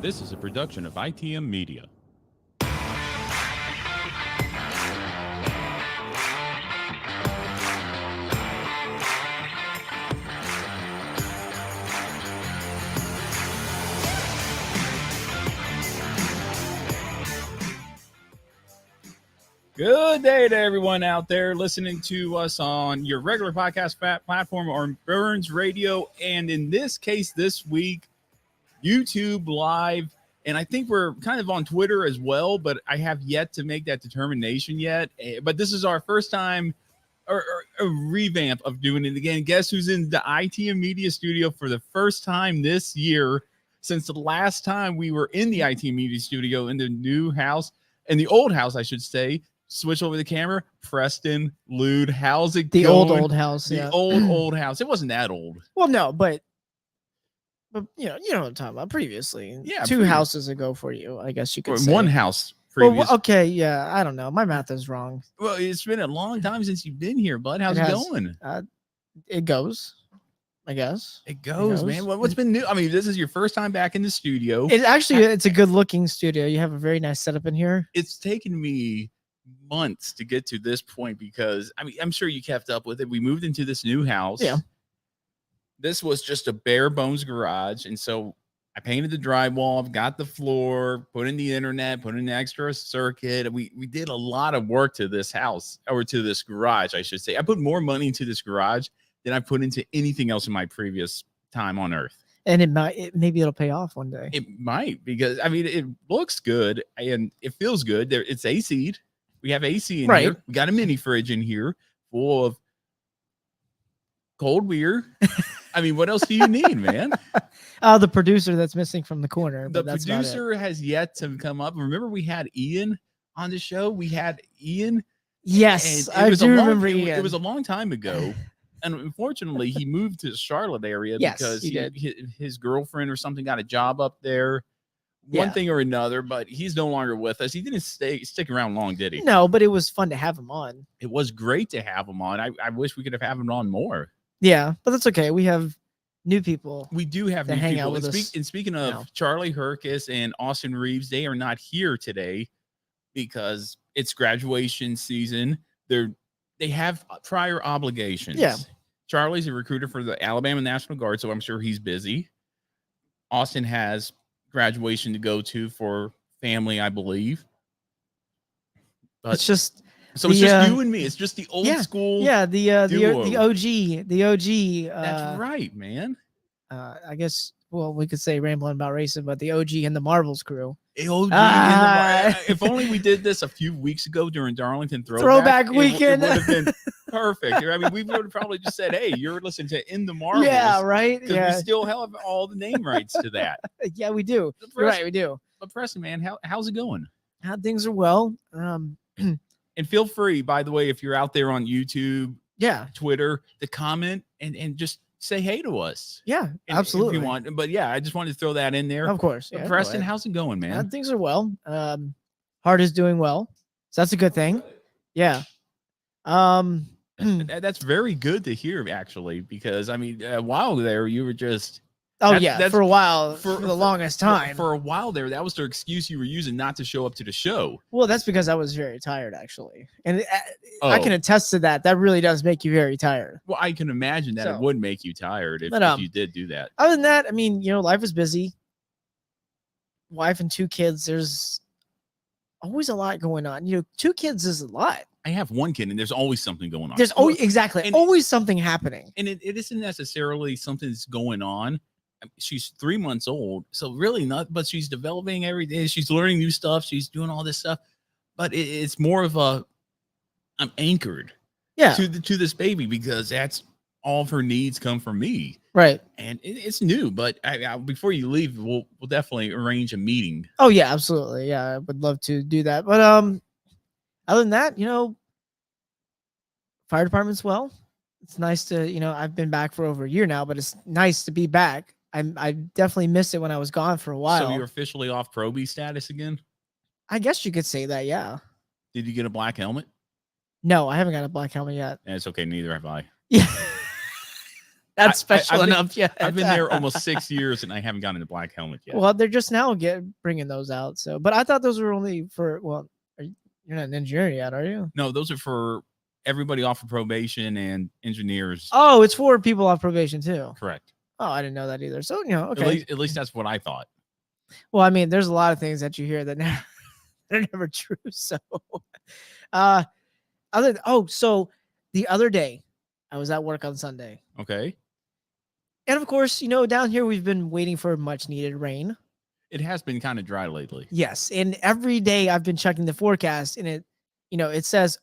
This is a production of ITM Media. Good day to everyone out there listening to us on your regular podcast platform or Burns Radio. And in this case, this week, YouTube Live. And I think we're kind of on Twitter as well, but I have yet to make that determination yet. But this is our first time or a revamp of doing it again. Guess who's in the ITM Media Studio for the first time this year since the last time we were in the ITM Media Studio in the new house, in the old house, I should say. Switch over the camera. Preston Lood. How's it going? The old house. The old house. It wasn't that old. Well, no, but you know what I'm talking about. Previously, yeah, two houses ago for you, I guess you could say. One house. Previous. Well, okay, yeah, I don't know. My math is wrong. Well, it's been a long time since you've been here, bud. How's it going? It goes. I guess it goes, man. What's been new? I mean, this is your first time back in the studio. It's a good looking studio. You have a very nice setup in here. It's taken me months to get to this point because I mean, I'm sure you kept up with it. We moved into this new house. Yeah. This was just a bare bones garage. And so I painted the drywall, got the floor, put in the internet, put in the extra circuit. We did a lot of work to this house, or to this garage, I should say. I put more money into this garage than I put into anything else in my previous time on Earth. And maybe it'll pay off one day. It might, because I mean, it looks good and it feels good. It's AC'd. We have AC in here. We got a mini fridge in here full of cold beer. I mean, what else do you need, man? The producer that's missing from the corner. The producer has yet to come up. Remember, we had Ian on the show. We had Ian. Yes, I do remember Ian. It was a long time ago. And unfortunately, he moved to the Charlotte area because his girlfriend or something got a job up there. One thing or another, but he's no longer with us. He didn't stick around long, did he? No, but it was fun to have him on. It was great to have him on. I wish we could have had him on more. Yeah, but that's okay. We have new people. We do have new hang people. Out with us and speaking of Charlie Hercus and Austin Reeves, they are not here today because it's graduation season. They have prior obligations. Yeah. Charlie's a recruiter for the Alabama National Guard, so I'm sure he's busy. Austin has graduation to go to for family, I believe. But it's just it's just you and me. It's just the old school. Yeah, the OG. That's right, man. I guess we could say Ramblin about Racing, but the OG and the Marbles crew. If only we did this a few weeks ago during Darlington Throwback Weekend. It would have been perfect. I mean, we would have probably just said, "Hey, you're listening to In the Marbles." Yeah, right. Because we still have all the name rights to that. Yeah, we do. You're right, we do. But Preston, man, how's it going? How things are well. And feel free, by the way, if you're out there on YouTube, Twitter, to comment and just say hey to us. Yeah, absolutely. If you want. But yeah, I just wanted to throw that in there. Of course. Yeah, Preston, how's it going, man? Things are well. Heart is doing well. So that's a good thing. Yeah. That's very good to hear, actually, because I mean, a while there you were just for a while, for the longest time. For a while there, that was the excuse you were using not to show up to the show. Well, that's because I was very tired, actually, and I can attest to that. That really does make you very tired. Well, I can imagine that it would make you tired if you did do that. Other than that, I mean, life is busy. Wife and 2 kids. There's always a lot going on. 2 kids is a lot. I have 1 kid, and there's always something going on. There's always always something happening. And it isn't necessarily something's going on. She's 3 months old, so really not. But she's developing every day. She's learning new stuff. She's doing all this stuff. But it's more of I'm anchored, to this baby because that's all of her needs come from me. Right. And it's new, but before you leave, we'll definitely arrange a meeting. Oh yeah, absolutely. Yeah, I would love to do that. But other than that, fire department's well. It's nice to, I've been back for over a year now, but it's nice to be back. I definitely missed it when I was gone for a while. So you're officially off Pro B status again? I guess you could say that, yeah. Did you get a black helmet? No, I haven't got a black helmet yet. It's okay, neither have I. Yeah. That's special I've been- enough yet. I've been there almost 6 years and I haven't gotten a black helmet yet. Well, they're just now bringing those out. So, but I thought those were only for, well, you're not an engineer yet, are you? No, those are for everybody off of probation and engineers. Oh, it's for people off probation too. Correct. Oh, I didn't know that either. So, okay. At least that's what I thought. Well, I mean, there's a lot of things that you hear that they're never true. So, so the other day I was at work on Sunday. Okay. And of course, down here we've been waiting for much needed rain. It has been kind of dry lately. Yes. And every day I've been checking the forecast and it says,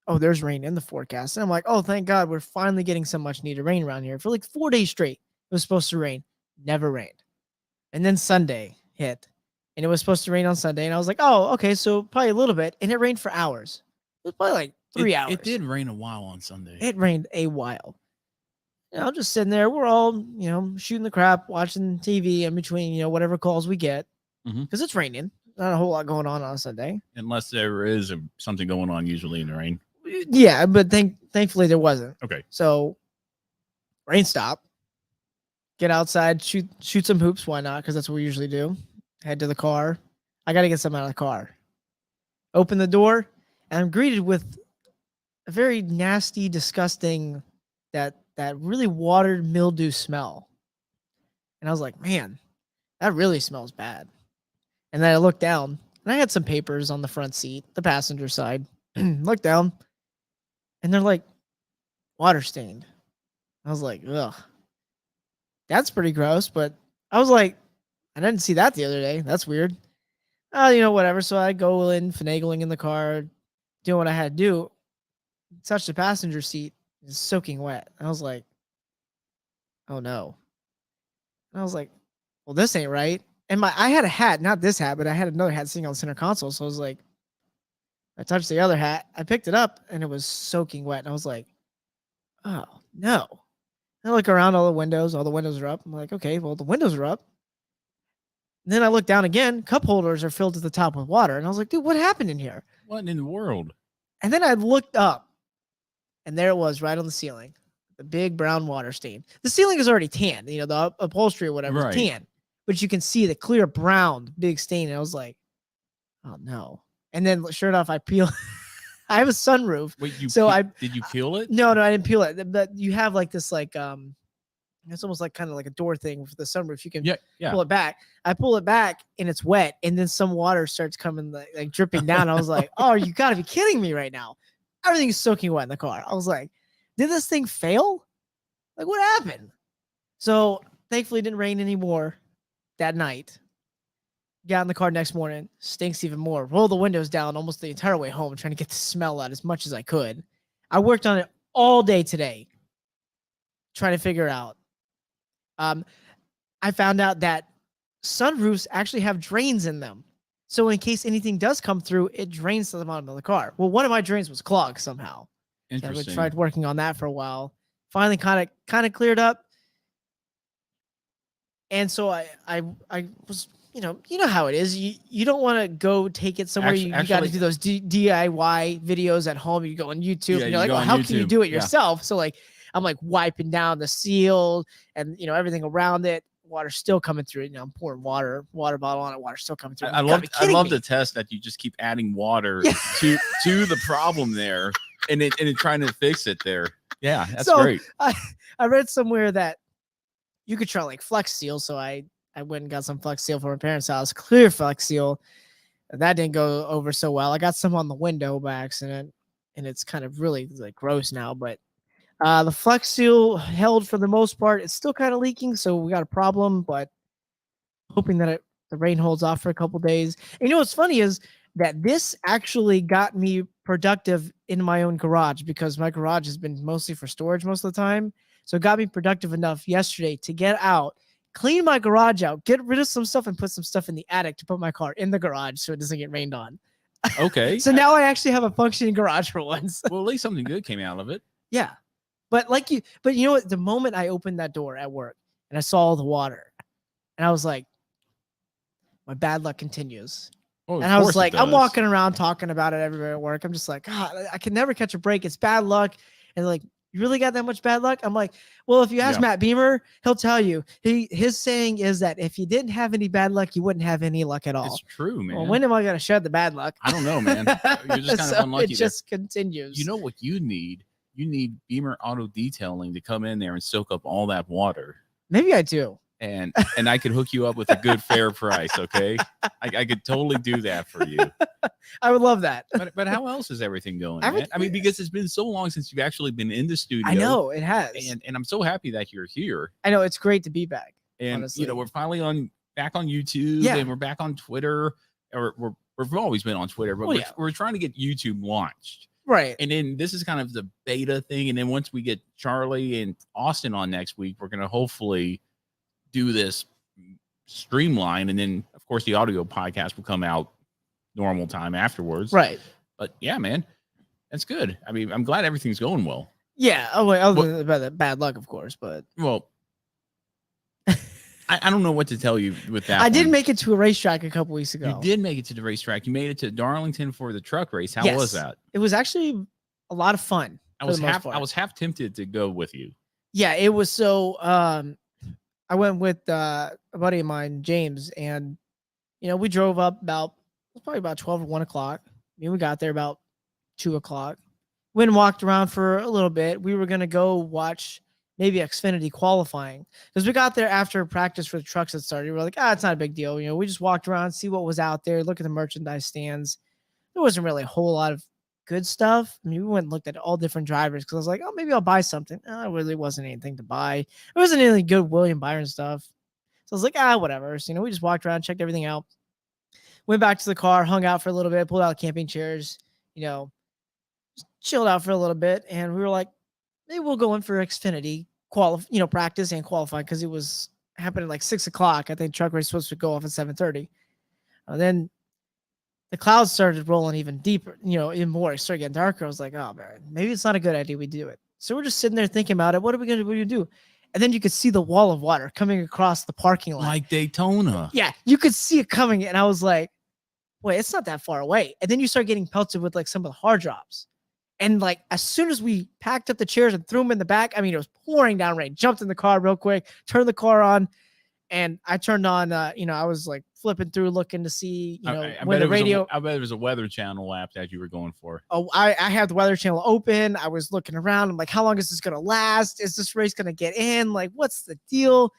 oh, there's rain in the forecast. And I'm like, oh, thank God we're finally getting some much needed rain around here. For like 4 days straight, it was supposed to rain. Never rained. And then Sunday hit and it was supposed to rain on Sunday. And I was like, oh, okay. So probably a little bit. And it rained for hours. It was probably like 3 hours. It did rain a while on Sunday. It rained a while. I'm just sitting there. We're all, shooting the crap, watching TV in between, whatever calls we get. Because it's raining. Not a whole lot going on Sunday. Unless there is something going on usually in the rain. Yeah, but thankfully there wasn't. Okay. So rain stopped. Get outside, shoot some hoops. Why not? Because that's what we usually do. Head to the car. I got to get something out of the car. Open the door, and I'm greeted with a very nasty, disgusting, that really watered mildew smell. And I was like, man, that really smells bad. And then I looked down, and I had some papers on the front seat, the passenger side. Looked down, and they're like water stained. I was like, ugh, that's pretty gross. But I was like, I didn't see that the other day. That's weird. Whatever. So I go in, finagling in the car, doing what I had to do. Touch the passenger seat, it's soaking wet. And I was like, oh no. And I was like, well, this ain't right. And I had a hat, not this hat, but I had another hat sitting on the center console. So I was like, I touched the other hat. I picked it up and it was soaking wet. And I was like, oh no. And I look around all the windows are up. I'm like, okay, well, the windows are up. And then I look down again, cup holders are filled to the top with water. And I was like, dude, what happened in here? What in the world? And then I looked up and there it was right on the ceiling, the big brown water stain. The ceiling is already tan, the upholstery or whatever is tan, but you can see the clear brown big stain. And I was like, oh no. And then sure enough, I peel. I have a sunroof. Wait, did you peel it? No, I didn't peel it. But you have like this, it's almost like kind of like a door thing for the sunroof. You can pull it back. I pull it back and it's wet. And then some water starts coming like dripping down. I was like, oh, you gotta be kidding me right now. Everything's soaking wet in the car. I was like, did this thing fail? Like what happened? So thankfully it didn't rain anymore that night. Got in the car next morning, stinks even more. Roll the windows down almost the entire way home, trying to get the smell out as much as I could. I worked on it all day today, trying to figure out. I found out that sunroofs actually have drains in them. So in case anything does come through, it drains to the bottom of the car. Well, one of my drains was clogged somehow. Interesting. I tried working on that for a while. Finally kind of cleared up. And so I was, you know how it is. You don't want to go take it somewhere. You got to do those DIY videos at home. You go on YouTube and you're like, well, how can you do it yourself? So like, I'm like wiping down the seal and, everything around it. Water's still coming through. I'm pouring water bottle on it. Water's still coming through. I love the test that you just keep adding water to the problem there and trying to fix it there. Yeah, that's great. I read somewhere that you could try like Flex Seal. So I went and got some Flex Seal from my parents' house, clear Flex Seal. That didn't go over so well. I got some on the window by accident, and it's kind of really like gross now. But the Flex Seal held for the most part. It's still kind of leaking, so we got a problem. But hoping that the rain holds off for a couple days. And what's funny is that this actually got me productive in my own garage because my garage has been mostly for storage most of the time. So it got me productive enough yesterday to get out, clean my garage out, get rid of some stuff, and put some stuff in the attic to put my car in the garage so it doesn't get rained on. Okay. So now I actually have a functioning garage for once. Well, at least something good came out of it. Yeah. But you know what? The moment I opened that door at work and I saw all the water, and I was like, my bad luck continues. Oh, and I was like, I'm walking around talking about it everywhere at work. I'm just like, God, I can never catch a break. It's bad luck. And like, You really got that much bad luck? I'm like, well, if you ask Matt Beamer, he'll tell you. His saying is that if you didn't have any bad luck, you wouldn't have any luck at all. It's true, man. Well, when am I going to shed the bad luck? I don't know, man. You're just kind of unlucky. It just continues. You know what you need? You need Beamer Auto Detailing to come in there and soak up all that water. Maybe I do. And I could hook you up with a good, fair price, okay? I could totally do that for you. I would love that. But how else is everything going, man? I mean, because it's been so long since you've actually been in the studio. I know, it has. And I'm so happy that you're here. I know, it's great to be back. And, honestly. we're finally back on YouTube, and we're back on Twitter. Or we've always been on Twitter, but we're trying to get YouTube launched. Right. And then this is kind of the beta thing. And then once we get Charlie and Austin on next week, we're going to hopefully do this streamline, and then of course the audio podcast will come out normal time afterwards. Right. But yeah, man, that's good. I mean, I'm glad everything's going well. Yeah. Oh, wait, other than the bad luck, of course, but I don't know what to tell you with that. I did make it to a racetrack a couple weeks ago. You did make it to the racetrack. You made it to Darlington for the truck race. How was that? It was actually a lot of fun. I was half tempted to go with you. Yeah, it was so I went with a buddy of mine, James, and we drove up probably about 12 or 1 o'clock. We got there about 2 o'clock. Went and walked around for a little bit. We were gonna go watch maybe Xfinity qualifying because we got there after practice for the trucks that started. We were like, it's not a big deal. We just walked around, see what was out there, look at the merchandise stands. There wasn't really a whole lot of good stuff. I mean, we went and looked at all different drivers because I was like, maybe I'll buy something. It really wasn't anything to buy. It wasn't any good William Byron stuff. So I was like, whatever. So, we just walked around, checked everything out, went back to the car, hung out for a little bit, pulled out camping chairs, just chilled out for a little bit. And we were like, maybe we'll go in for Xfinity practice and qualify because it was happening like 6 o'clock. I think truck race was supposed to go off at 7:30. Then the clouds started rolling even deeper, even more. It started getting darker. I was like, oh, man, maybe it's not a good idea we do it. So we're just sitting there thinking about it. What are we going to do? And then you could see the wall of water coming across the parking lot. Like Daytona. Yeah, you could see it coming. And I was like, wait, it's not that far away. And then you start getting pelted with like some of the hard drops. And like as soon as we packed up the chairs and threw them in the back, it was pouring down rain. Jumped in the car real quick, turned the car on, and I turned on. I was like flipping through, looking to see, when the radio. I bet it was a Weather Channel app that you were going for. Oh, I had the Weather Channel open. I was looking around. I'm like, how long is this gonna last? Is this race gonna get in? Like, what's the deal?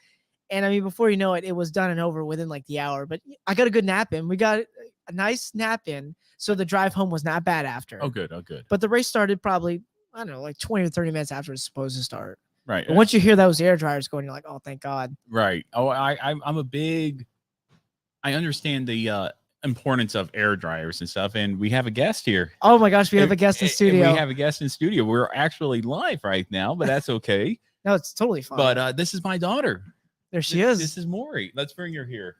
And before you know it, it was done and over within like the hour. But I got a good nap in. We got a nice nap in. So the drive home was not bad after. Oh, good. But the race started probably, I don't know, like 20 or 30 minutes after it's supposed to start. Right. But once you hear those air dryers going, you're like, oh, thank God. Right. Oh, I understand the importance of air dryers and stuff. And we have a guest here. Oh my gosh, we have a guest in studio. We have a guest in studio. We're actually live right now, but that's okay. No, it's totally fine. But this is my daughter. There she is. This is Maury. Let's bring her here.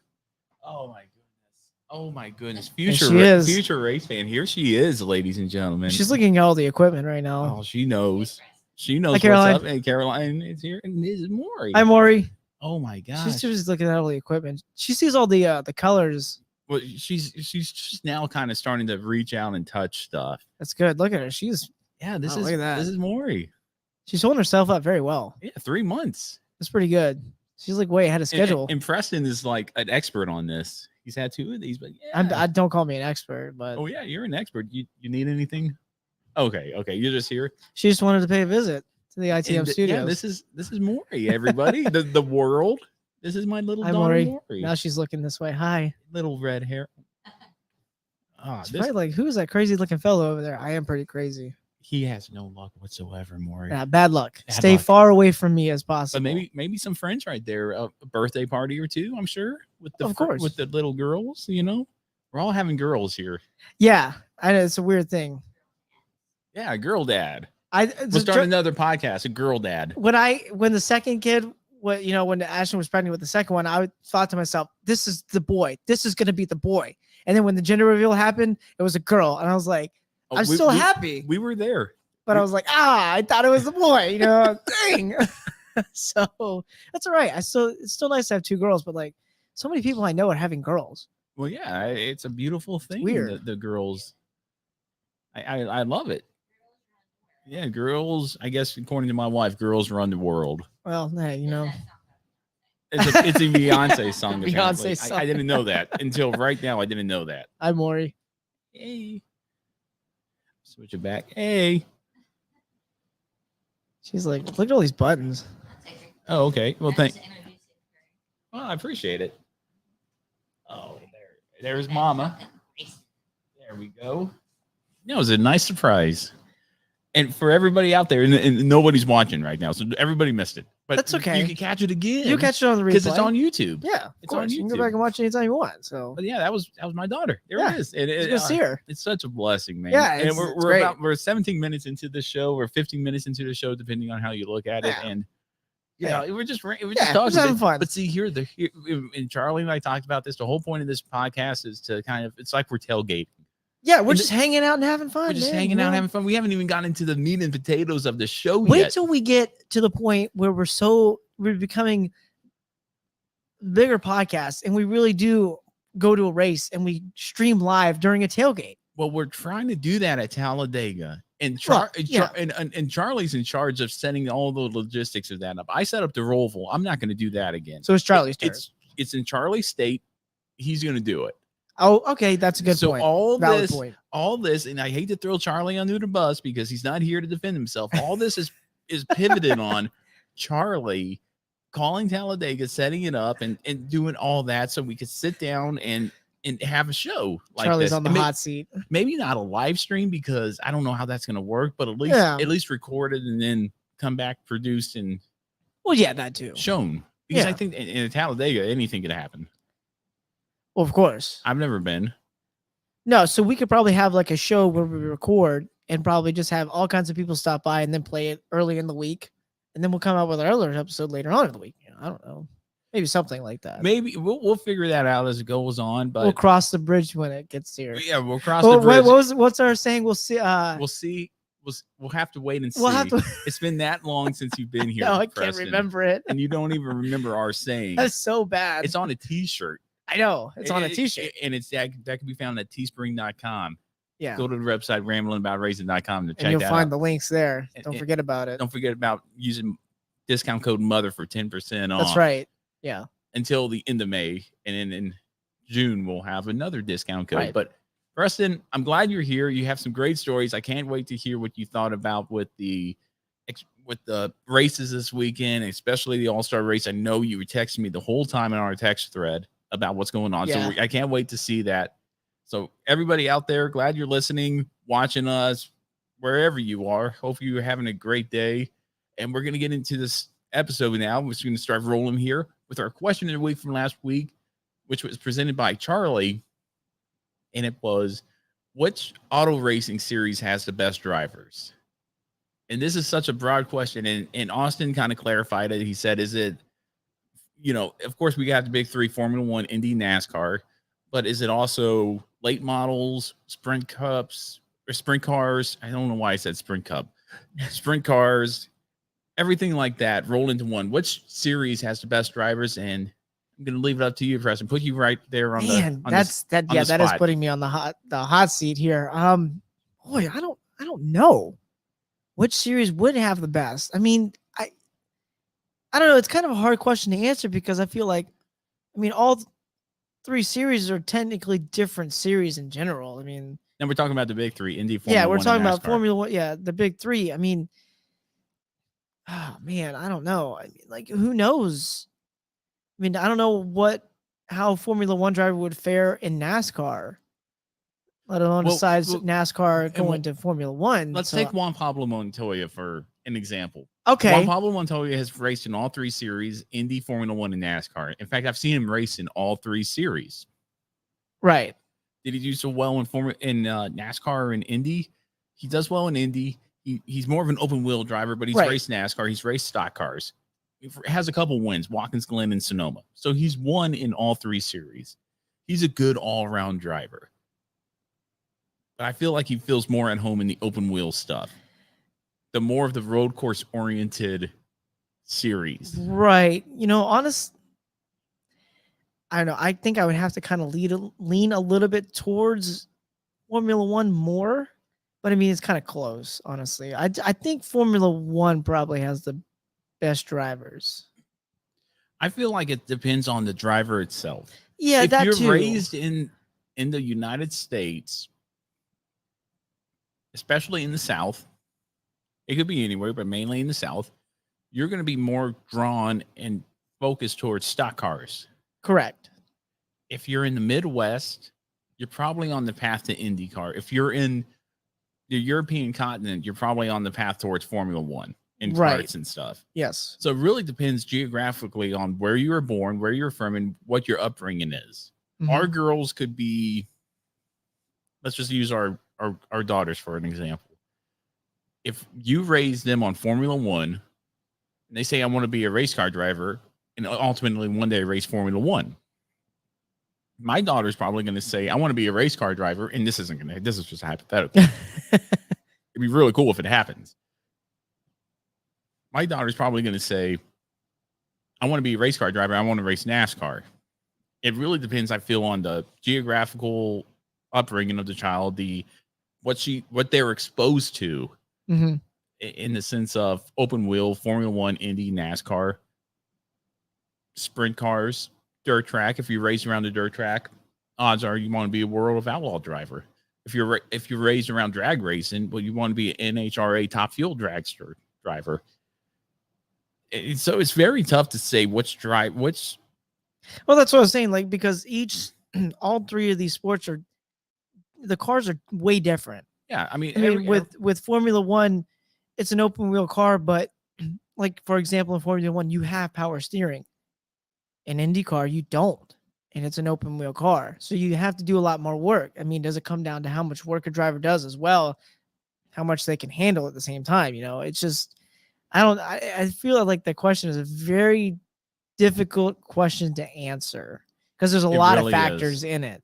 Oh my goodness. Future race fan. Here she is, ladies and gentlemen. She's looking at all the equipment right now. Oh, she knows. She knows what's up. Hey, Caroline is here. And this is Maury. Hi, Maury. Oh my gosh. She's just looking at all the equipment. She sees all the colors. Well, she's just now kind of starting to reach out and touch stuff. That's good. Look at her. Look at that. This is Maury. She's holding herself up very well. Yeah, 3 months. That's pretty good. She's like way ahead of schedule. And Preston is like an expert on this. He's had 2 of these, but yeah. I don't call me an expert, but oh yeah, you're an expert. You need anything? Okay, you're just here. She just wanted to pay a visit to the ITM studios. Yeah, this is Maury, everybody. the world. This is my little daughter Maury. Now she's looking this way. Hi, little red hair. Probably like, who's that crazy looking fellow over there? I am pretty crazy. He has no luck whatsoever, Maury. Yeah, bad luck. Stay far away from me as possible. But maybe some friends right there. A birthday party or 2, I'm sure. With the little girls, we're all having girls here. Yeah, I know, it's a weird thing. Yeah, girl dad. We'll start another podcast. A girl dad. When the second kid, when Ashton was pregnant with the second one, I thought to myself, this is the boy. This is going to be the boy. And then when the gender reveal happened, it was a girl, and I was like, I'm still happy. We were there. But I was like, I thought it was the boy, dang. So that's all right. It's still nice to have 2 girls, but like so many people I know are having girls. Well, yeah, it's a beautiful thing. Weird. The girls. I love it. Yeah, girls. I guess according to my wife, girls run the world. Well, hey, you know, It's a Beyonce song. Beyonce Apparently, song. I didn't know that until right now. I didn't know that. Hi, Maury. Hey, switch it back. Hey. She's like, look at all these buttons. Oh, okay. Well, Well, I appreciate it. Oh, there's Mama. There we go. That was a nice surprise. And for everybody out there, and nobody's watching right now, so everybody missed it. But That's okay. You can catch it again. You catch it on the replay because it's on YouTube. Yeah, it's on YouTube. You can go back and watch it anytime you want. So, but yeah, that was my daughter. There it is. It's good to see her. It's such a blessing, man. Yeah, and great. we're 17 minutes into the show. We're 15 minutes into the show, depending on how you look at it. And we're just talking. Having fun. But see, and Charlie and I talked about this. The whole point of this podcast is to it's like we're tailgating. Yeah, we're just hanging out and having fun. We're just hanging out and having fun. We haven't even gotten into the meat and potatoes of the show yet. Wait till we get to the point where we're becoming bigger podcasts and we really do go to a race and we stream live during a tailgate. Well, we're trying to do that at Talladega. And and Charlie's in charge of setting all the logistics of that up. I set up the Roval. I'm not going to do that again. So it's Charlie's turn. It's in Charlie's state. He's going to do it. Oh, okay. That's a good point. So all this, and I hate to throw Charlie under the bus because he's not here to defend himself. All this is pivoted on Charlie calling Talladega, setting it up, and doing all that so we could sit down and have a show like Charlie's this. on the hot seat. Maybe not a live stream because I don't know how that's going to work, but at least recorded and then come back produced and that too shown. Because I think in Talladega anything could happen. Well, of course. I've never been. No, so we could probably have like a show where we record and probably just have all kinds of people stop by and then play it early in the week, and then we'll come out with our other episode later on in the week. I don't know. Maybe something like that. Maybe we'll figure that out as it goes on. But we'll cross the bridge when it gets here. Yeah, we'll cross the bridge. What's our saying? We'll see. We'll see. We'll have to wait and see. We'll have to... It's been that long since you've been here. No, I can't remember it. And you don't even remember our saying. That's so bad. It's on a T-shirt. I know. It's on a T-shirt. And that can be found at teespring.com. Yeah. Go to the website ramblinaboutracing.com to check that out. And you'll find the links there. Don't forget about it. Don't forget about using discount code MOTHER for 10% off. That's right. Yeah. Until the end of May. And then in June, we'll have another discount code. Right. But Preston, I'm glad you're here. You have some great stories. I can't wait to hear what you thought about with the races this weekend, especially the All-Star race. I know you were texting me the whole time in our text thread about what's going on. Yeah. So I can't wait to see that. So everybody out there, glad you're listening, watching us, wherever you are. Hope you're having a great day. And we're going to get into this episode now. We're just going to start rolling here with our question of the week from last week, which was presented by Charlie. And it was, which auto racing series has the best drivers? And this is such a broad question. And Austin kind of clarified it. He said, is it, of course, we got the big three, Formula One, Indy, NASCAR, but is it also late models, sprint cups, or sprint cars? I don't know why I said sprint cup. Sprint cars, everything like that rolled into one. Which series has the best drivers? And I'm going to leave it up to you, Preston. Put you right there on that is putting me on the hot seat here. Boy, I don't know which series would have the best. I mean, I don't know. It's kind of a hard question to answer because I feel like, all three series are technically different series in general. And we're talking about the big three, Indy, Formula One, we're talking about Formula One. Yeah, the big three. Oh man, I don't know. Who knows? I don't know how Formula One driver would fare in NASCAR, let alone besides NASCAR going to Formula One. Let's take Juan Pablo Montoya for an example. Okay. Juan Pablo Montoya has raced in all three series, Indy, Formula One, and NASCAR. In fact, I've seen him race in all three series. Right. Did he do so well in NASCAR or in Indy? He does well in Indy. He's more of an open wheel driver, but he's raced NASCAR. He's raced stock cars. He has a couple wins, Watkins Glen and Sonoma. So he's won in all three series. He's a good all-around driver. But I feel like he feels more at home in the open wheel stuff. The more of the road course oriented series. Right. I don't know. I think I would have to kind of lean a little bit towards Formula One more. But I mean, it's kind of close, honestly. I think Formula One probably has the best drivers. I feel like it depends on the driver itself. Yeah, If that you're too. raised in the United States, especially in the South, it could be anywhere, but mainly in the South, you're going to be more drawn and focused towards stock cars. Correct. If you're in the Midwest, you're probably on the path to IndyCar. If you're in the European continent, you're probably on the path towards Formula One and karts and stuff. Yes. So it really depends geographically on where you were born, where you're from, and what your upbringing is. Our girls could be, let's just use our daughters for an example. If you raise them on Formula One and they say, I want to be a race car driver and ultimately one day race Formula One, my daughter's probably going to say, I want to be a race car driver. And this is just a hypothetical. It'd be really cool if it happens. My daughter's probably going to say, I want to be a race car driver. I want to race NASCAR. It really depends, I feel, on the geographical upbringing of the child, what they're exposed to in the sense of open wheel, Formula One, Indy, NASCAR, sprint cars, dirt track. If you race around the dirt track, odds are you want to be a World of Outlaw driver. If you're raised around drag racing, well, you want to be an NHRA Top Fuel dragster driver. So it's very tough to say which. Well, that's what I was saying. Like, because all three of these sports the cars are way different. Yeah, I mean, with Formula One, it's an open wheel car, but like, for example, in Formula One, you have power steering. In IndyCar, you don't, and it's an open wheel car, so you have to do a lot more work. I mean, does it come down to how much work a driver does as well, how much they can handle at the same time? It's just, I feel like the question is a very difficult question to answer because there's a lot of factors in it.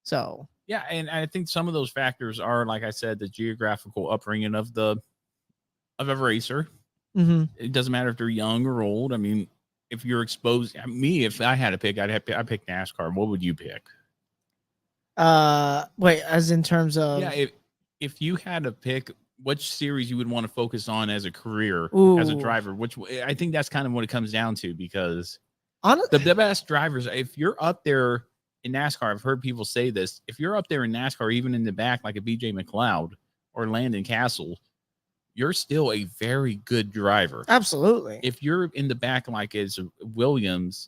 So yeah, and I think some of those factors are, like I said, the geographical upbringing of a racer. It doesn't matter if they're young or old. I mean, if you're exposed, if I had to pick, I'd pick NASCAR. What would you pick? Wait, as in terms of, yeah, if you had to pick which series you would want to focus on as a career, as a driver, which I think that's kind of what it comes down to, because the best drivers, if you're up there in NASCAR, I've heard people say this, if you're up there in NASCAR, even in the back, like a BJ McLeod or Landon Castle, you're still a very good driver. Absolutely. If you're in the back, like as a Williams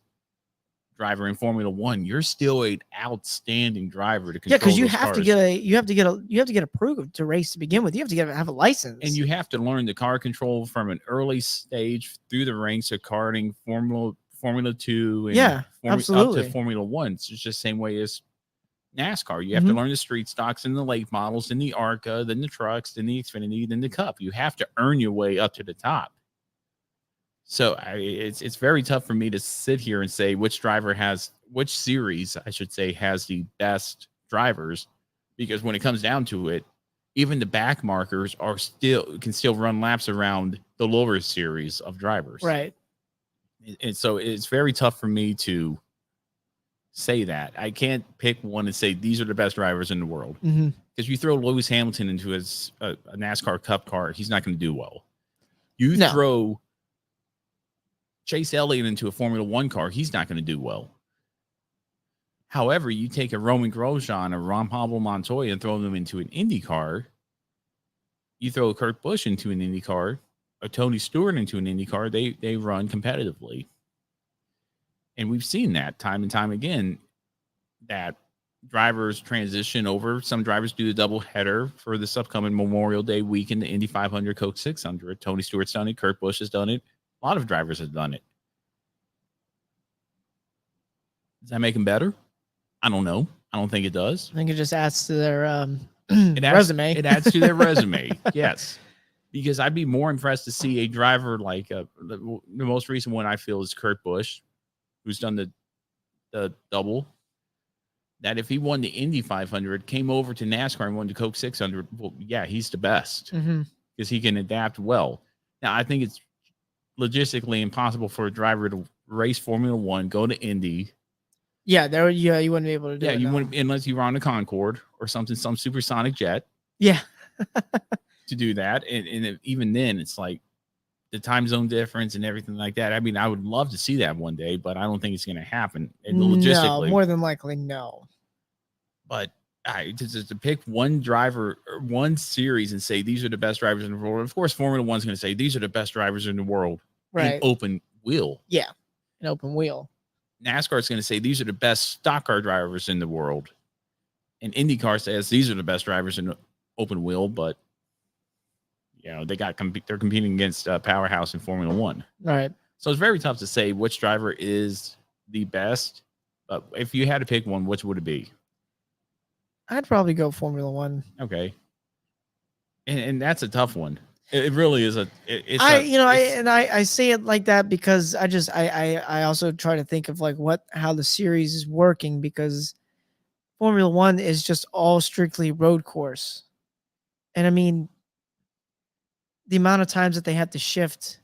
driver in Formula One, you're still an outstanding driver to control. Yeah, because you have to get approved to race to begin with. You have to have a license, and you have to learn the car control from an early stage through the ranks of karting, Formula 2, and absolutely, up to Formula 1. It's just the same way as NASCAR. You have to learn the street stocks and the late models, then the ARCA, then the trucks, then the Xfinity, then the Cup. You have to earn your way up to the top. So it's very tough for me to sit here and say which series, I should say, has the best drivers, because when it comes down to it, even the back markers can still run laps around the lower series of drivers. Right. And so it's very tough for me to say that. I can't pick one and say these are the best drivers in the world, because you throw Lewis Hamilton into a NASCAR Cup car, he's not going to do well. Throw Chase Elliott into a Formula One car, he's not going to do well. However, you take a Roman Grosjean or Ron Pablo Montoya and throw them into an Indy car. You throw a Kurt Busch into an Indy car, a Tony Stewart into an Indy car, they run competitively. And we've seen that time and time again, that drivers transition over. Some drivers do the double header for this upcoming Memorial Day weekend, the Indy 500, Coke 600. Tony Stewart's done it. Kurt Busch has done it. A lot of drivers have done it. Does that make them better? I don't know. I don't think it does. I think it just adds to their resume. It adds to their resume. Yes. Because I'd be more impressed to see a driver like the most recent one I feel is Kurt Busch, who's done the double. That if he won the Indy 500, came over to NASCAR and won the Coke 600, well, yeah, he's the best because he can adapt well. Now, I think it's logistically impossible for a driver to race Formula One, go to Indy. Yeah, you wouldn't be able to do it. Yeah, you wouldn't, unless you were on a Concorde or something, some supersonic jet. Yeah. to do that. And even then, it's like the time zone difference and everything like that. I mean, I would love to see that one day, but I don't think it's going to happen. And No, logistically, more than likely, no. but to pick one driver or one series and say these are the best drivers in the world. Of course, Formula One's going to say these are the best drivers in the world in Right. open wheel. Yeah, an open wheel. NASCAR is going to say these are the best stock car drivers in the world. And IndyCar says these are the best drivers in open wheel, but you know, they're competing against Powerhouse in Formula One. Right. So it's very tough to say which driver is the best. But if you had to pick one, which would it be? I'd probably go Formula One. Okay. And that's a tough one. It really is I say it like that because I also try to think of like how the series is working, because Formula One is just all strictly road course. And I mean, the amount of times that they have to shift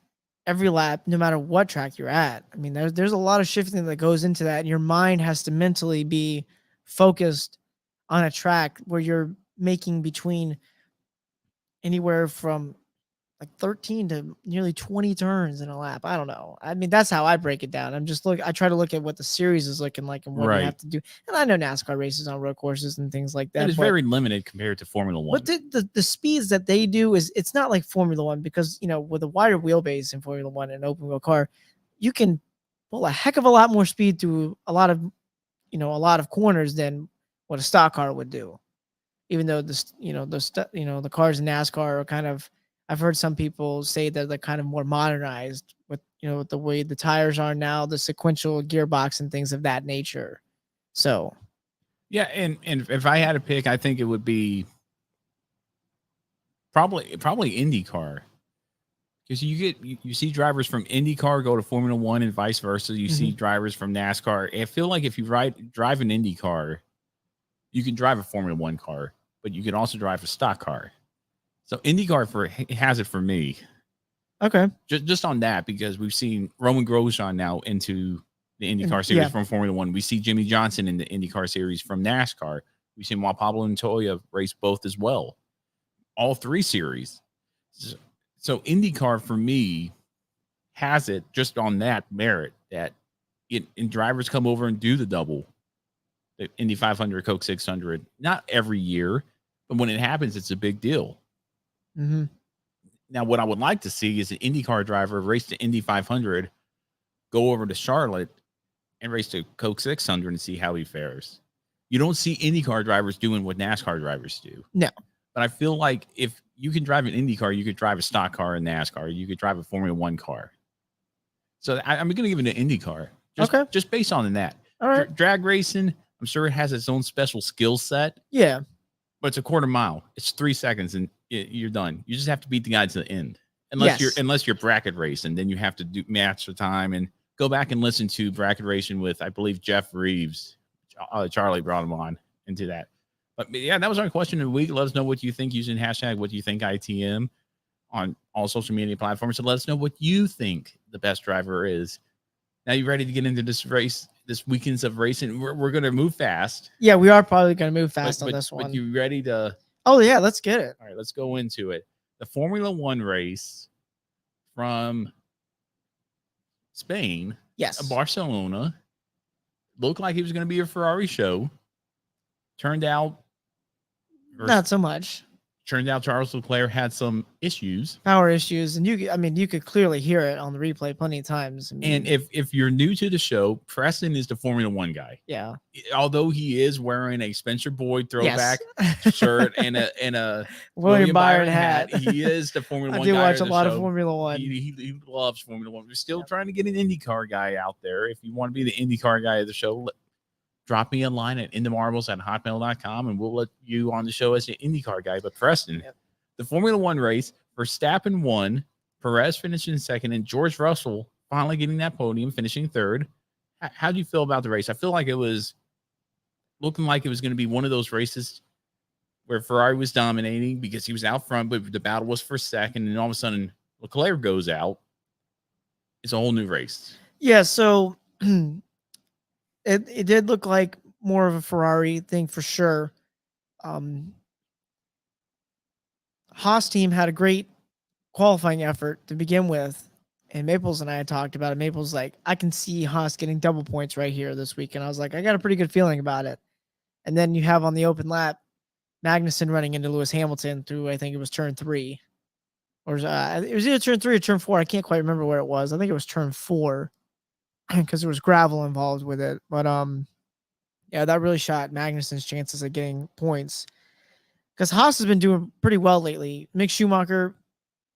every lap, no matter what track you're at. I mean, there's a lot of shifting that goes into that, and your mind has to mentally be focused on a track where you're making between anywhere from like 13 to nearly 20 turns in a lap. I don't know. I mean, that's how I break it down. I try to look at what the series is looking like and what you have to do. And I know NASCAR races on road courses and things like that. It is very limited compared to Formula One. But the speeds that they do it's not like Formula One, because, you know, with a wider wheelbase in Formula One and an open wheel car, you can pull a heck of a lot more speed through a lot of corners than what a stock car would do. Even though the cars in NASCAR are kind of, I've heard some people say that they're kind of more modernized with the way the tires are now, the sequential gearbox and things of that nature. So, yeah, and if I had to pick, I think it would be probably IndyCar, because you see drivers from IndyCar go to Formula One and vice versa. You see drivers from NASCAR. I feel like if you drive an IndyCar, you can drive a Formula One car, but you can also drive a stock car. So IndyCar has it for me. Okay. Just on that, because we've seen Roman Grosjean now into the IndyCar series from Formula One. We see Jimmy Johnson in the IndyCar series from NASCAR. We've seen Juan Pablo Montoya race both as well. All three series. So IndyCar for me has it just on that merit that and drivers come over and do the double. The Indy 500, Coke 600. Not every year, but when it happens, it's a big deal. Mm-hmm. Now, what I would like to see is an IndyCar driver race the Indy 500, go over to Charlotte and race the Coke 600 and see how he fares. You don't see IndyCar drivers doing what NASCAR drivers do. No. But I feel like if you can drive an IndyCar, you could drive a stock car in NASCAR. You could drive a Formula One car. So I'm going to give it an IndyCar. Just based on that. All right. Drag racing, I'm sure it has its own special skill set. Yeah. But it's a quarter mile. It's 3 seconds and you're done. You just have to beat the guy to the end. Unless you're bracket racing, then you have to match the time and go back and listen to bracket racing with, I believe, Jeff Reeves. Charlie brought him on into that. But yeah, that was our question of the week. Let us know what you think using hashtag what you think ITM on all social media platforms. So let us know what you think the best driver is. Now you ready to get into this race, this weekends of racing? We're going to move fast. Yeah, we are probably going to move fast on this one. But you ready to? Oh yeah, let's get it. All right, let's go into it. The Formula One race from Spain. Yes. Barcelona. Looked like it was going to be a Ferrari show. Turned out not so much. Turned out Charles Leclerc had some power issues, and you could clearly hear it on the replay plenty of times. I mean, and if you're new to the show, Preston is the Formula One guy. Yeah. Although he is wearing a Spencer Boyd throwback shirt and a William Byron hat, he is the Formula One guy. I do watch a lot of Formula One. He loves Formula One. We're still trying to get an IndyCar guy out there. If you want to be the IndyCar guy of the show, drop me a line at inthemarbles@hotmail.com and we'll let you on the show as the IndyCar guy. But Preston, the Formula One race, Verstappen won, Perez finishing second, and George Russell finally getting that podium, finishing third. How do you feel about the race? I feel like it was looking like it was going to be one of those races where Ferrari was dominating because he was out front, but the battle was for second, and all of a sudden Leclerc goes out. It's a whole new race. Yeah, so It did look like more of a Ferrari thing for sure. Haas team had a great qualifying effort to begin with. And Maples and I had talked about it. Maples like, I can see Haas getting double points right here this week. And I was like, I got a pretty good feeling about it. And then you have on the open lap, Magnussen running into Lewis Hamilton through, I think it was turn 3. Or it was either turn 3 or turn 4. I can't quite remember where it was. I think it was turn 4 because there was gravel involved with it. But yeah, that really shot Magnussen's chances of getting points. Because Haas has been doing pretty well lately. Mick Schumacher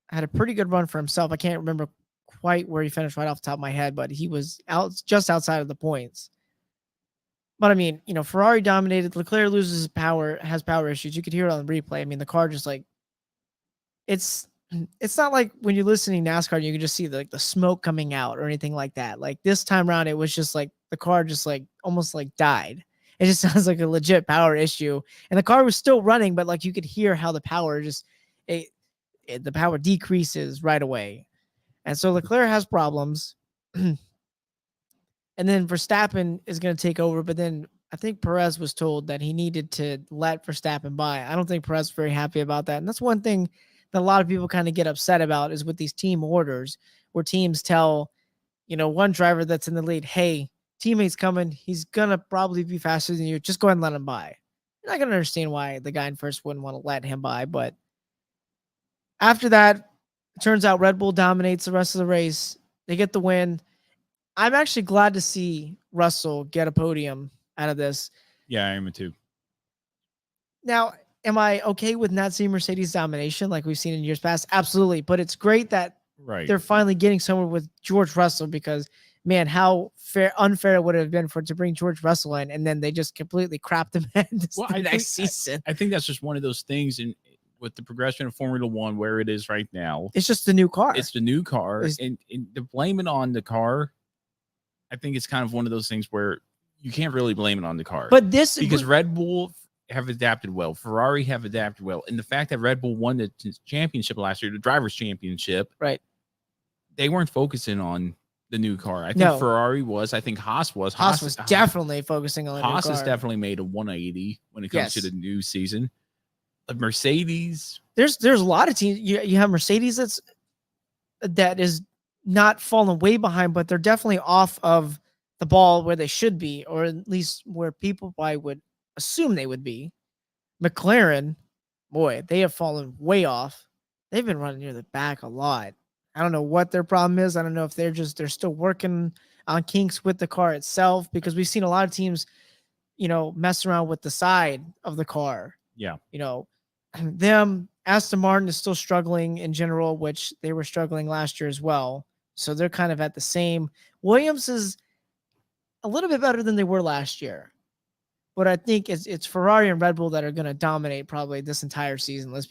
had a pretty good run for himself. I can't remember quite where he finished right off the top of my head, but he was just outside of the points. But I mean, Ferrari dominated. Leclerc loses his power, has power issues. You could hear it on the replay. I mean, the car just like, it's not like when you're listening to NASCAR, you can just see the smoke coming out or anything like that. Like this time around, it was just like the car just like almost like died. It just sounds like a legit power issue. And the car was still running, but like you could hear how the power the power decreases right away. And so Leclerc has problems. And then Verstappen is going to take over. But then I think Perez was told that he needed to let Verstappen by. I don't think Perez is very happy about that. And that's one thing that a lot of people kind of get upset about is with these team orders where teams tell, one driver that's in the lead, hey, teammate's coming. He's going to probably be faster than you. Just go ahead and let him by. You're not going to understand why the guy in first wouldn't want to let him by. But after that, it turns out Red Bull dominates the rest of the race. They get the win. I'm actually glad to see Russell get a podium out of this. Yeah, I am too. Now, am I okay with not seeing Mercedes domination like we've seen in years past? Absolutely. But it's great that they're finally getting somewhere with George Russell because, man, how unfair it would have been to bring George Russell in and then they just completely crapped him in next season. I think that's just one of those things with the progression of Formula One where it is right now. It's just the new car. It's the new car. And to blame it on the car, I think it's kind of one of those things where you can't really blame it on the car. But because Red Bull have adapted well, Ferrari have adapted well, and the fact that Red Bull won the championship last year, the drivers' championship, right? They weren't focusing on the new car. I think Ferrari was. I think Haas was. Haas was definitely focusing on the new car. Haas has definitely made a 180 when it comes to the new season. Mercedes, there's a lot of teams. You have Mercedes that is not falling way behind, but they're definitely off of the ball where they should be, or at least where people probably would assume they would be. McLaren, boy, they have fallen way off. They've been running near the back a lot. I don't know what their problem is. I don't know if they're still working on kinks with the car itself, because we've seen a lot of teams, mess around with the side of the car. Yeah. Them, Aston Martin is still struggling in general, which they were struggling last year as well. So they're kind of at the same. Williams is a little bit better than they were last year. But I think it's Ferrari and Red Bull that are going to dominate probably this entire season. Let's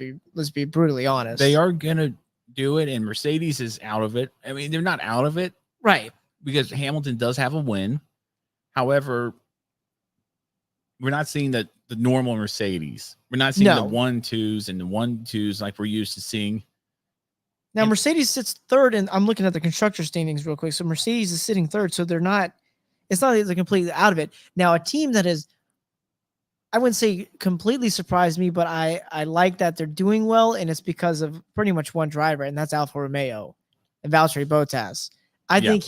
be brutally honest. They are going to do it, and Mercedes is out of it. I mean, they're not out of it. Right. Because Hamilton does have a win. However, we're not seeing the normal Mercedes. We're not seeing the 1-2s and the 1-2s like we're used to seeing. Now, Mercedes sits third, and I'm looking at the constructor standings real quick. So Mercedes is sitting third, so it's not like they're completely out of it. Now, a team that is, I wouldn't say completely surprised me, but I like that they're doing well, and it's because of pretty much one driver, and that's Alfa Romeo and Valtteri Bottas. I think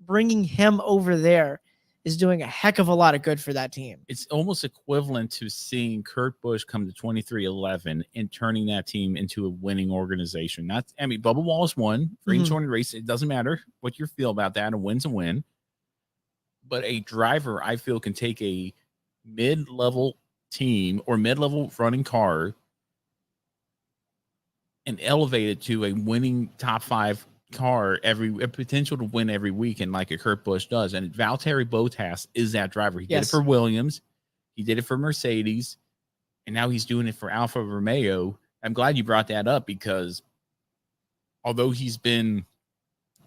bringing him over there is doing a heck of a lot of good for that team. It's almost equivalent to seeing Kurt Busch come to 2311 and turning that team into a winning organization. Bubba Wallace won for each race. It doesn't matter what you feel about that. A win's a win. But a driver, I feel, can take a mid-level team or mid-level running car and elevate it to a winning top 5 car, a potential to win every weekend like a Kurt Busch does. And Valtteri Bottas is that driver. He did it for Williams. He did it for Mercedes. And now he's doing it for Alfa Romeo. I'm glad you brought that up because although he's been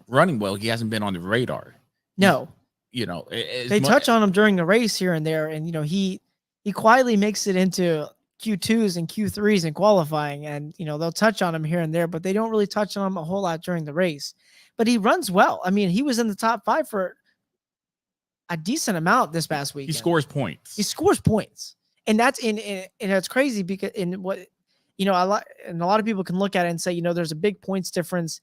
running well, he hasn't been on the radar. No. They touch on him during the race here and there. And, he quietly makes it into Q2s and Q3s in qualifying, and they'll touch on him here and there, but they don't really touch on him a whole lot during the race. But he runs well. I mean, he was in the top 5 for a decent amount this past week. He scores points. And that's and it's crazy because you know, and a lot of people can look at it and say, you know, there's a big points difference.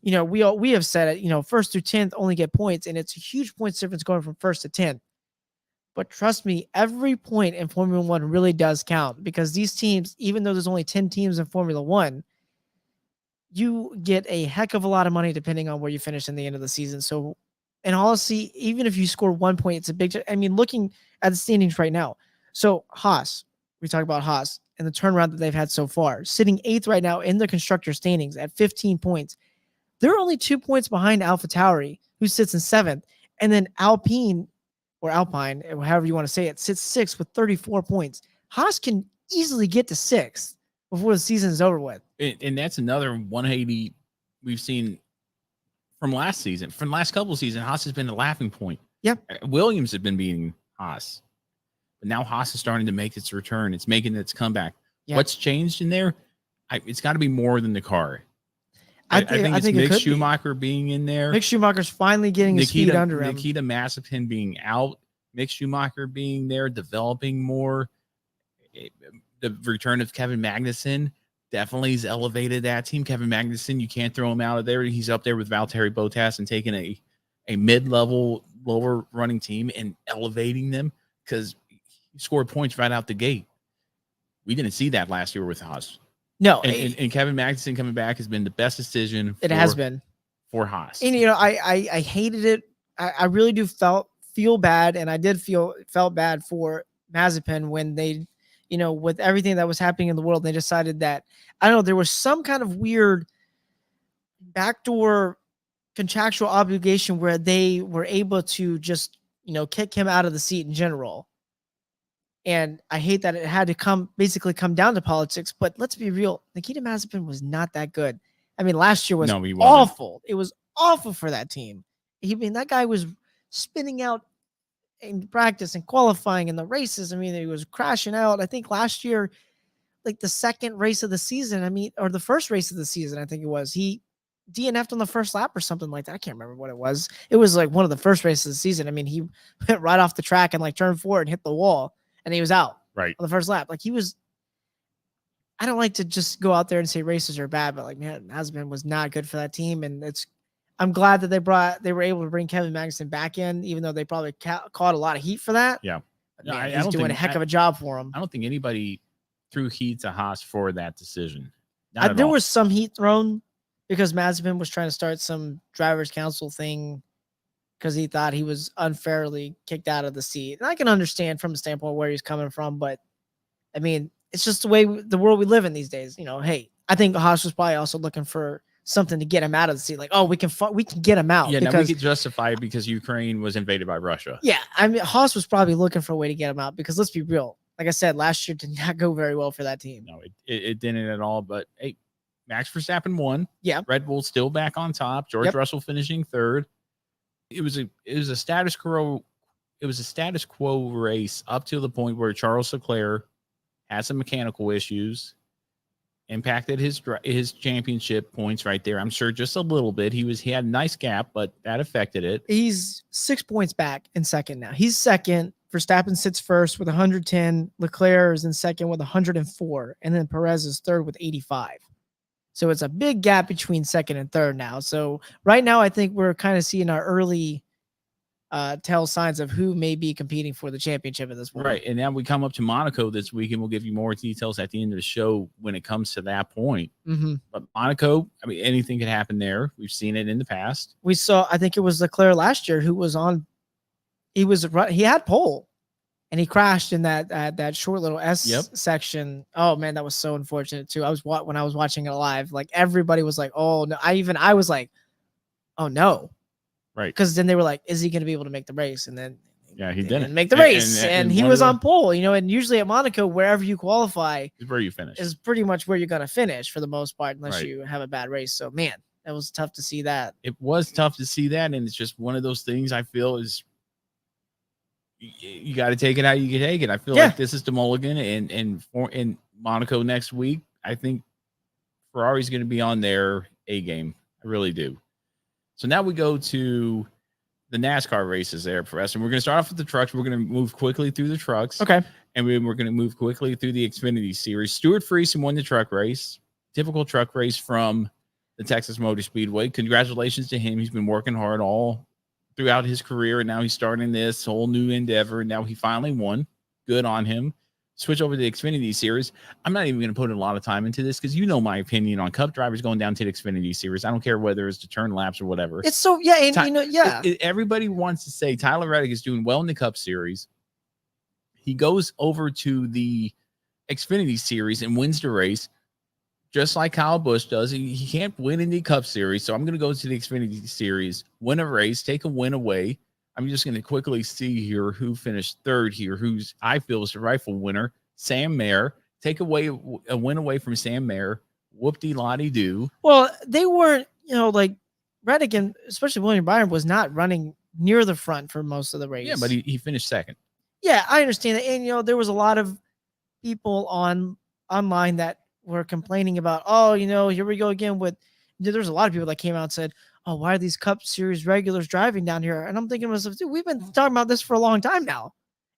You know, we have said it, you know, first through 10th only get points, and it's a huge points difference going from first to 10th. But trust me, every point in Formula One really does count, because these teams, even though there's only 10 teams in Formula One, you get a heck of a lot of money depending on where you finish in the end of the season. So, and honestly, even if you score 1 point, it's a big, I mean, looking at the standings right now. So Haas, we talk about Haas and the turnaround that they've had so far, sitting 8th right now in the constructor standings at 15 points. They're only 2 points behind AlphaTauri, who sits in 7th. And then Alpine, or Alpine, or however you want to say it, sits 6th with 34 points. Haas can easily get to 6th before the season is over with. And that's another 180 we've seen from last season. From the last couple of seasons, Haas has been a laughing point. Yep. Williams had been beating Haas. But now Haas is starting to make its return. It's making its comeback. Yep. What's changed in there? It's got to be more than the car. I think it's Mick Schumacher being in there. Mick Schumacher's finally getting his speed under him. Nikita Mazepin being out. Mick Schumacher being there, developing more. The return of Kevin Magnussen definitely has elevated that team. Kevin Magnussen, you can't throw him out of there. He's up there with Valtteri Bottas and taking a mid-level, lower running team and elevating them, because he scored points right out the gate. We didn't see that last year with Haas. No, and Kevin Magnussen coming back has been the best decision. It has been for Haas. And you know, I hated it. I really do feel bad, and I did felt bad for Mazepin when they, you know, with everything that was happening in the world, they decided that, I don't know, there was some kind of weird backdoor contractual obligation where they were able to just, you know, kick him out of the seat in general. And I hate that it had to basically come down to politics. But let's be real, Nikita Mazepin was not that good. I mean, last year was awful. It was awful for that team. That guy was spinning out in practice and qualifying in the races. I mean, he was crashing out. I think last year, like the second race of the season, or the first race of the season, I think it was, he DNF'd on the first lap or something like that. I can't remember what it was. It was like one of the first races of the season. I mean, he went right off the track and like turned forward and hit the wall, and he was out on the first lap. Like, I don't like to just go out there and say races are bad, but like, man, Mazepin was not good for that team. And I'm glad that they were able to bring Kevin Magnussen back in, even though they probably caught a lot of heat for that. Yeah. But man, he's doing a heck of a job for him. I don't think anybody threw heat to Haas for that decision. There was some heat thrown because Mazepin was trying to start some drivers' council thing because he thought he was unfairly kicked out of the seat. And I can understand from a standpoint where he's coming from, but I mean, it's just the way the world we live in these days. You know, hey, I think Haas was probably also looking for something to get him out of the seat. Like, oh, we can get him out. Yeah, now we could justify it because Ukraine was invaded by Russia. Yeah, I mean, Haas was probably looking for a way to get him out because let's be real. Like I said, last year did not go very well for that team. No, it didn't at all. But hey, Max Verstappen won. Yeah, Red Bull still back on top. George Russell finishing third. It was a status quo. It was a status quo race up to the point where Charles Leclerc had some mechanical issues, impacted his championship points right there. I'm sure just a little bit. He had a nice gap, but that affected it. He's 6 points back in second now. He's second. Verstappen sits first with 110. Leclerc is in second with 104, and then Perez is third with 85. So it's a big gap between second and third now. So right now, I think we're kind of seeing our early tell signs of who may be competing for the championship at this point. Right. And now we come up to Monaco this week, and we'll give you more details at the end of the show when it comes to that point. Mm-hmm. But Monaco, I mean, anything could happen there. We've seen it in the past. We saw, I think it was Leclerc last year who was on, he had pole and he crashed in that short little S section. Oh man, that was so unfortunate too. When I was watching it live, like everybody was like, oh no. I was like, oh no. Right. Because then they were like, is he going to be able to make the race? And then he didn't make the race. And he was on pole, you know, and usually at Monaco, wherever you qualify is where you finish. Is pretty much where you're going to finish for the most part, unless you have a bad race. So man, that was tough to see that. It was tough to see that. And it's just one of those things I feel is you got to take it how you can take it. I feel like this is the mulligan, and in Monaco next week, I think Ferrari's going to be on their A game. I really do. So now we go to the NASCAR races there for us. And we're going to start off with the trucks. We're going to move quickly through the trucks. Okay. And we're going to move quickly through the Xfinity Series. Stuart Friesen won the truck race. Typical truck race from the Texas Motor Speedway. Congratulations to him. He's been working hard all throughout his career, and now he's starting this whole new endeavor. And now he finally won. Good on him. Switch over to the Xfinity Series. I'm not even going to put a lot of time into this because you know my opinion on Cup drivers going down to the Xfinity Series. I don't care whether it's to turn laps or whatever. It's so, yeah, and everybody wants to say Tyler Reddick is doing well in the Cup Series. He goes over to the Xfinity Series and wins the race, just like Kyle Busch does. He can't win in the Cup Series, so I'm going to go to the Xfinity Series, win a race, take a win away. I'm just going to quickly see here who finished third here, who's I feel is the rightful winner. Sam Mayer. Take away a win away from Sam Mayer. Whoop-de-lottie-doo. Well, they weren't, like Reddick and especially William Byron was not running near the front for most of the race. Yeah, but he finished second. Yeah, I understand that. And, there was a lot of people online that were complaining about, here we go again with, there's a lot of people that came out and said, oh, why are these Cup Series regulars driving down here? And I'm thinking to myself, dude, we've been talking about this for a long time now.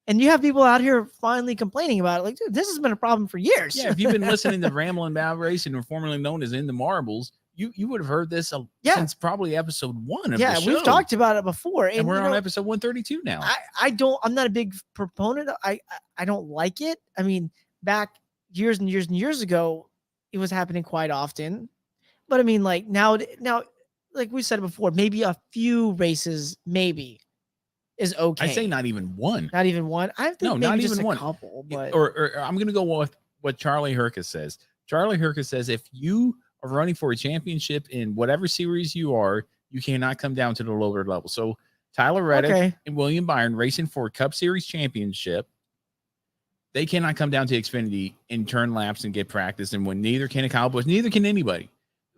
And you have people out here finally complaining about it. Like, dude, this has been a problem for years. Yeah, if you've been listening to Ramblin Bow Racing, or formerly known as In the Marbles, you would have heard this since probably episode 1 of the show. We've talked about it before. And we're on episode 132 now. I'm not a big proponent. I don't like it. I mean, back years and years and years ago, it was happening quite often. But I mean, like now, like we said before, maybe a few races, maybe is okay. I say not even one. Not even one. I think maybe not just even a one. couple. But or I'm going to go with what Charlie Hercus says. Charlie Hercus says if you are running for a championship in whatever series you are, you cannot come down to the lower level. So Tyler Reddick and William Byron racing for a Cup Series championship, they cannot come down to Xfinity and turn laps and get practice and win. Neither can a Kyle Busch. Neither can anybody.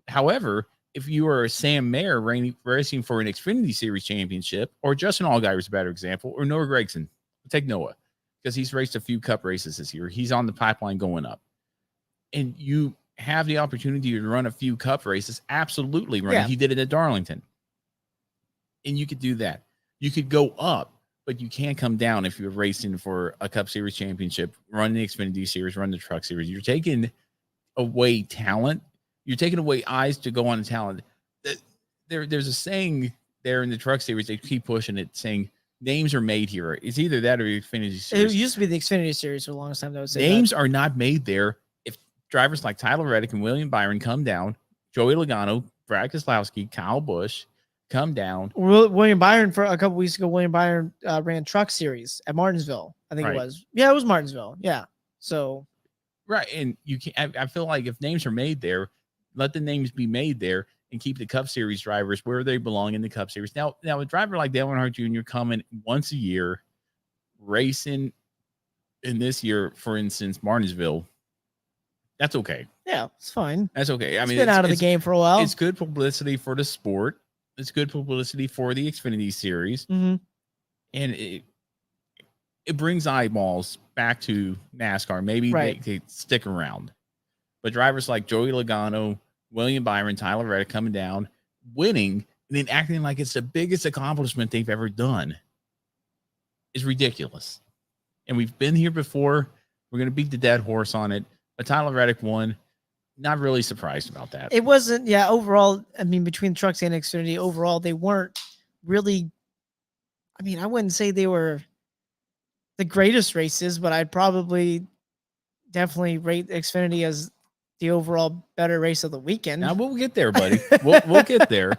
However, if you are a Sam Mayer racing for an Xfinity Series championship, or Justin Allgaier is a better example, or Noah Gragson, take Noah, because he's raced a few Cup races this year. He's on the pipeline going up. And you have the opportunity to run a few Cup races, absolutely right. Yeah. He did it at Darlington. And you could do that. You could go up, but you can't come down if you're racing for a Cup Series championship, run the Xfinity Series, run the Truck Series. You're taking away talent. You're taking away eyes to go on to talent. There's a saying there in the Truck Series, they keep pushing it, saying names are made here. It's either that or the Xfinity Series. It used to be the Xfinity Series for the longest time. That would say names are not made there. If drivers like Tyler Reddick and William Byron come down, Joey Logano, Brad Keselowski, Kyle Busch come down. William Byron, for a couple weeks ago, William Byron ran Truck Series at Martinsville. I think it was. Yeah, it was Martinsville. Yeah. So. Right. And you can't, I feel like if names are made there, let the names be made there and keep the Cup Series drivers where they belong in the Cup Series. Now a driver like Dale Earnhardt Jr. coming once a year, racing in this year, for instance, Martinsville, that's okay. Yeah, it's fine. That's okay. I mean, it's been out of the game for a while. It's good publicity for the sport. It's good publicity for the Xfinity Series. Mm-hmm. And it brings eyeballs back to NASCAR. Maybe they stick around. But drivers like Joey Logano, William Byron, Tyler Reddick coming down, winning, and then acting like it's the biggest accomplishment they've ever done is ridiculous. And we've been here before. We're going to beat the dead horse on it. But Tyler Reddick won. Not really surprised about that. It wasn't, overall, I mean, between Trucks and Xfinity, overall, they weren't really, I mean, I wouldn't say they were the greatest races, but I'd probably definitely rate Xfinity as the overall better race of the weekend. Now we'll get there, buddy. We'll get there.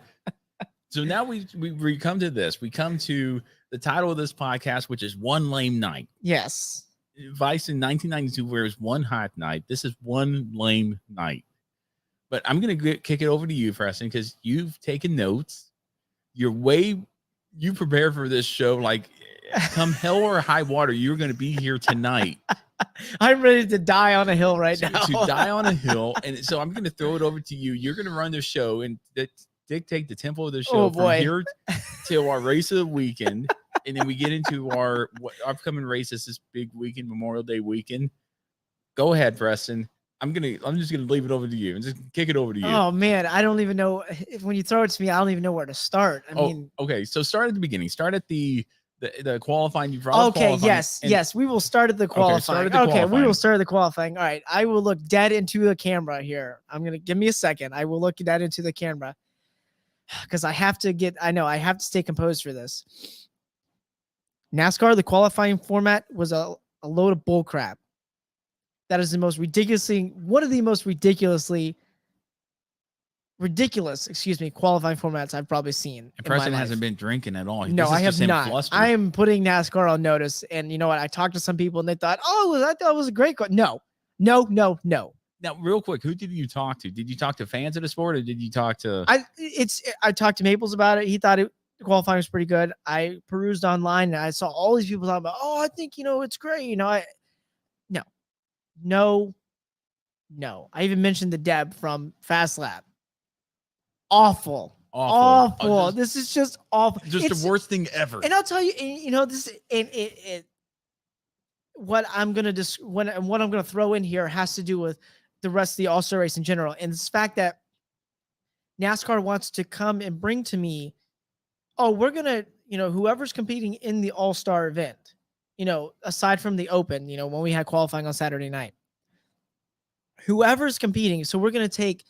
So now we come to this. We come to the title of this podcast, which is One Lame Night. Yes. Vice in 1992 wears One Hot Night. This is One Lame Night. But I'm going to kick it over to you, Preston, because you've taken notes. You prepare for this show like come hell or high water, you're going to be here tonight. I'm ready to die on a hill now. To die on a hill. And so I'm going to throw it over to you. You're going to run the show and dictate the tempo of the show from here till our race of the weekend. And then we get into our upcoming races this big weekend, Memorial Day weekend. Go ahead, Preston. I'm just gonna leave it over to you and just kick it over to you. Oh man, I don't even know when you throw it to me. I don't even know where to start. I mean, okay. So start at the beginning. Start at the qualifying. Qualifying yes. We will start at the qualifying. We will start at the qualifying. All right, I will look dead into the camera here. Give me a second. I will look dead into the camera because I have to stay composed for this. NASCAR, the qualifying format was a load of bull crap. That is one of the most ridiculous, qualifying formats I've probably seen. And Preston hasn't been drinking at all. No, I have not. Flustered. I am putting NASCAR on notice. And you know what? I talked to some people and they thought, I thought it was a great call. No. Now, real quick, who did you talk to? Did you talk to fans of the sport or did you talk to? I talked to Maples about it. He thought the qualifying was pretty good. I perused online and I saw all these people talking about, I think, it's great. No. I even mentioned the Deb from Fast Lap. Awful. This is just awful. It's the worst thing ever. And I'll tell you, what I'm gonna throw in here has to do with the rest of the All-Star race in general, and this fact that NASCAR wants to come and bring to me, we're gonna, whoever's competing in the All-Star event, aside from the Open, when we had qualifying on Saturday night, whoever's competing. So we're gonna take.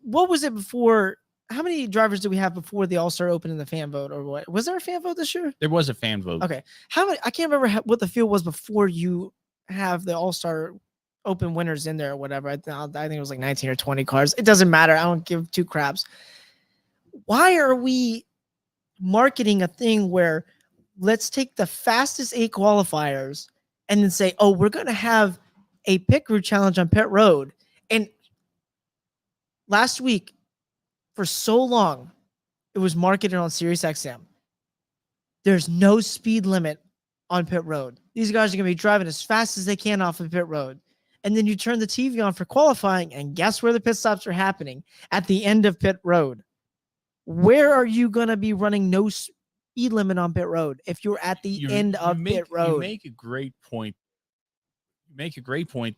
What was it before? How many drivers did we have before the All-Star Open in the fan vote, or what? Was there a fan vote this year? There was a fan vote. Okay. How many? I can't remember what the field was before you have the All-Star Open winners in there or whatever. I think it was like 19 or 20 cars. It doesn't matter. I don't give two craps. Why are we marketing a thing where let's take the fastest 8 qualifiers and then say, we're going to have a pit crew challenge on pit road? And last week, for so long, it was marketed on SiriusXM. There's no speed limit on pit road. These guys are going to be driving as fast as they can off of pit road. And then you turn the TV on for qualifying, and guess where the pit stops are happening? At the end of pit road. Where are you going to be running no speed limit on pit road if you're at the end of pit road? You make a great point.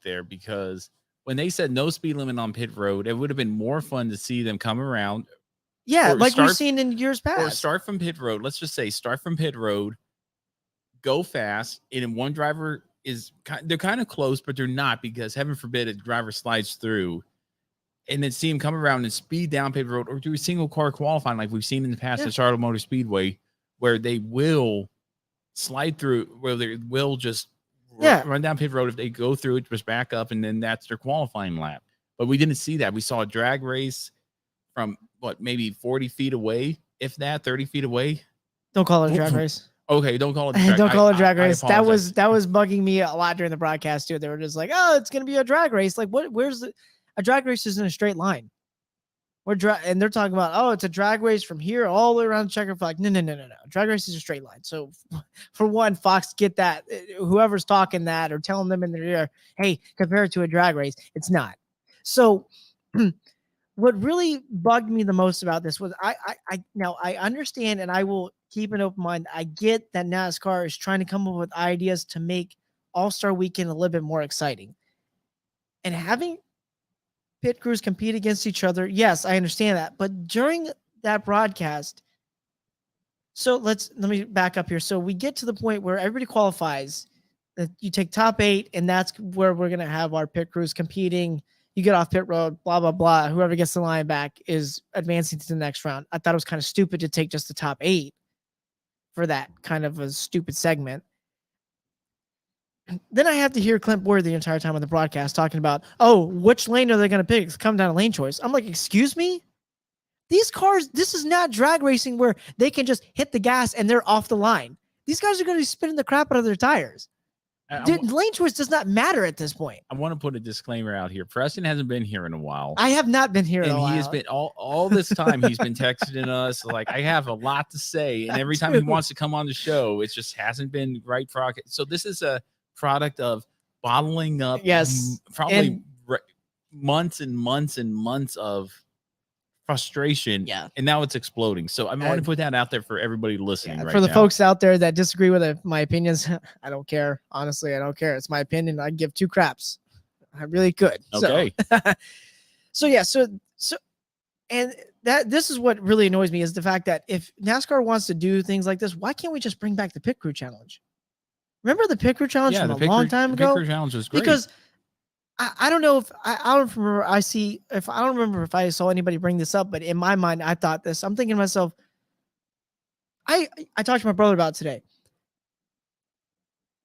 There because when they said no speed limit on pit road, it would have been more fun to see them come around. Yeah, like we've seen in years past. Or start from pit road. Let's just say start from pit road, go fast, and one driver they're kind of close, but they're not because heaven forbid a driver slides through, and then see him come around and speed down pit road or do a single car qualifying like we've seen in the past at Charlotte Motor Speedway, where they will slide through, where they will just run down pit road. If they go through it, just back up, and then that's their qualifying lap. But we didn't see that. We saw a drag race from maybe 40 feet away, if that, 30 feet away. Don't call it a drag race. Okay, don't call it a drag race. Don't call it a drag race. That was bugging me a lot during the broadcast too. They were just like, it's gonna be a drag race. Like, where's a drag race isn't a straight line. And they're talking about, it's a drag race from here all the way around the checker flag. No. Drag race is a straight line. So for one, Fox, get that. Whoever's talking that or telling them in their ear, hey, compare it to a drag race. It's not. So what really bugged me the most about this was I understand, and I will keep an open mind. I get that NASCAR is trying to come up with ideas to make All-Star Weekend a little bit more exciting. And having pit crews compete against each other, yes, I understand that. But during that broadcast, so let me back up here. So we get to the point where everybody qualifies. You take top 8, and that's where we're going to have our pit crews competing. You get off pit road, blah, blah, blah. Whoever gets the line back is advancing to the next round. I thought it was kind of stupid to take just the top 8 for that kind of a stupid segment. Then I have to hear Clint Boyer the entire time on the broadcast talking about, which lane are they going to pick? It's come down to lane choice. I'm like, excuse me? These cars, this is not drag racing where they can just hit the gas and they're off the line. These guys are going to be spinning the crap out of their tires. Lane choice does not matter at this point. I want to put a disclaimer out here. Preston hasn't been here in a while. I have not been here in a while. And he has been all this time. He's been texting us like, I have a lot to say. And every time he wants to come on the show, it just hasn't been right for. So this is a product of bottling up. Yes. Probably months and months and months of frustration. Yeah. And now it's exploding. So I want to put that out there for everybody listening right now. For the folks out there that disagree with my opinions, I don't care. Honestly, I don't care. It's my opinion. I give two craps. I really could. Okay. And this is what really annoys me is the fact that if NASCAR wants to do things like this, why can't we just bring back the pit crew challenge? Remember the pit crew challenge from a long time ago? The pit crew challenge was great. Because I don't know if I don't remember. I don't remember if I saw anybody bring this up, but in my mind, I thought this. I'm thinking to myself, I talked to my brother about it today.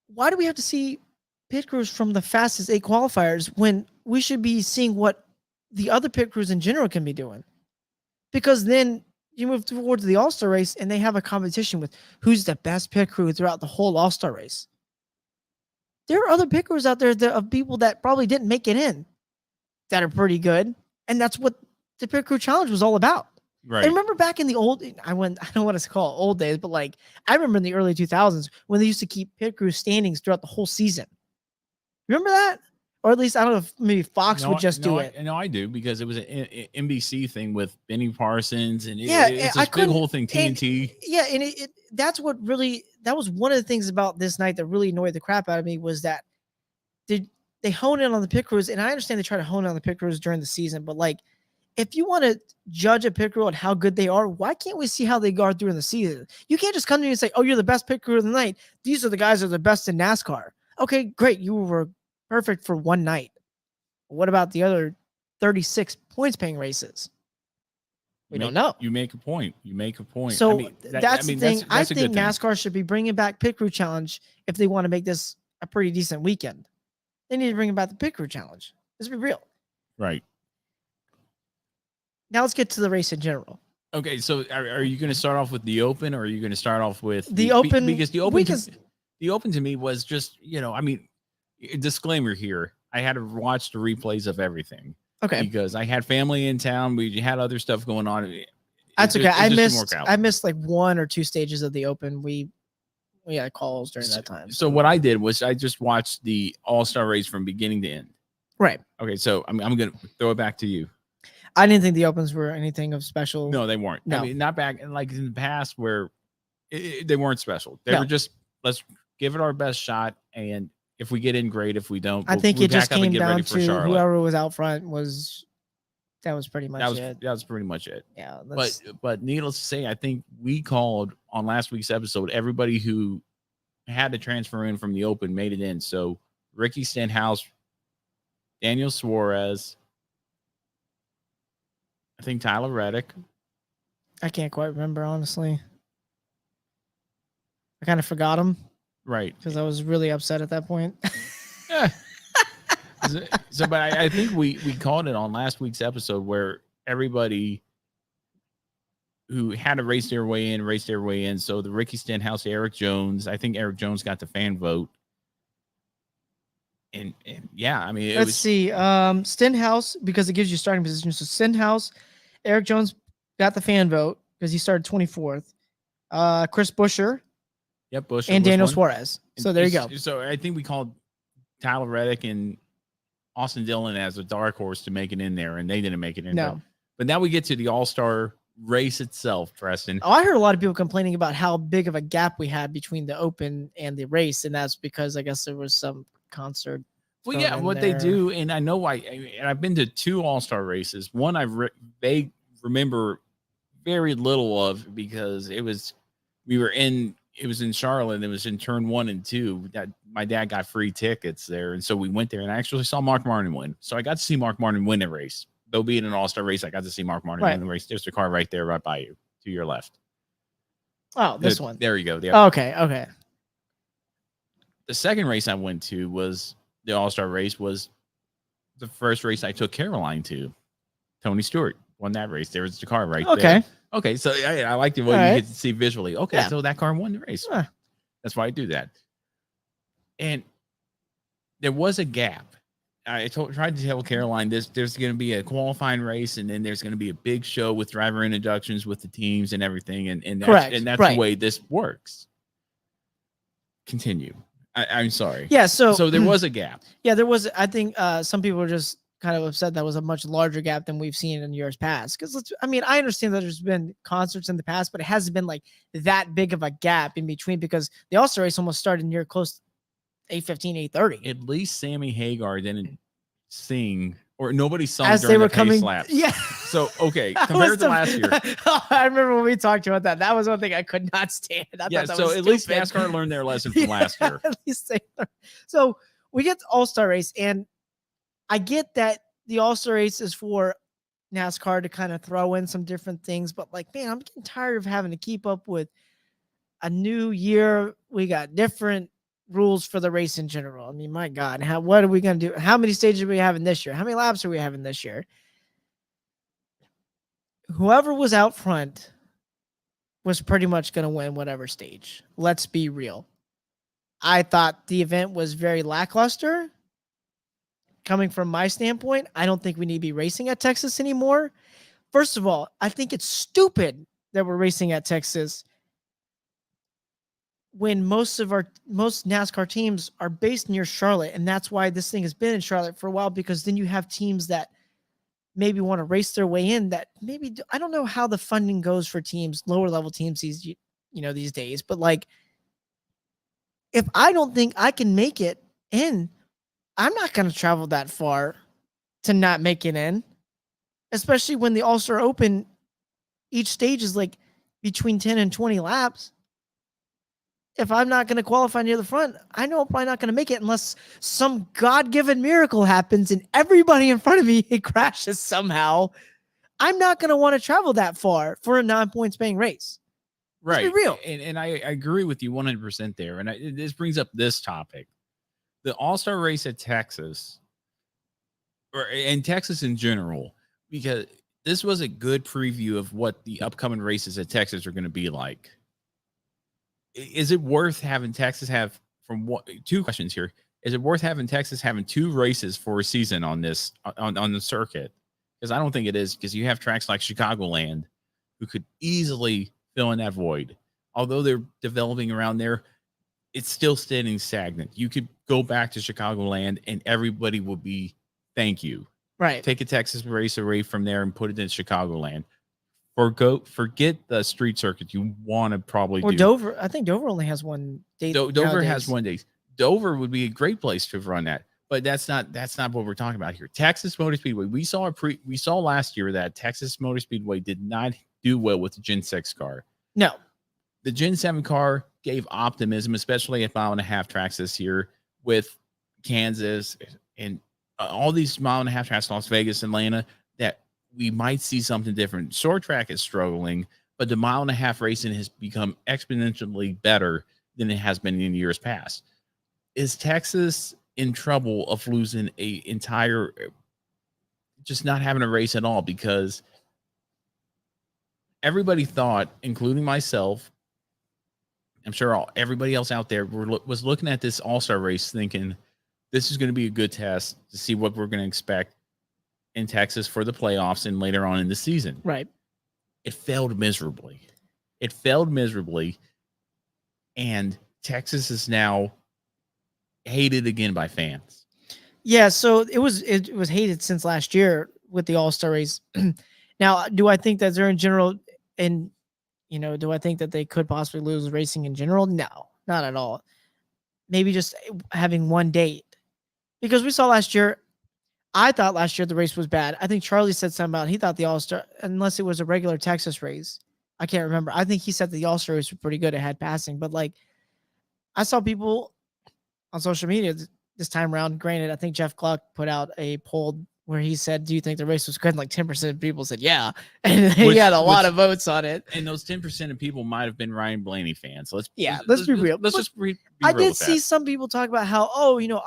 Why do we have to see pit crews from the fastest 8 qualifiers when we should be seeing what the other pit crews in general can be doing? Because then you move towards the All-Star race and they have a competition with who's the best pit crew throughout the whole All-Star race. There are other pit crews out there of people that probably didn't make it in that are pretty good. And that's what the pit crew challenge was all about. Right. I remember back in the I don't want to call it old days, but like I remember in the early 2000s when they used to keep pit crew standings throughout the whole season. Remember that? Or at least I don't know if maybe Fox would just do it. No, I do because it was an NBC thing with Benny Parsons and it's I this big whole thing, TNT. And that's what really, that was one of the things about this night that really annoyed the crap out of me was that they hone in on the pit crews, and I understand they try to hone in on the pit crews during the season, but like if you want to judge a pit crew on how good they are, why can't we see how they guard during the season? You can't just come to me and say, oh, you're the best pit crew of the night. These are the guys that are the best in NASCAR. Okay, great. You were perfect for one night. What about the other 36 points paying races? We don't know. You make a point. So that's the thing. I think NASCAR should be bringing back pit crew challenge if they want to make this a pretty decent weekend. They need to bring back the pit crew challenge. Let's be real. Right. Now let's get to the race in general. Okay, so are you going to start off with the Open, or are you going to start off with the Open? Because the Open to me was just, disclaimer here. I had to watch the replays of everything. Okay. Because I had family in town. We had other stuff going on. That's okay. I missed like 1 or 2 stages of the Open. We had calls during that time. So what I did was I just watched the All-Star race from beginning to end. Right. Okay, so I'm going to throw it back to you. I didn't think the Opens were anything of special. No, they weren't. No. I mean, not back like in the past where they weren't special. They were just, let's give it our best shot. And if we get in, great. If we don't, I think it just came down to whoever was out front that was pretty much it. That was pretty much it. Yeah. But needless to say, I think we called on last week's episode, everybody who had to transfer in from the Open made it in. So Ricky Stenhouse, Daniel Suarez, I think Tyler Reddick. I can't quite remember, honestly. I kind of forgot him. Right. Because I was really upset at that point. Yeah. But I think we called it on last week's episode where everybody who had to race their way in. So the Ricky Stenhouse, Eric Jones. I think Eric Jones got the fan vote. And yeah, I mean, let's see. Stenhouse, because it gives you starting position. So Stenhouse, Eric Jones got the fan vote because he started 24th. Chris Buescher. Yep, Buescher. And Daniel Suarez. So there you go. So I think we called Tyler Reddick and Austin Dillon as a dark horse to make it in there, and they didn't make it in there. But now we get to the All-Star race itself, Preston. Oh, I heard a lot of people complaining about how big of a gap we had between the Open and the race, and that's because I guess there was some concert. Well, yeah, what they do, and I know why. And I've been to 2 All-Star races. One they remember very little of because it was in Charlotte, and it was in turn 1 and 2 that my dad got free tickets there. And so we went there and I actually saw Mark Martin win. So I got to see Mark Martin win a race. Though being an All-Star race, I got to see Mark Martin win the race. There's the car right there, right by you, to your left. Oh, this one. There you go. Oh, okay. The second race I went to was the All-Star race, was the first race I took Caroline to. Tony Stewart won that race. There was the car right there. Okay, so I like the way you get to see visually. Okay, so that car won the race. That's why I do that. And there was a gap. I tried to tell Caroline there's going to be a qualifying race, and then there's going to be a big show with driver introductions with the teams and everything. And that's the way this works. Continue. I'm sorry. Yeah. So there was a gap. Yeah, there was. I think some people were just kind of upset that was a much larger gap than we've seen in years past. Because I understand that there's been concerts in the past, but it hasn't been like that big of a gap in between because the All-Star race almost started near close to 8:15, 8:30. At least Sammy Hagar didn't sing or nobody sung as during they were the pace coming. laps. Yeah. So, okay, That compared was to last year. I remember when we talked about that. That was one thing I could not stand. I Yeah, thought that so was at least stupid. NASCAR learned their lesson from last year. At least they learned. So we get the All-Star race, and I get that the All-Star race is for NASCAR to kind of throw in some different things, but like, man, I'm getting tired of having to keep up with a new year. We got different rules for the race in general. I mean, my God, what are we going to do? How many stages are we having this year? How many laps are we having this year? Whoever was out front was pretty much going to win whatever stage. Let's be real. I thought the event was very lackluster. Coming from my standpoint, I don't think we need to be racing at Texas anymore. First of all, I think it's stupid that we're racing at Texas when most NASCAR teams are based near Charlotte, and that's why this thing has been in Charlotte for a while, because then you have teams that maybe want to race their way in that maybe, I don't know how the funding goes for teams, lower level teams these days, but like, if I don't think I can make it in, I'm not going to travel that far to not make it in, especially when the All-Star Open, each stage is like between 10 and 20 laps. If I'm not going to qualify near the front, I know I'm probably not going to make it unless some God-given miracle happens and everybody in front of me crashes somehow. I'm not going to want to travel that far for a 9 points paying race. Right. Let's be real. And I agree with you 100% there. And this brings up this topic. The All-Star race at Texas, and Texas in general, because this was a good preview of what the upcoming races at Texas are going to be like. Is it worth having Texas have, two questions here. Is it worth having Texas having 2 races for a season on this, on the circuit? Because I don't think it is, because you have tracks like Chicagoland who could easily fill in that void. Although they're developing around there, it's still standing stagnant. You could go back to Chicagoland and everybody will be, thank you. Right. Take a Texas race away from there and put it in Chicagoland. Forget the street circuit. You want to probably do Dover. I think Dover only has one date. Dover has 1 day. Dover would be a great place to run that, but that's not what we're talking about here. Texas Motor Speedway. We saw last year that Texas Motor Speedway did not do well with the Gen 6 car. No. The Gen 7 car gave optimism, especially at 1.5 mile tracks this year with Kansas and all these 1.5 mile tracks, Las Vegas, Atlanta, that we might see something different. Short track is struggling, but the 1.5 mile racing has become exponentially better than it has been in years past. Is Texas in trouble of losing a entire, just not having a race at all? Because everybody thought, including myself, I'm sure everybody else out there was looking at this All-Star race thinking this is going to be a good test to see what we're going to expect in Texas for the playoffs and later on in the season. Right. It failed miserably. And Texas is now hated again by fans. Yeah, so it was hated since last year with the All-Star race. Now, do I think that they're in general, and do I think that they could possibly lose racing in general? No, not at all. Maybe just having one date. Because we saw last year, I thought last year the race was bad. I think Charlie said something about he thought the All-Star, unless it was a regular Texas race, I can't remember. I think he said the All-Star race was pretty good. It had passing. But like, I saw people on social media this time around. Granted, I think Jeff Gluck put out a poll where he said, do you think the race was good? And like 10% of people said, yeah. And he had a lot of votes on it. And those 10% of people might have been Ryan Blaney fans. Let's be real. Let's just be I did see some people talk about how,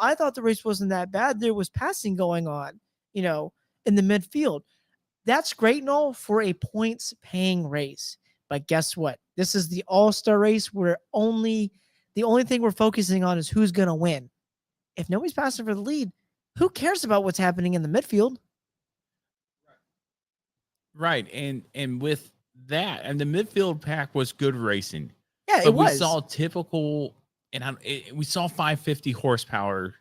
I thought the race wasn't that bad. There was passing going on, in the midfield. That's great and all for a points paying race. But guess what? This is the All-Star race where the only thing we're focusing on is who's going to win. If nobody's passing for the lead, who cares about what's happening in the midfield? Right. And with that, and the midfield pack was good racing. Yeah, but it was. We saw typical, we saw 550 horsepower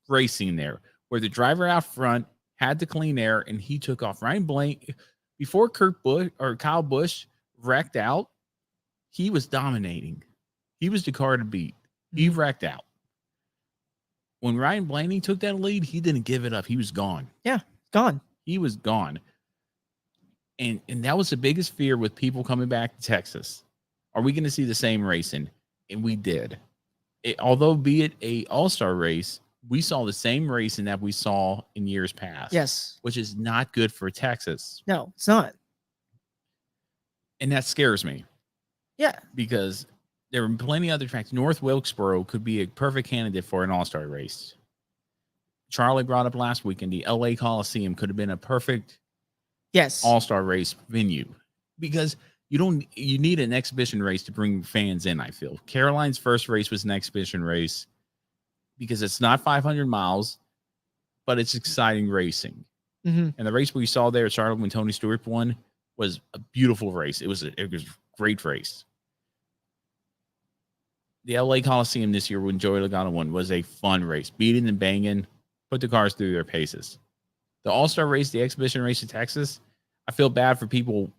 racing there, where the driver out front had the clean air and he took off. Ryan Blank, before Kyle Busch wrecked out, he was dominating. He was the car to beat. He wrecked out. when Ryan Blaney took that lead, he didn't give it up. He was gone. Yeah, gone. He was gone. And that was the biggest fear with people coming back to Texas. Are we going to see the same racing? And we did. Although be it a all-star race, we saw the same racing that we saw in years past. Yes. Which is not good for Texas. No, it's not. And that scares me. Yeah. Because there are plenty of other tracks. North Wilkesboro could be a perfect candidate for an all-star race. Charlie brought up last weekend, the LA Coliseum could have been a perfect all-star race venue, because you need an exhibition race to bring fans in. I feel Caroline's first race was an exhibition race because it's not 500 miles, but it's exciting racing. And the race we saw there at Charlotte when Tony Stewart won was a beautiful race. It was a great race. The LA Coliseum this year when Joey Logano won was a fun race, beating and banging, put the cars through their paces. The all-star race, the exhibition race in Texas, I feel bad for people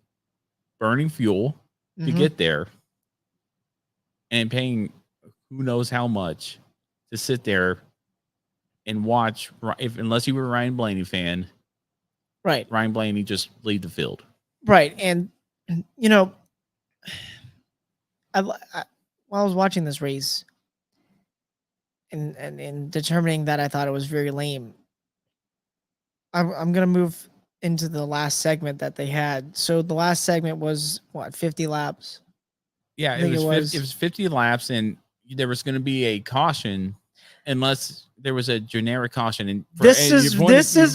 burning fuel to get there and paying who knows how much to sit there and watch, unless you were a Ryan Blaney fan, right? Ryan Blaney just lead the field. Right. And, you know, while I was watching this race and determining that I thought it was very lame, I'm going to move into the last segment that they had. So the last segment was what, 50 laps? Yeah, it was 50 laps, and there was going to be a caution unless there was a generic caution. And this is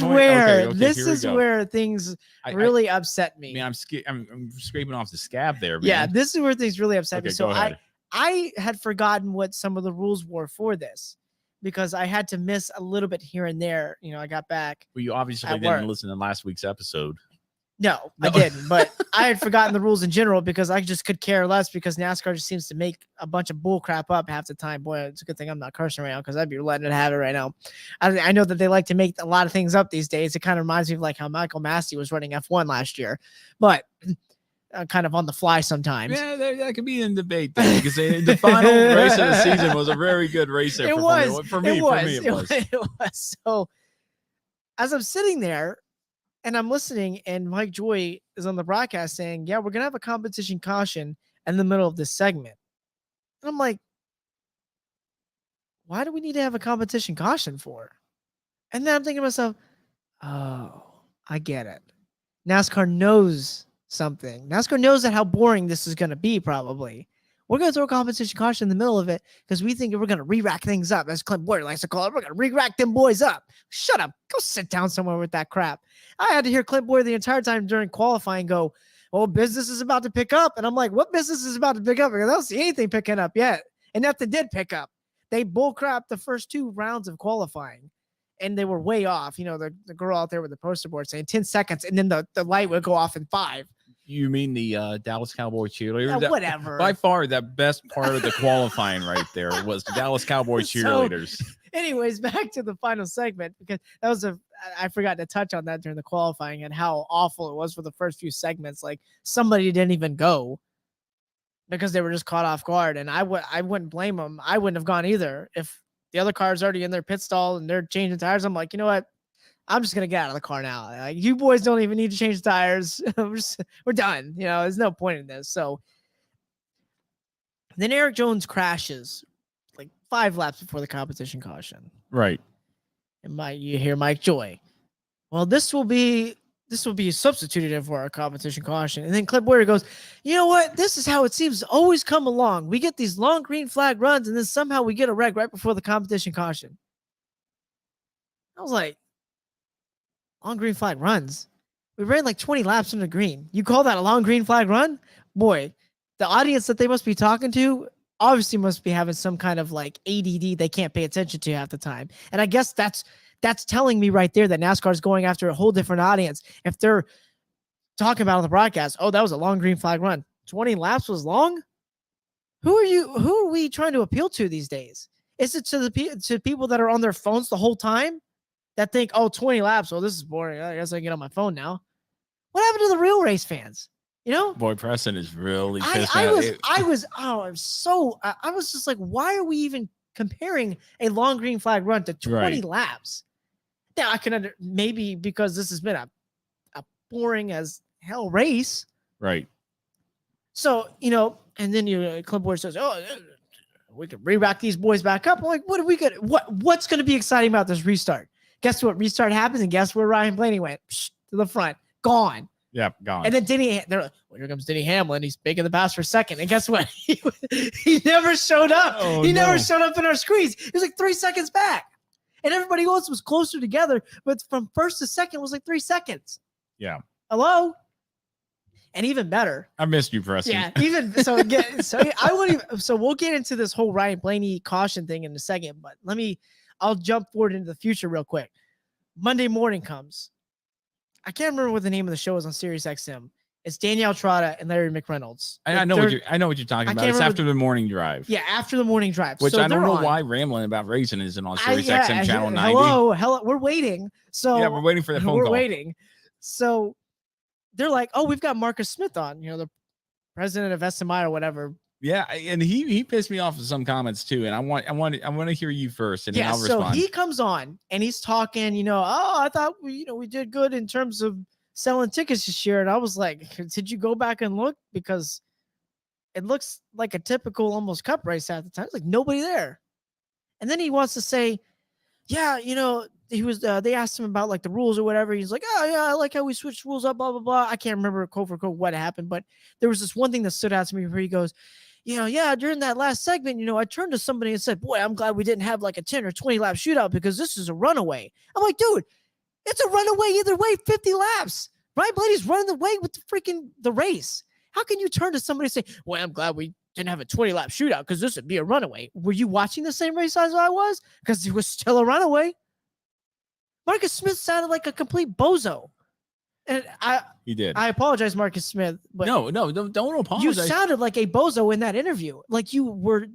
where things really upset me. I mean, I'm scraping off the scab there, man. Yeah, this is where things really upset me. So go ahead. I had forgotten what some of the rules were for this, because I had to miss a little bit here and there. You know, I got back. Well, you obviously didn't listen to last week's episode. No, I didn't. But I had forgotten the rules in general because I just could care less, because NASCAR just seems to make a bunch of bull crap up half the time. Boy, it's a good thing I'm not cursing right now, because I'd be letting it have it right now. I know that they like to make a lot of things up these days. It kind of reminds me of like how Michael Massey was running F1 last year, but kind of on the fly sometimes. Yeah, that could be in debate though, because the final race of the season was a very good race. It was. So as I'm sitting there and I'm listening, and Mike Joy is on the broadcast saying, yeah, we're going to have a competition caution in the middle of this segment. And I'm like, why do we need to have a competition caution for? And then I'm thinking to myself, oh, I get it. NASCAR knows something. NASCAR knows that how boring this is going to be, probably. We're going to throw a competition caution in the middle of it because we think we're going to re-rack things up, as Clint Boyer likes to call it. We're going to re-rack them boys up. Shut up. Go sit down somewhere with that crap. I had to hear Clint Boyer the entire time during qualifying go, oh, business is about to pick up. And I'm like, what business is about to pick up? Because I don't see anything picking up yet. And nothing did pick up. They bullcrapped the first 2 rounds of qualifying, and they were way off. You know, the girl out there with the poster board saying 10 seconds, and then the light would go off in 5. You mean the Dallas Cowboy cheerleader? Yeah, whatever. By far, the best part of the qualifying right there was the Dallas Cowboy cheerleaders. So, anyways, back to the final segment, because that was I forgot to touch on that during the qualifying and how awful it was for the first few segments. Like, somebody didn't even go because they were just caught off guard, and I wouldn't blame them. I wouldn't have gone either. If the other car's already in their pit stall and they're changing tires, I'm like, you know what? I'm just going to get out of the car now. Like, you boys don't even need to change the tires. We're done. You know, there's no point in this. So then Eric Jones crashes like 5 laps before the competition caution. Right. And you hear Mike Joy. Well, this will be substituted for our competition caution. And then Clint Boyer goes, you know what? This is how it seems to always come along. We get these long green flag runs, and then somehow we get a wreck right before the competition caution. I was like, long green flag runs? We ran like 20 laps in the green. You call that a long green flag run? Boy, the audience that they must be talking to obviously must be having some kind of like ADD they can't pay attention to half the time. And I guess that's telling me right there that NASCAR is going after a whole different audience. If they're talking about on the broadcast, oh, that was a long green flag run. 20 laps was long? Who are we trying to appeal to these days? Is it to people that are on their phones the whole time that think, oh, 20 laps, oh, this is boring. I guess I can get on my phone now. What happened to the real race fans? You know? Boy, Preston is really pissed I was just like, why are we even comparing a long green flag run to 20 Right. laps. Now I can maybe because this has been a boring as hell race. Right. So, and then Clipboard says, "Oh, we could re-rack these boys back up." I'm like, what are we gonna? What's going to be exciting about this restart? Guess what? Restart happens, and guess where Ryan Blaney went? Psh, to the front, gone. Yeah, gone. And then they're like, well, here comes Denny Hamlin. He's making the pass for second. And guess what? He never showed up. He never showed up in our screens. He was like 3 seconds back. And everybody else was closer together, but from first to second was like 3 seconds. Yeah. Hello? And even better. I missed you, Preston. Yeah, even so again, so we'll get into this whole Ryan Blaney caution thing in a second, but I'll jump forward into the future real quick. Monday morning comes. I can't remember what the name of the show is on Sirius XM. It's Danielle Trotta and Larry McReynolds. I know what you're talking about. It's after the morning drive. Yeah, after the morning drive. Which I don't know why Rambling About Racing isn't on Sirius XM Channel 90. Hello, we're waiting. So yeah, we're waiting for that phone call. We're waiting. So they're like, "Oh, we've got Marcus Smith on, the president of SMI or whatever." Yeah, and he pissed me off with some comments too, and I want to hear you first, and then I'll respond. So he comes on and he's talking, "Oh, I thought we did good in terms of selling tickets this year," and I was like, "Did you go back and look? Because it looks like a typical almost cup race at the time. It's like nobody there." And then he wants to say, "Yeah, he was." They asked him about like the rules or whatever. He's like, "Oh yeah, I like how we switched rules up, blah blah blah." I can't remember quote for quote what happened, but there was this one thing that stood out to me where he goes, "Yeah, during that last segment, I turned to somebody and said, 'Boy, I'm glad we didn't have like a 10 or 20 lap shootout because this is a runaway.'" I'm like, dude, it's a runaway either way, 50 laps. Ryan Blaney's running the way with the race. How can you turn to somebody and say, "Well, I'm glad we didn't have a 20 lap shootout because this would be a runaway"? Were you watching the same race as I was? Because it was still a runaway. Marcus Smith sounded like a complete bozo. And he did. I apologize, Marcus Smith. But no, don't apologize. You sounded like a bozo in that interview. Like you were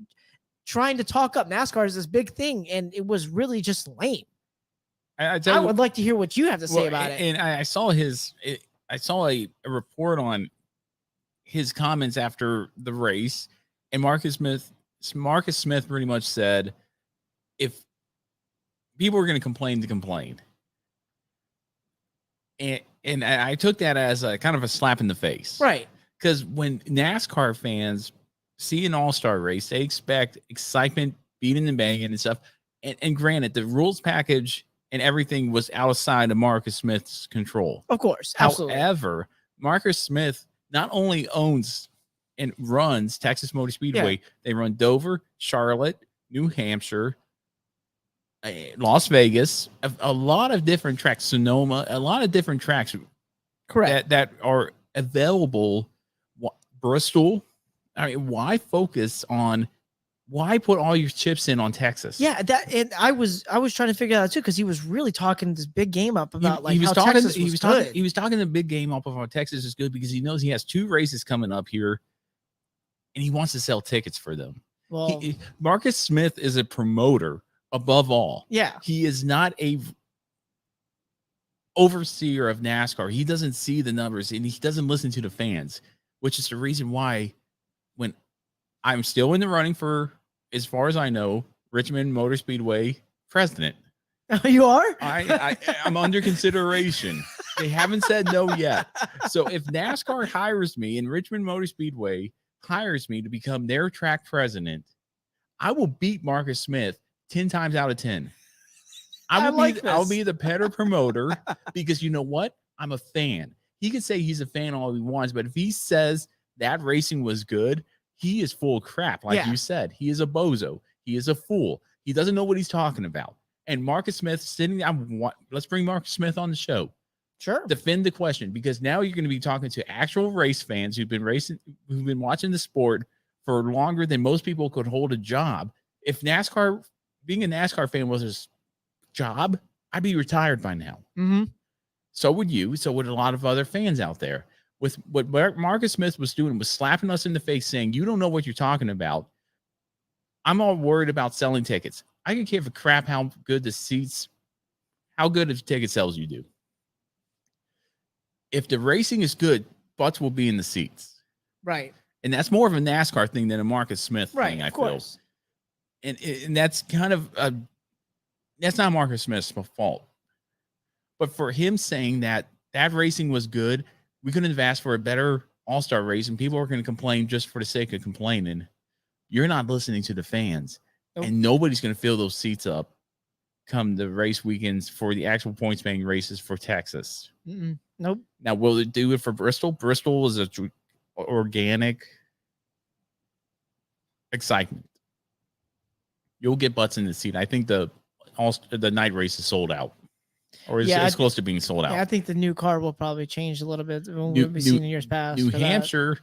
trying to talk up NASCAR as this big thing, and it was really just lame. I would like to hear what you have to say about it. And I saw a report on his comments after the race, and Marcus Smith pretty much said, if people are going to complain. And I took that as a kind of a slap in the face. Right. Because when NASCAR fans see an all-star race, they expect excitement, beating and banging and stuff. And granted, the rules package and everything was outside of Marcus Smith's control. Of course. Absolutely. However, Marcus Smith not only owns and runs Texas Motor Speedway, they run Dover, Charlotte, New Hampshire, Las Vegas, a lot of different tracks, Sonoma, a lot of different tracks. Correct. That are available. Bristol. I mean, why put all your chips in on Texas? Yeah, and I was trying to figure that out too, because he was really talking this big game up about he was how talking, Texas he was was good. talking, he was talking the big game up of how Texas is good because he knows he has 2 races coming up here, and he wants to sell tickets for them. Well, Marcus Smith is a promoter above all. Yeah, he is not a overseer of NASCAR. He doesn't see the numbers and he doesn't listen to the fans, which is the reason why when I'm still in the running for, as far as I know, Richmond Motor Speedway president. You are? I'm under consideration. They haven't said no yet. So if NASCAR hires me and Richmond Motor Speedway hires me to become their track president, I will beat Marcus Smith 10 times out of 10. I'll be the better promoter because you know what? I'm a fan. He can say he's a fan all he wants, but if he says that racing was good, he is full of crap. Like you said, he is a bozo. He is a fool. He doesn't know what he's talking about. And Marcus Smith sitting, let's bring Marcus Smith on the show. Sure. Defend the question, because now you're going to be talking to actual race fans who've been watching the sport for longer than most people could hold a job. If being a NASCAR fan was his job, I'd be retired by now. Mm-hmm. So would you. So would a lot of other fans out there. With what Marcus Smith was doing was slapping us in the face saying, you don't know what you're talking about. I'm all worried about selling tickets. I can give a crap how good of ticket sales you do. If the racing is good, butts will be in the seats. Right. And that's more of a NASCAR thing than a Marcus Smith thing, I feel. Course. And that's kind of that's not Marcus Smith's fault. But for him saying that racing was good, we couldn't have asked for a better all-star race, and people are going to complain just for the sake of complaining. You're not listening to the fans, and nobody's going to fill those seats up come the race weekends for the actual points-paying races for Texas. Nope. Now, will it do it for Bristol? Bristol is a organic excitement. You'll get butts in the seat. I think the night race is sold out. Or it's close to being sold out. Yeah, I think the new car will probably change a little bit than what we've seen in years past. New Hampshire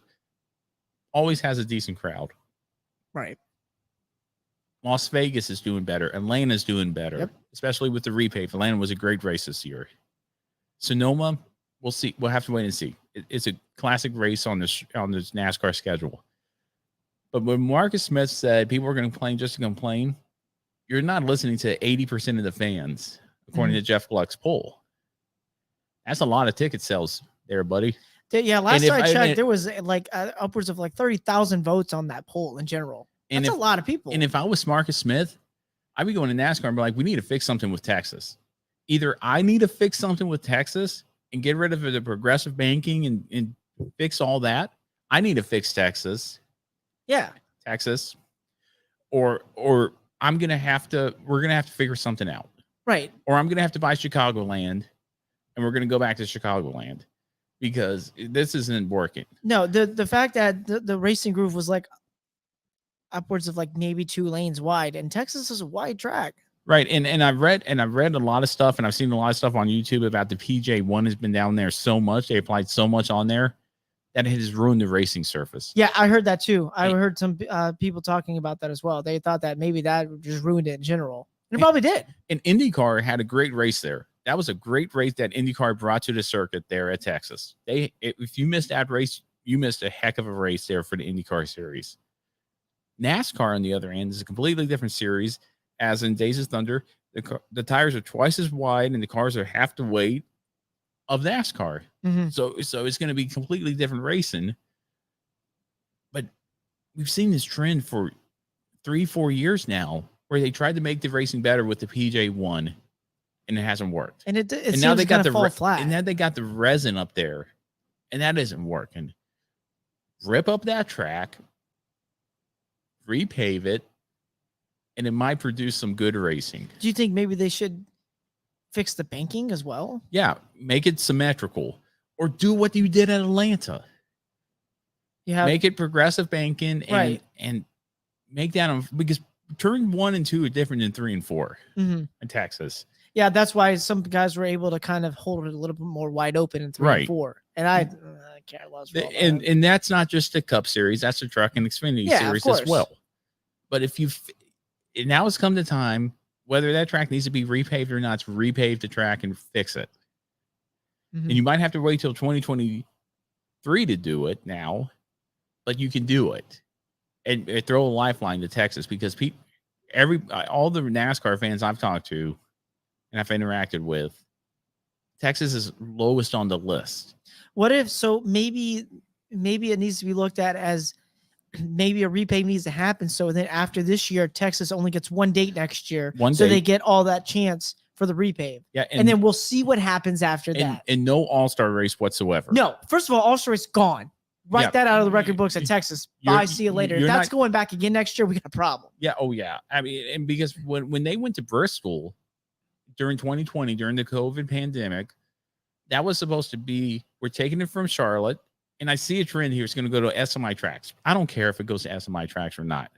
always has a decent crowd. Right. Las Vegas is doing better. Atlanta's doing better, especially with the repave. Atlanta was a great race this year. Sonoma, we'll see. We'll have to wait and see. It's a classic race on this NASCAR schedule. But when Marcus Smith said people are going to complain just to complain, you're not listening to 80% of the fans, according to Jeff Gluck's poll. That's a lot of ticket sales there, buddy. Yeah, last time I checked, there was upwards of 30,000 votes on that poll in general. That's a lot of people. And if I was Marcus Smith, I'd be going to NASCAR and be like, we need to fix something with Texas. Either I need to fix something with Texas and get rid of the progressive banking and fix all that. I need to fix Texas. Yeah. Texas. Or we're going to have to figure something out. Right. Or I'm going to have to buy Chicagoland and we're going to go back to Chicagoland because this isn't working. No, the fact that the racing groove was upwards of maybe 2 lanes wide, and Texas is a wide track. Right. And I've read a lot of stuff, and I've seen a lot of stuff on YouTube about the PJ1 has been down there so much. They applied so much on there that it has ruined the racing surface. Yeah, I heard that too. I heard some people talking about that as well. They thought that maybe that just ruined it in general. And it probably did. And IndyCar had a great race there. That was a great race that IndyCar brought to the circuit there at Texas. If you missed that race, you missed a heck of a race there for the Indy Car Series. NASCAR, on the other hand, is a completely different series. As in Days of Thunder, the tires are twice as wide and the cars are half the weight of NASCAR. Mm-hmm. So it's going to be completely different racing. But we've seen this trend for 3-4 years now, where they tried to make the racing better with the PJ1, and it hasn't worked. And it and now they got fall flat. And now they got the resin up there, and that isn't working. Rip up that track, repave it, and it might produce some good racing. Do you think maybe they should fix the banking as well? Yeah, make it symmetrical, or do what you did at Atlanta. Make it progressive banking, and make that because turn 1 and 2 are different than 3 and 4 in Texas. Yeah, that's why some guys were able to kind of hold it a little bit more wide open in 3 and 4. And I care less. And that's not just the Cup Series; that's the Truck and Xfinity Series as well. But if now it's come to time, whether that track needs to be repaved or not, to repave the track and fix it. And you might have to wait till 2023 to do it now, but you can do it and throw a lifeline to Texas, because all the NASCAR fans I've talked to and I've interacted with, Texas is lowest on the list. What if, so maybe it needs to be looked at as maybe a repave needs to happen. So then after this year, Texas only gets 1 date next year. So they get all that chance for the repave. Yeah. And then we'll see what happens after that. And no all-star race whatsoever. No, first of all All-Star race gone. Write that out of the record books at Texas. Bye, see you later. If that's going back again next year, we got a problem. Yeah. Oh yeah. I mean, and because when they went to Bristol during 2020, during the COVID pandemic, that was supposed to be, we're taking it from Charlotte. And I see a trend here. It's going to go to SMI tracks. I don't care if it goes to SMI tracks or not.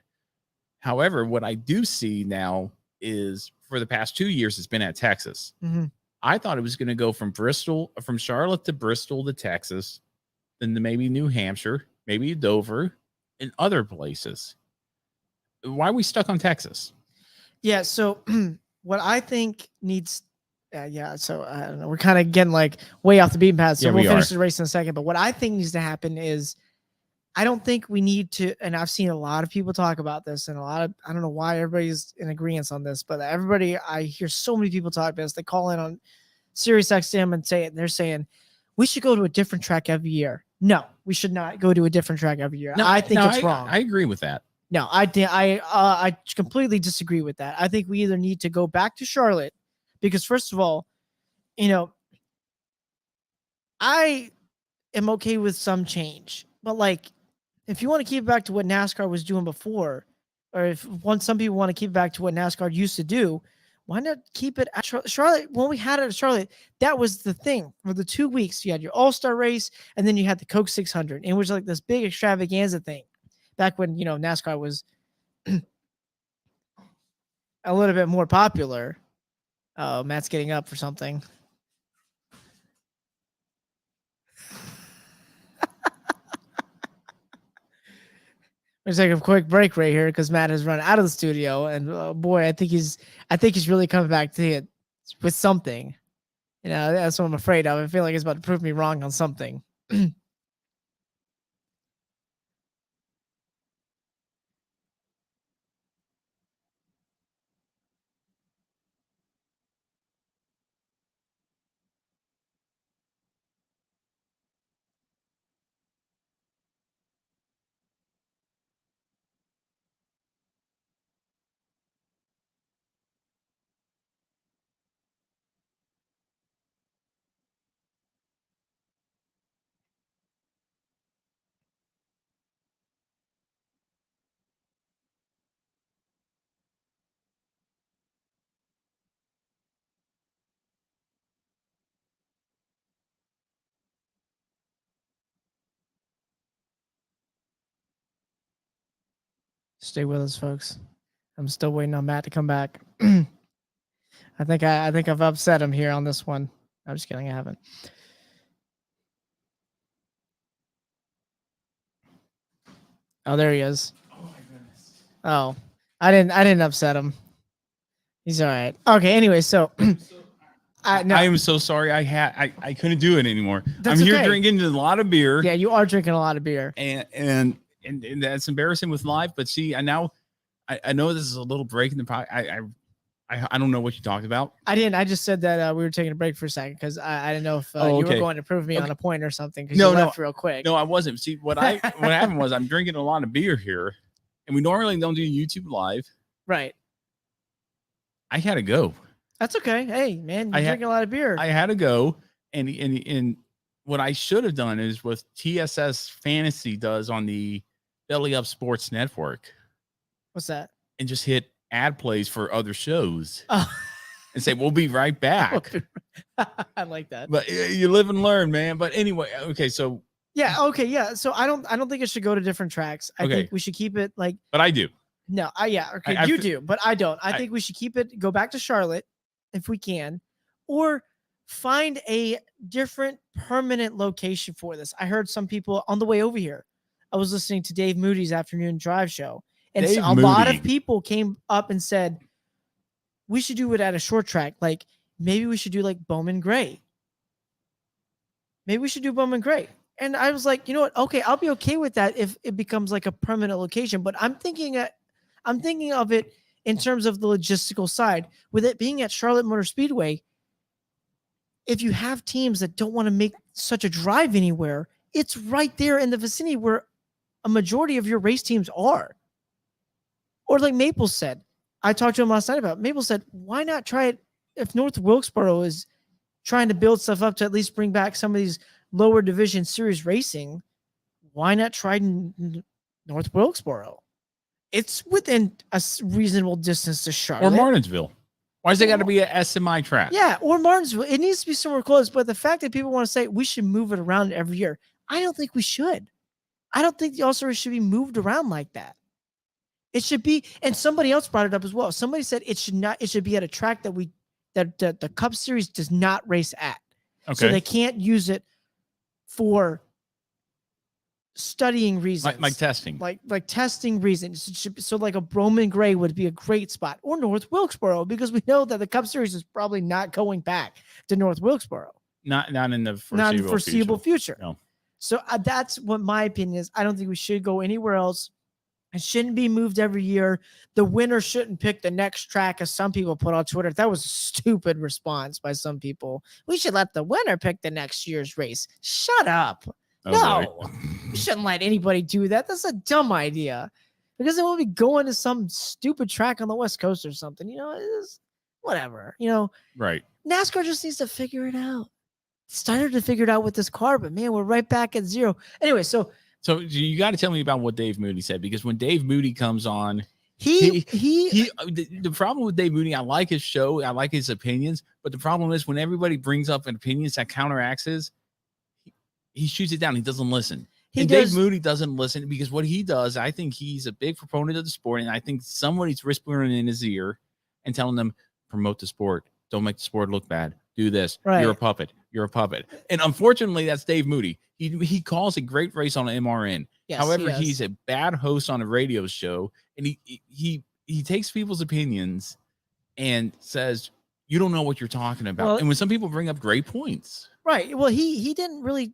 However, what I do see now is for the past 2 years, it's been at Texas. I thought it was going to go from Charlotte to Bristol to Texas, then to maybe New Hampshire, maybe Dover, and other places. Why are we stuck on Texas? Yeah. So what I think needs, so I don't know. We're kind of getting way off the beaten path. So we'll finish the race in a second. But what I think needs to happen is, I don't think we need to, and I've seen a lot of people talk about this, and I don't know why everybody's in agreement on this, but I hear so many people talk about this. They call in on Sirius XM and they're saying we should go to a different track every year. No, we should not go to a different track every year. No, I think it's wrong. I agree with that. No, I completely disagree with that. I think we either need to go back to Charlotte because first of all, I am okay with some change, but like if you want to keep it back to what NASCAR was doing before, or if some people want to keep it back to what NASCAR used to do, why not keep it at Charlotte? When we had it at Charlotte, that was the thing for the 2 weeks. You had your All-Star race, and then you had the Coke 600, and it was like this big extravaganza thing back when NASCAR was a little bit more popular. Oh, Matt's getting up for something. Let's take a quick break right here because Matt has run out of the studio, and boy, I think he's really coming back to it with something. That's what I'm afraid of. I feel like he's about to prove me wrong on something. Stay with us, folks. I'm still waiting on Matt to come back. I think I've upset him here on this one. I'm just kidding. I haven't. Oh, there he is. Oh my goodness. Oh, I didn't upset him. He's all right. Okay. Anyway, so I am so sorry. I couldn't do it anymore. That's I'm here okay. drinking a lot of beer. Yeah, you are drinking a lot of beer. And that's embarrassing with live. But see, I know this is a little break in the podcast. I don't know what you talked about. I didn't. I just said that we were taking a break for a second because I didn't know if you were going to prove me on a point or something because you left real quick. No, I wasn't. See, what happened was I'm drinking a lot of beer here, and we normally don't do YouTube live. Right. I had to go. That's okay. Hey, man, you're drinking a lot of beer. I had to go, and what I should have done is what TSS Fantasy does on the Belly Up Sports Network. What's that? And just hit ad plays for other shows and say, we'll be right back. I like that. But you live and learn, man. But anyway, okay. So yeah. Okay. Yeah. So I don't think it should go to different tracks. I think we should keep it like, but I do. No. Okay. You do, but I don't. I think we should keep it, go back to Charlotte if we can, or find a different permanent location for this. I heard some people on the way over here. I was listening to Dave Moody's afternoon drive show. And so a lot of people came up and said, we should do it at a short track. Like maybe we should do like Bowman Gray. Maybe we should do Bowman Gray. And I was like, you know what? Okay, I'll be okay with that if it becomes like a permanent location. But I'm thinking of it in terms of the logistical side. With it being at Charlotte Motor Speedway, if you have teams that don't want to make such a drive anywhere, it's right there in the vicinity where a majority of your race teams are. Or like Maple said, I talked to him last night about. Maple said, why not try it if North Wilkesboro is trying to build stuff up to at least bring back some of these lower division series racing? Why not try North Wilkesboro? It's within a reasonable distance to Charlotte. Or Martinsville. Why does it got to be a SMI track? Yeah, or Martinsville. It needs to be somewhere close. But the fact that people want to say we should move it around every year, I don't think we should. I don't think the All-Star should be moved around like that. It should be, and somebody else brought it up as well. Somebody said it should be at a track that the Cup Series does not race at. Okay. So they can't use it for studying reasons. Like testing. Like testing reasons. So like a Bowman Gray would be a great spot. Or North Wilkesboro, because we know that the Cup Series is probably not going back to North Wilkesboro. Not in the foreseeable future. No. So that's what my opinion is. I don't think we should go anywhere else. It shouldn't be moved every year. The winner shouldn't pick the next track, as some people put on Twitter. That was a stupid response by some people. We should let the winner pick the next year's race. Shut up. No, you shouldn't let anybody do that. That's a dumb idea. because they will be going to some stupid track on the West Coast or something. It's whatever. Right. NASCAR just needs to figure it out. Started to figure it out with this car, but man, we're right back at zero. Anyway, so you got to tell me about what Dave Moody said, because when Dave Moody comes on, he the problem with Dave Moody, I like his show, I like his opinions, but the problem is when everybody brings up an opinions that counteracts his, he shoots it down. He doesn't listen. Dave Moody doesn't listen, because what he does, I think he's a big proponent of the sport, and I think somebody's whispering in his ear and telling them, promote the sport. Don't make the sport look bad. Do this. Right. You're a puppet. You're a puppet. And unfortunately, that's Dave Moody. He calls a great race on MRN. Yes, however, he's a bad host on a radio show, and he takes people's opinions and says, you don't know what you're talking about. Well, and when some people bring up great points. Right. Well, he didn't really,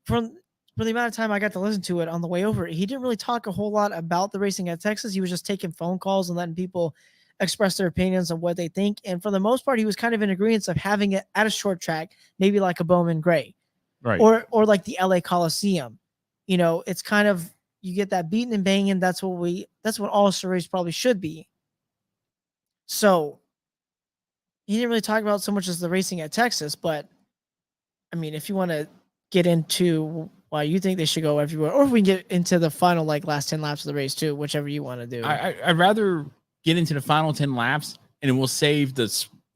for the amount of time I got to listen to it on the way over, he didn't really talk a whole lot about the racing at Texas. He was just taking phone calls and letting people express their opinions on what they think. And for the most part, he was kind of in agreement of having it at a short track, maybe like a Bowman Gray, right? Or like the LA Coliseum. It's kind of, you get that beating and banging. That's what All-Star Race probably should be. So he didn't really talk about so much as the racing at Texas, but I mean, if you want to get into why you think they should go everywhere, or if we can get into the final, like last 10 laps of the race too, whichever you want to do. I'd rather get into the final 10 laps, and we'll save the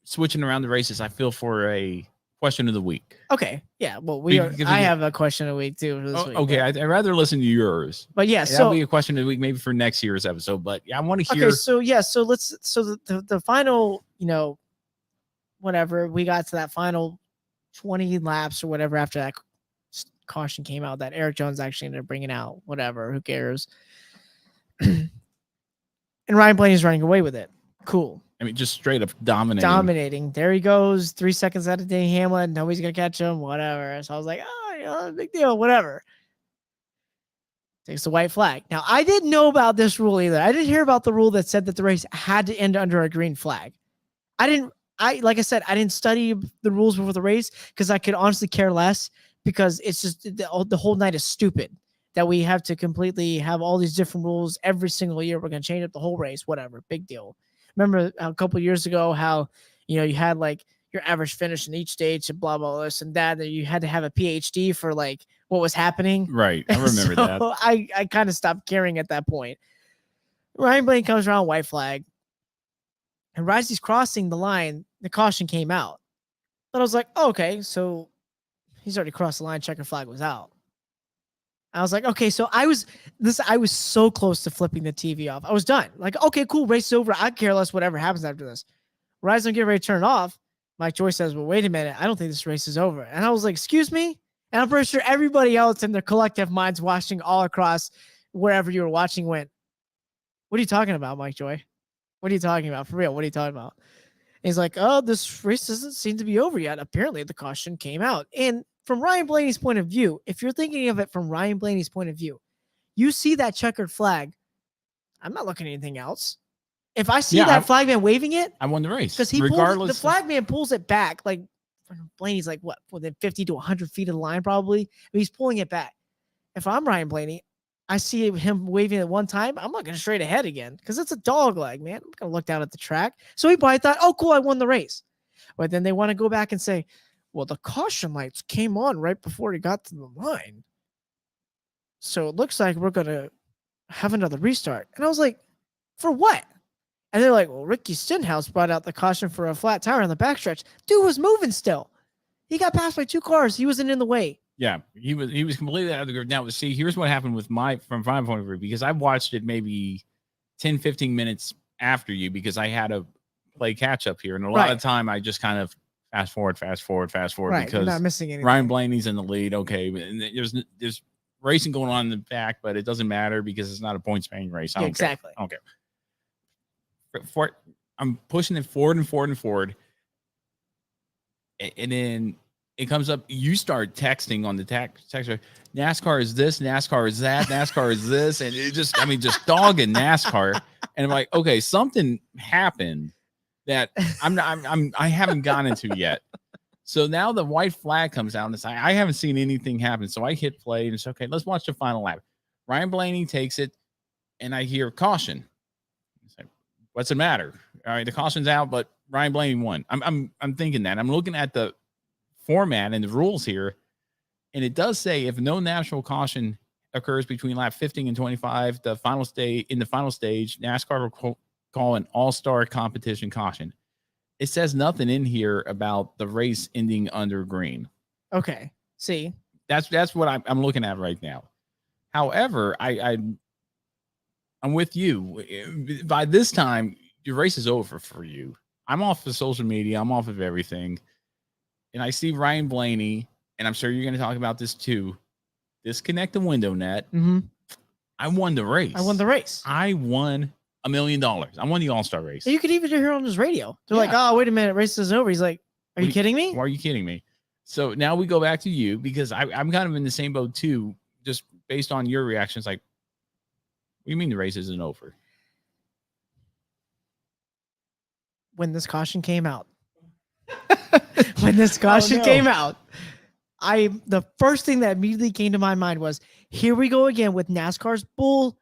switching around the races, I feel, for a question of the week. Okay. Yeah. Well, I have a question of the week too. This week, okay. I'd rather listen to yours. But yeah, that'll be a question of the week, maybe for next year's episode. But yeah, I want to hear. Okay. So the final, whatever, we got to that final 20 laps or whatever after that caution came out that Eric Jones actually ended up bringing out. Whatever. Who cares? And Ryan Blaney's running away with it. Cool. I mean, just straight up dominating. There he goes. 3 seconds out of Denny Hamlin. Nobody's going to catch him. Whatever. So I was like, big deal. Whatever. Takes the white flag. Now, I didn't know about this rule either. I didn't hear about the rule that said that the race had to end under a green flag. Like I said, I didn't study the rules before the race because I could honestly care less, because it's just the whole night is stupid. That we have to completely have all these different rules every single year. We're going to change up the whole race, whatever, big deal. Remember a couple of years ago how, you had like your average finish in each stage and blah, blah, this and that you had to have a PhD for like what was happening. Right. I remember that. I kind of stopped caring at that point. Ryan Blaney comes around, white flag. And right as he's crossing the line, the caution came out. But I was like, oh, okay, so he's already crossed the line, checker flag was out. I was like, okay, so I was so close to flipping the TV off. I was done. Like, okay, cool, race over. I care less whatever happens after this. Right as I'm getting ready to turn it off, Mike Joy says, well, wait a minute. I don't think this race is over. And I was like, excuse me? And I'm pretty sure everybody else in their collective minds watching all across wherever you were watching went, what are you talking about, Mike Joy? What are you talking about? For real, what are you talking about? And he's like, oh, this race doesn't seem to be over yet. Apparently, the caution came out. And from Ryan Blaney's point of view, if you're thinking of it from Ryan Blaney's point of view, you see that checkered flag. I'm not looking at anything else. If I see that flag man waving it, I won the race. Because the flag man pulls it back. Like Blaney's like what, within 50 to 100 feet of the line, probably. I mean, he's pulling it back. If I'm Ryan Blaney, I see him waving it one time, I'm looking straight ahead again because it's a dog leg, man. I'm gonna look down at the track. So he probably thought, oh, cool, I won the race. But then they want to go back and say, well, the caution lights came on right before he got to the line. So it looks like we're going to have another restart. And I was like, for what? And they're like, well, Ricky Stenhouse brought out the caution for a flat tire on the backstretch. Dude was moving still. He got passed by 2 cars. He wasn't in the way. Yeah, he was completely out of the grid. Now, see, here's what happened with from my point of view, because I watched it maybe 10, 15 minutes after you because I had to play catch up here. And a lot of time I just kind of fast forward right, because not missing anything. Ryan Blaney's in the lead. Okay. And there's racing going on in the back, but it doesn't matter because it's not a points paying race. I don't care. Okay. I'm pushing it forward and forward and forward. And then it comes up, you start texting on the text. NASCAR is this, NASCAR is that, NASCAR is this. And it just dogging NASCAR. And I'm like, okay, something happened that I haven't gone into yet. So now the white flag comes out and it's like, I haven't seen anything happen. So I hit play and it's okay. Let's watch the final lap. Ryan Blaney takes it and I hear caution. It's like, what's the matter? All right, the caution's out, but Ryan Blaney won. I'm thinking that. I'm looking at the format and the rules here, and it does say if no natural caution occurs between lap 15 and 25, the final stage NASCAR will call an all-star competition caution. It says nothing in here about the race ending under green. Okay. See, that's what I'm looking at right now. However, I'm with you. By this time, your race is over for you. I'm off of social media. I'm off of everything. And I see Ryan Blaney, and I'm sure you're going to talk about this too. Disconnect the window net. Mm-hmm. I won the race. I won $1 million. I won the All-Star race. You could even hear on his radio. They're like, oh, wait a minute. Race is over. He's like, are you kidding me? Why are you kidding me? So now we go back to you because I'm kind of in the same boat too, just based on your reactions. Like, what do you mean the race isn't over? When this caution came out, came out, the first thing that immediately came to my mind was, here we go again with NASCAR's bull.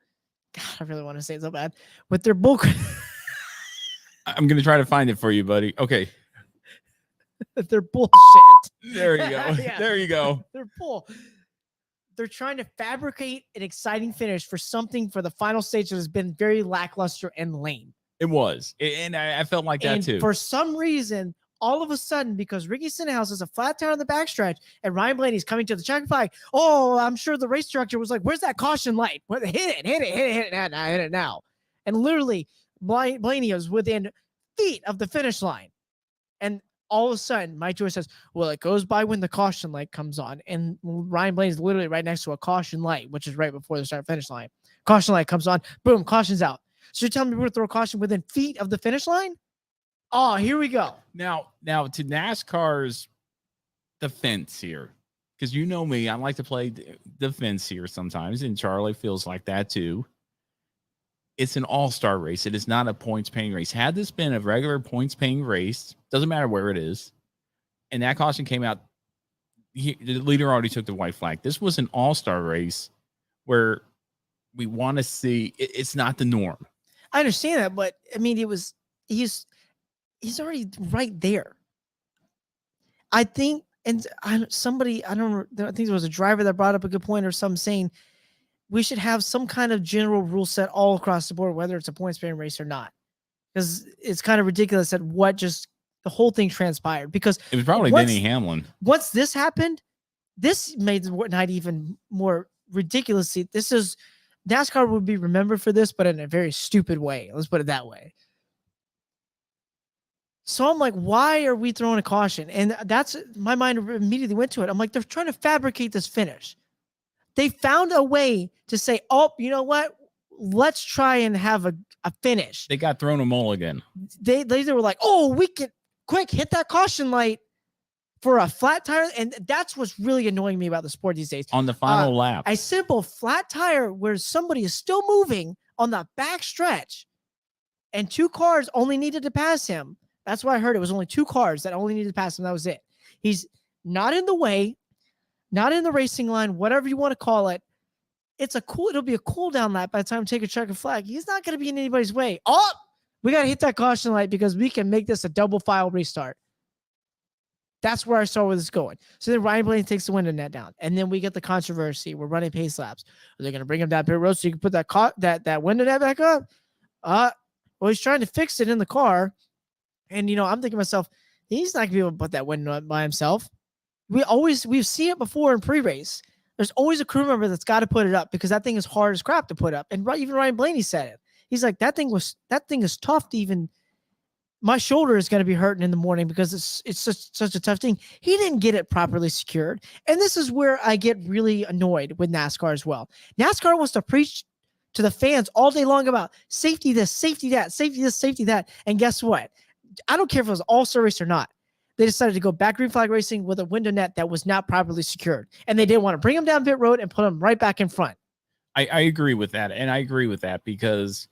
God, I really want to say it so bad. With their bull. I'm going to try to find it for you, buddy. Okay. They're bullshit. There you go. Yeah. There you go. They're bull. They're trying to fabricate an exciting finish for something for the final stage that has been very lackluster and lame. It was. And I felt like that too. For some reason, all of a sudden, because Ricky Stenhouse has a flat tire on the backstretch and Ryan Blaney's coming to the check flag, I'm sure the race director was like, where's that caution light? Hit it now. And literally, Blaney was within feet of the finish line. And all of a sudden, Mike Joy says, well, it goes by when the caution light comes on. And Ryan Blaney's literally right next to a caution light, which is right before the start finish line. Caution light comes on. Boom, caution's out. So you're telling me we're going to throw a caution within feet of the finish line? Oh, here we go. Now to NASCAR's defense here, because you know me, I like to play defense here sometimes, and Charlie feels like that too. It's an all-star race. It is not a points-paying race. Had this been a regular points-paying race, doesn't matter where it is, and that caution came out, the leader already took the white flag. This was an all-star race where we want to see it's not the norm. I understand that, but I mean, he's already right there. I think, and I think there was a driver that brought up a good point or something saying we should have some kind of general rule set all across the board, whether it's a points-paying race or not, because it's kind of ridiculous that the whole thing transpired. Because it was probably Denny Hamlin. Once this happened, this made the night even more ridiculous. NASCAR would be remembered for this, but in a very stupid way. Let's put it that way. So I'm like, why are we throwing a caution? And that's my mind immediately went to it. I'm like, they're trying to fabricate this finish. They found a way to say, oh, you know what? Let's try and have a finish. They got thrown a mulligan. They were like, oh, we can quick hit that caution light for a flat tire. And that's what's really annoying me about the sport these days. On the final lap. A simple flat tire where somebody is still moving on the back stretch and two cars only needed to pass him. That's why I heard it was only two cars that only needed to pass him. That was it. He's not in the way, not in the racing line, whatever you want to call it. It'll be a cool down lap by the time we take a checkered flag. He's not going to be in anybody's way. Oh, we got to hit that caution light because we can make this a double file restart. That's where I saw where this is going. So then Ryan Blaney takes the window net down. And then we get the controversy. We're running pace laps. Are they going to bring him down pit road so you can put that window net back up? Well, he's trying to fix it in the car. And, I'm thinking to myself, he's not going to be able to put that window up by himself. We've seen it before in pre-race. There's always a crew member that's got to put it up because that thing is hard as crap to put up. And even Ryan Blaney said it. He's like, that thing is tough to even, my shoulder is going to be hurting in the morning because it's such a tough thing. He didn't get it properly secured. And this is where I get really annoyed with NASCAR as well. NASCAR wants to preach to the fans all day long about safety this, safety that, safety this, safety that. And guess what? I don't care if it was all-star race or not. They decided to go back green flag racing with a window net that was not properly secured. And they didn't want to bring him down pit road and put him right back in front. I agree with that. And I agree with that because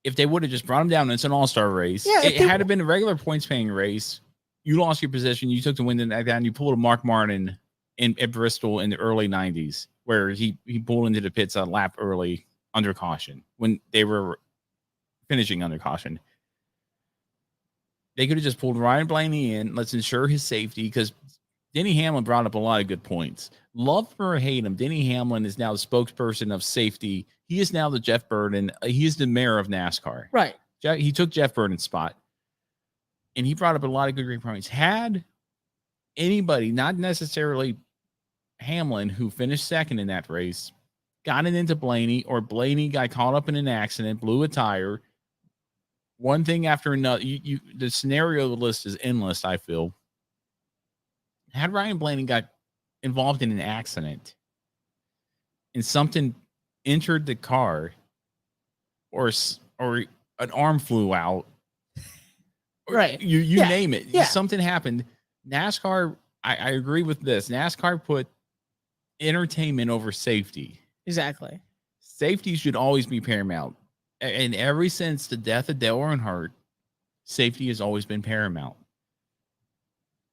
if they would have just brought him down, it's an all-star race. Yeah, it had been a regular points-paying race. You lost your position. You took the window net down. You pulled a Mark Martin at Bristol in the early 90s where he pulled into the pits a lap early under caution when they were finishing under caution. They could have just pulled Ryan Blaney in. Let's ensure his safety, because Denny Hamlin brought up a lot of good points. Love or hate him, Denny Hamlin is now the spokesperson of safety. He is now the Jeff Burton. He is the mayor of NASCAR. Right. He took Jeff Burton's spot, and he brought up a lot of good points. Had anybody, not necessarily Hamlin, who finished second in that race, gotten into Blaney, or Blaney got caught up in an accident, blew a tire, one thing after another, the scenario list is endless, I feel. Had Ryan Blaney got involved in an accident and something entered the car, or an arm flew out, right? You name it. Yeah. Something happened. NASCAR, I agree with this. NASCAR put entertainment over safety. Exactly. Safety should always be paramount. And ever since the death of Dale Earnhardt, safety has always been paramount.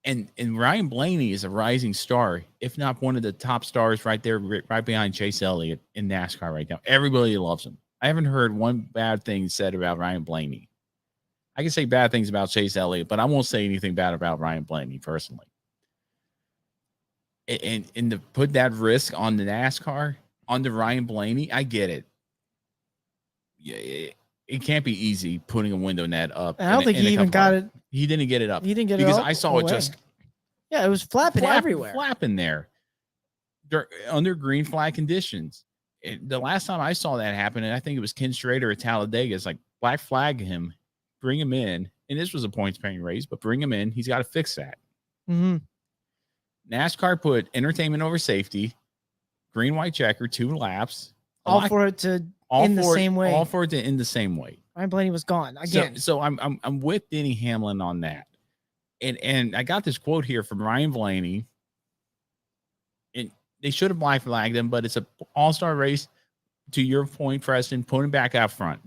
And Ryan Blaney is a rising star, if not one of the top stars right there, right behind Chase Elliott in NASCAR right now. Everybody loves him. I haven't heard one bad thing said about Ryan Blaney. I can say bad things about Chase Elliott, but I won't say anything bad about Ryan Blaney personally. And to put that risk on the NASCAR, on the Ryan Blaney, I get it. Yeah, it can't be easy putting a window net up. I don't think he even got it. He didn't get it up. He didn't get it up because I saw it just. Yeah, it was flapping everywhere. Flapping there. Under green flag conditions. The last time I saw that happen, and I think it was Ken Schrader at Talladega, it's like black flag him, bring him in. And this was a points paying race, but bring him in. He's got to fix that. Mm-hmm. NASCAR put entertainment over safety, green, white checker, 2 laps. All for it to end the same way. All for it to end the same way. Ryan Blaney was gone again. So I'm with Denny Hamlin on that. And I got this quote here from Ryan Blaney. And they should have black flagged him, but it's an all-star race. To your point, Preston, put him back out front.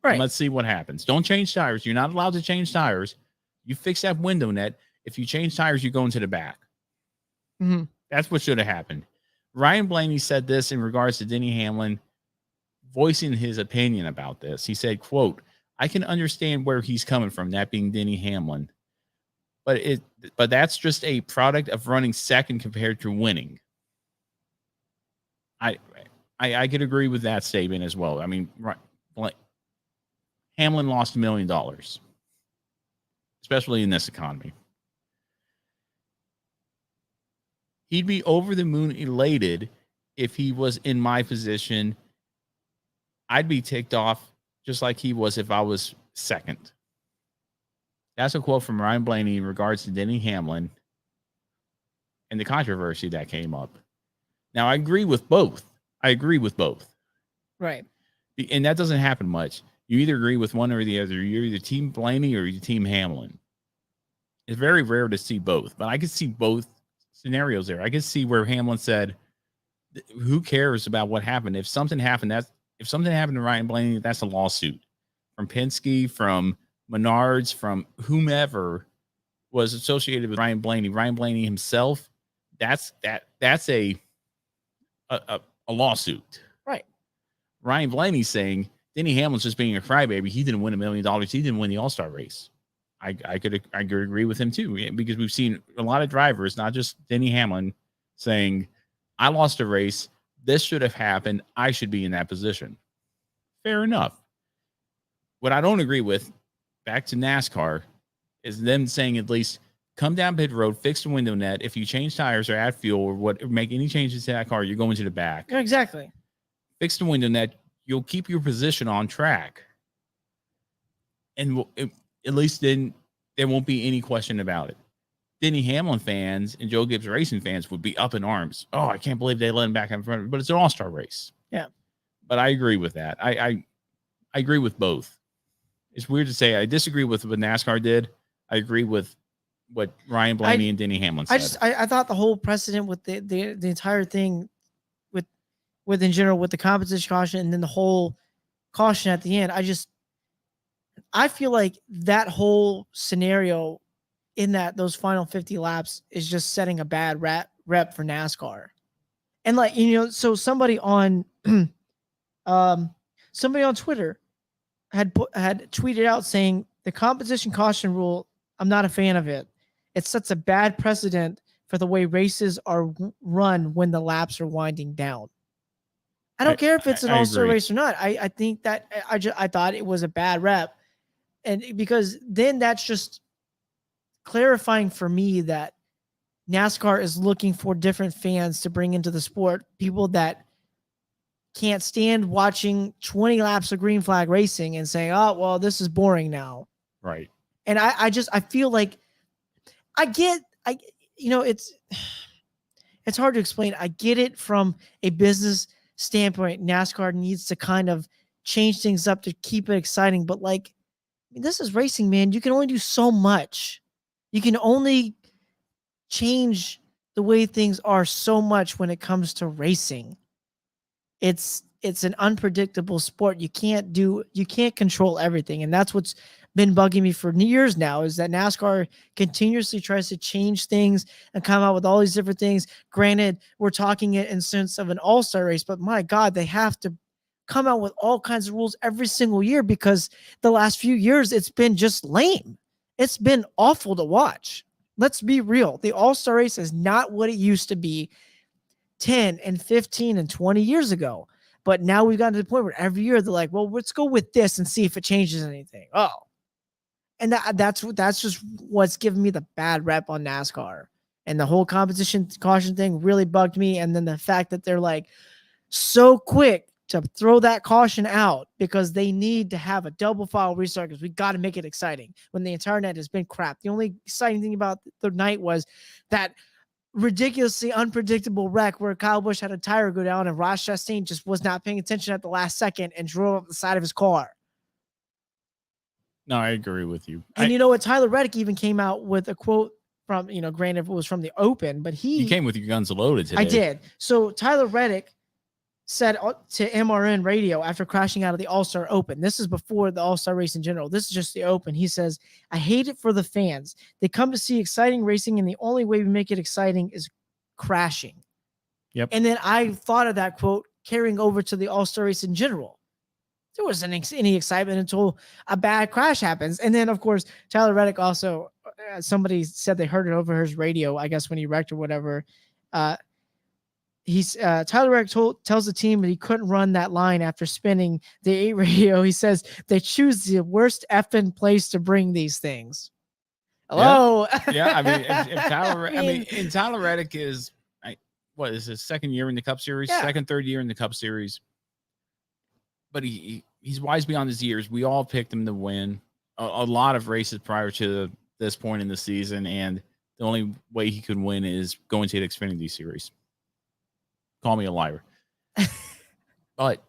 Right. And let's see what happens. Don't change tires. You're not allowed to change tires. You fix that window net. If you change tires, you go into the back. Mm-hmm. That's what should have happened. Ryan Blaney said this in regards to Denny Hamlin voicing his opinion about this. He said, quote, "I can understand where he's coming from," that being Denny Hamlin. But that's just a product of running second compared to winning. I could agree with that statement as well. I mean, Hamlin lost $1 million, especially in this economy. He'd be over the moon elated if he was in my position. I'd be ticked off just like he was if I was second. That's a quote from Ryan Blaney in regards to Denny Hamlin and the controversy that came up. Now, I agree with both. Right. And that doesn't happen much. You either agree with one or the other. You're either Team Blaney or you're Team Hamlin. It's very rare to see both, but I could see both scenarios there. I could see where Hamlin said, who cares about what happened? If something happened to Ryan Blaney, that's a lawsuit from Penske, from Menards, from whomever was associated with Ryan Blaney himself. That's a lawsuit. Right. Ryan Blaney saying Denny Hamlin's just being a crybaby. He didn't win $1 million. He didn't win the All-Star race. I could agree with him too, because we've seen a lot of drivers, not just Denny Hamlin, saying, I lost a race. This should have happened. I should be in that position. Fair enough. What I don't agree with, back to NASCAR, is them saying at least come down pit road, fix the window net. If you change tires or add fuel or make any changes to that car, you're going to the back. Yeah, exactly. Fix the window net. You'll keep your position on track. And at least then there won't be any question about it. Denny Hamlin fans and Joe Gibbs Racing fans would be up in arms. Oh, I can't believe they let him back in front. But it's an all-star race. Yeah. But I agree with that. I agree with both. It's weird to say I disagree with what NASCAR did. I agree with what Ryan Blaney and Denny Hamlin said. I thought the whole precedent with the entire thing with in general with the competition caution and then the whole caution at the end, I feel like that whole scenario in those final 50 laps is just setting a bad rep for NASCAR. And so somebody on Somebody on Twitter had tweeted out saying the competition caution rule, I'm not a fan of it. It sets a bad precedent for the way races are run when the laps are winding down. I don't care if it's an all-star race or not. I think that I thought it was a bad rep. And because then that's just clarifying for me that NASCAR is looking for different fans to bring into the sport, people that can't stand watching 20 laps of green flag racing and saying, oh, well, this is boring now. Right. And I feel like it's hard to explain. I get it from a business standpoint. NASCAR needs to kind of change things up to keep it exciting. But like, this is racing, man. You can only do so much. You can only change the way things are so much when it comes to racing. It's an unpredictable sport. You can't control everything. And that's what's been bugging me for years now, is that NASCAR continuously tries to change things and come out with all these different things. Granted, we're talking it in sense of an all-star race, but my God, they have to come out with all kinds of rules every single year, because the last few years it's been just lame. It's been awful to watch. Let's be real. The all-star race is not what it used to be 10 and 15 and 20 years ago. But now we've gotten to the point where every year they're like, well, let's go with this and see if it changes anything. Oh, and that's just what's giving me the bad rep on NASCAR. And the whole competition caution thing really bugged me. And then the fact that they're like so quick to throw that caution out because they need to have a double file restart, because we got to make it exciting when the entire night has been crap. The only exciting thing about the night was that ridiculously unpredictable wreck where Kyle Busch had a tire go down and Ross Chastain just was not paying attention at the last second and drove up the side of his car. No, I agree with you. And you know what? Tyler Reddick even came out with a quote from, granted it was from the Open, but you came with your guns loaded today. I did. So Tyler Reddick said to MRN radio after crashing out of the All-Star Open, this is before the All-Star race in general, this is just the Open, he says, I hate it for the fans. They come to see exciting racing, and the only way we make it exciting is crashing. Yep. And then I thought of that quote carrying over to the All-Star race in general. There wasn't any excitement until a bad crash happens. And then, of course, Tyler Reddick also, somebody said they heard it over his radio, I guess, when he wrecked or whatever. Tyler Reddick tells the team that he couldn't run that line after spinning the 8 radio. He says they choose the worst effing place to bring these things. Hello. Yeah. I mean, if Tyler, Tyler Reddick is, what is his second year in the Cup Series? Yeah. Third year in the Cup Series. But he's wise beyond his years. We all picked him to win a lot of races prior to this point in the season, and the only way he could win is going to the Xfinity Series. Call me a liar. But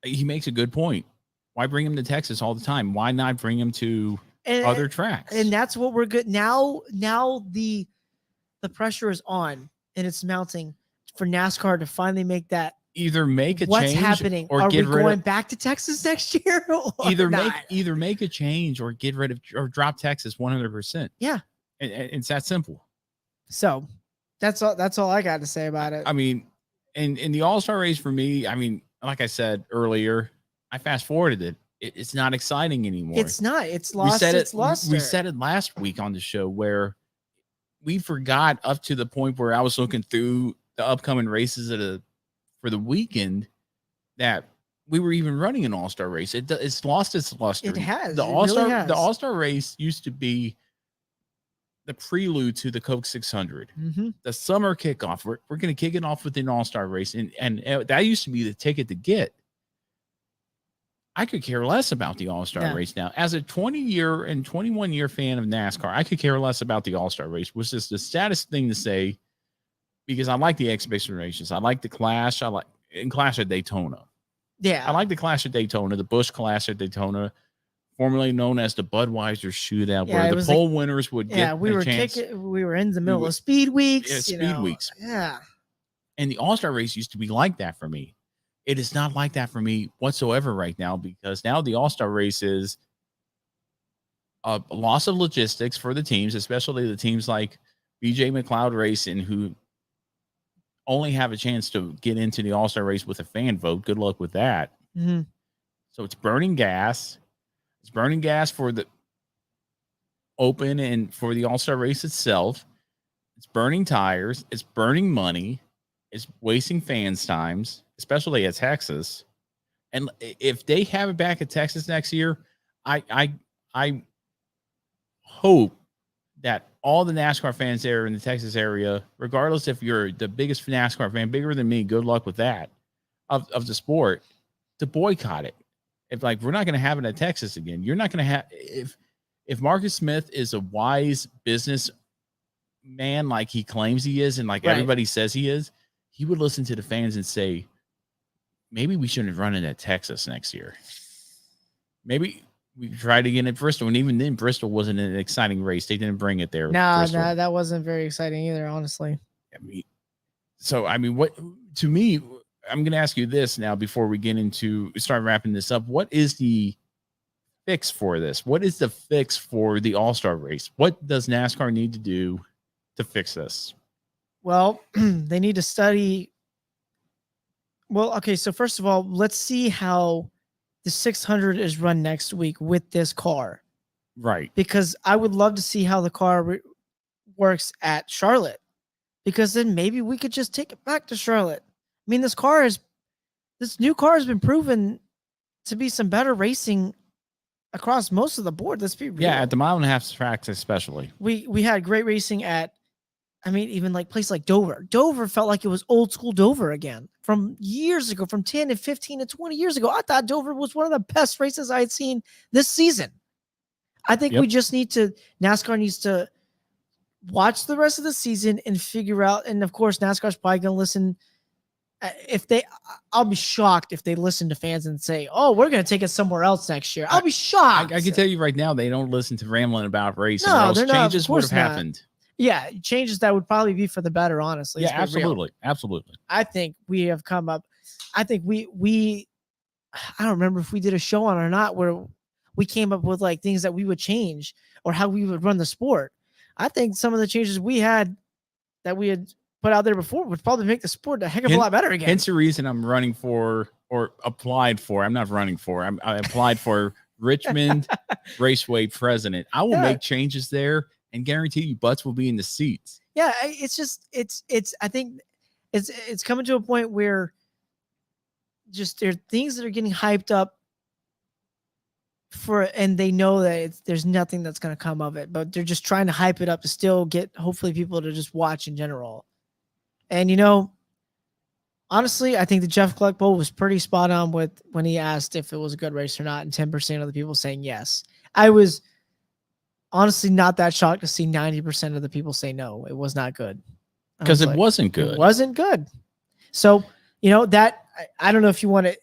he makes a good point. Why bring him to Texas all the time? Why not bring him to other tracks? And that's what we're good. Now the pressure is on, and it's mounting for NASCAR to finally make that. Either make a what's change, happening? Or are get we rid going of, back to Texas next year? Either make a change or get rid of or drop Texas 100%. Yeah, and it's that simple. So that's all I got to say about it. I mean, in the All-Star race for me, I mean, like I said earlier, I fast forwarded it. It's not exciting anymore. It's not. It's lost. It's luster. We said it last week on the show where we forgot up to the point where I was looking through the upcoming races for the weekend that we were even running an All-Star race. It's lost its luster. It has. The All-Star race used to be the prelude to the Coke 600, the summer kickoff. We're going to kick it off with an All-Star race, and that used to be the ticket to get. I could care less about the All-Star race now. As a 20-year and 21-year fan of NASCAR, I could care less about the All-Star race, which is the saddest thing to say, because I like the exhibition races. I like the Clash. I like Clash at Daytona. Yeah. I like the Clash at Daytona, the Busch Clash at Daytona, formerly known as the Budweiser Shootout, where the pole winners would get a chance. We were in the middle of Speed Weeks. Yeah, Speed Weeks. Yeah. And the All-Star race used to be like that for me. It is not like that for me whatsoever right now, because now the All-Star race is a loss of logistics for the teams, especially the teams like BJ McLeod Racing, who only have a chance to get into the All-Star race with a fan vote. Good luck with that. Mm-hmm. So it's burning gas. It's burning gas for the Open and for the All-Star race itself. It's burning tires. It's burning money. It's wasting fans' times, especially at Texas. And if they have it back at Texas next year, I hope that all the NASCAR fans there in the Texas area, regardless if you're the biggest NASCAR fan, bigger than me, good luck with that, of the sport, to boycott it. If like we're not going to have it at Texas again, you're not going to have if Marcus Smith is a wise business man like he claims he is and like everybody says he is, he would listen to the fans and say, maybe we shouldn't run it at Texas next year. Maybe we tried again at Bristol, and even then Bristol wasn't an exciting race. They didn't bring it there. No, that wasn't very exciting either, honestly. I mean, what to me, I'm going to ask you this now before we get into start wrapping this up. What is the fix for this? What is the fix for the All-Star race? What does NASCAR need to do to fix this? Well, they need to study. Well, okay, so first of all, let's see how the 600 is run next week with this car. Right. Because I would love to see how the car works at Charlotte. Because then maybe we could just take it back to Charlotte. I mean, this new car has been proven to be some better racing across most of the board. Let's be real. Yeah, at the mile-and-a-half tracks especially. We had great racing at, I mean, even like places like Dover. Dover felt like it was old school Dover again from years ago, from 10 and 15 and 20 years ago. I thought Dover was one of the best races I had seen this season. I think we just NASCAR needs to watch the rest of the season and figure out. And of course, NASCAR's probably going to listen. I'll be shocked if they listen to fans and say, "Oh, we're going to take it somewhere else next year." I'll be shocked. I can tell you right now, they don't listen to Ramblin about racing. No, they're not. Changes would have happened. Yeah, changes that would probably be for the better, honestly. Yeah, absolutely. Absolutely. I think we have come up. I think we I don't remember if we did a show on it or not where we came up with like things that we would change or how we would run the sport. I think some of the changes we had that we had put out there before would probably make the sport a heck of a lot better again. Hence the reason I'm running for or applied for. I'm not running for. I applied for Richmond Raceway president. I will make changes there and guarantee you butts will be in the seats. Yeah, it's just I think it's coming to a point where just there are things that are getting hyped up for, and they know that there's nothing that's going to come of it, but they're just trying to hype it up to still get hopefully people to just watch in general. And honestly, I think the Jeff Gluck poll was pretty spot on with when he asked if it was a good race or not, and 10% of the people saying yes. I was honestly not that shocked to see 90% of the people say no, it was not good. Because it wasn't good. It wasn't good. So, that I don't know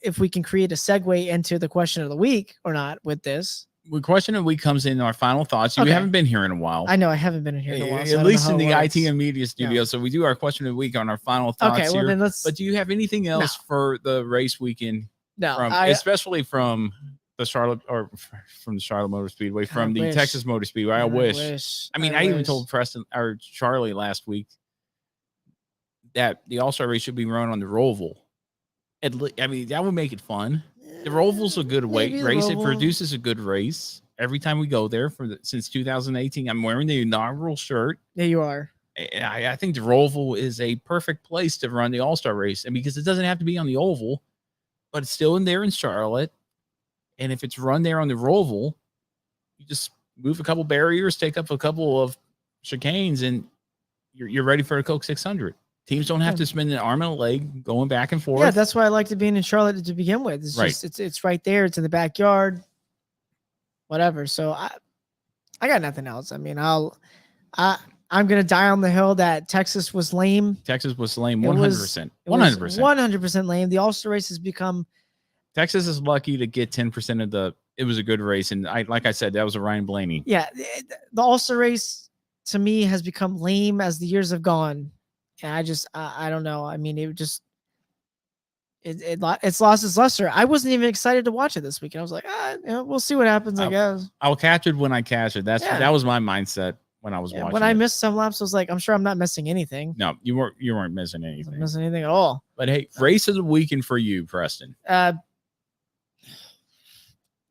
if we can create a segue into the question of the week or not with this. The question of the week comes in our final thoughts. You haven't been here in a while. I know I haven't been in here in a while. At least in the ITM Media Studio. Yeah. So we do our question of the week on our final thoughts here. Then but do you have anything else for the race weekend? No, especially from the Charlotte Motor Speedway, from the Texas Motor Speedway. I wish. I mean, I even told Preston or Charlie last week that the All-Star race should be run on the Roval. I mean, that would make it fun. The Roval's a good race. It produces a good race every time we go there since 2018. I'm wearing the inaugural shirt. Yeah, you are. I think the Roval is a perfect place to run the All-Star race, and because it doesn't have to be on the oval, but it's still in there in Charlotte. And if it's run there on the Roval, you just move a couple barriers, take up a couple of chicanes, and you're ready for a Coke 600. Teams don't have to spend an arm and a leg going back and forth. Yeah, that's why I liked it being in Charlotte to begin with. It's just it's right there. It's in the backyard. Whatever. So I got nothing else. I mean, I'm gonna die on the hill that Texas was lame. Texas was lame 100%. 100%. 100% lame. The All-Star race has become. Texas is lucky to get 10% of the. It was a good race, and like I said, that was a Ryan Blaney. Yeah, the All-Star race to me has become lame as the years have gone. And I don't know. I mean, it's lost its luster. I wasn't even excited to watch it this weekend. I was like, we'll see what happens. I guess I'll catch it when I catch it. That was my mindset when I was watching. When I missed some laps, I was like, I'm sure I'm not missing anything. No, you weren't missing anything. I wasn't missing anything at all. But hey, race of the weekend for you, Preston.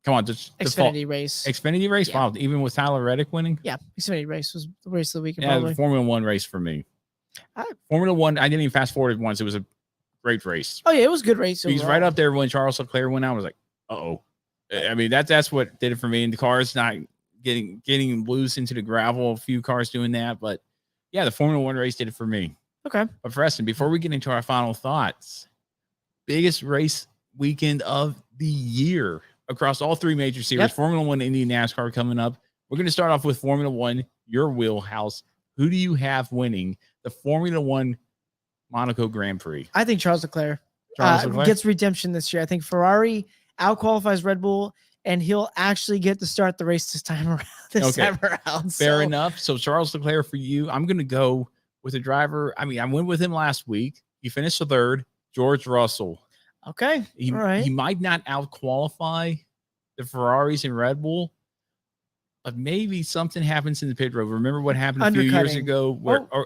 Come on, just Xfinity race. Xfinity race. Yeah. Wow, even with Tyler Reddick winning. Yeah, Xfinity race was the race of the weekend. Yeah, Probably. the Formula One race for me. Formula One, I didn't even fast forward it once. It was a great race. Oh yeah, it was a good race. He's right up there when Charles Leclerc went out. I was like, uh-oh. I mean, that's what did it for me. And the car's not getting loose into the gravel. A few cars doing that, but yeah, the Formula One race did it for me. Okay. But Preston, before we get into our final thoughts, biggest race weekend of the year across all three major series. Yep. Formula One, Indy, NASCAR coming up. We're going to start off with Formula One, your wheelhouse. Who do you have winning the Formula One Monaco Grand Prix? I think Charles Leclerc, gets redemption this year. I think Ferrari outqualifies Red Bull, and he'll actually get to start the race this time around. Fair enough. So Charles Leclerc for you. I'm going to go with a driver. I mean, I went with him last week. He finished third, George Russell. Okay. He might not outqualify the Ferraris and Red Bull, but maybe something happens in the pit road. Remember what happened a few years ago?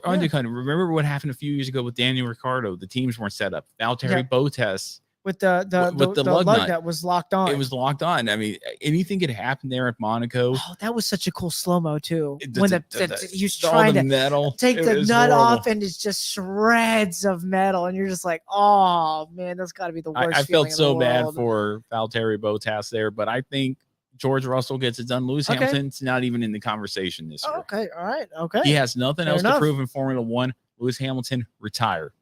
Undercutting. Remember what happened a few years ago with Daniel Ricciardo? The teams weren't set up. Valtteri Bottas. With the lug nut that was locked on. It was locked on. I mean, anything could happen there at Monaco. Oh, that was such a cool slow-mo too. When he was trying to metal. Take the nut off, and it's just shreds of metal, and you're just like, oh man, that's got to be the worst. I felt so bad for Valtteri Bottas there, but I think George Russell gets it done. Lewis Hamilton's not even in the conversation this year. Okay, all right, okay. He has nothing else to prove in Formula One. Lewis Hamilton, retire.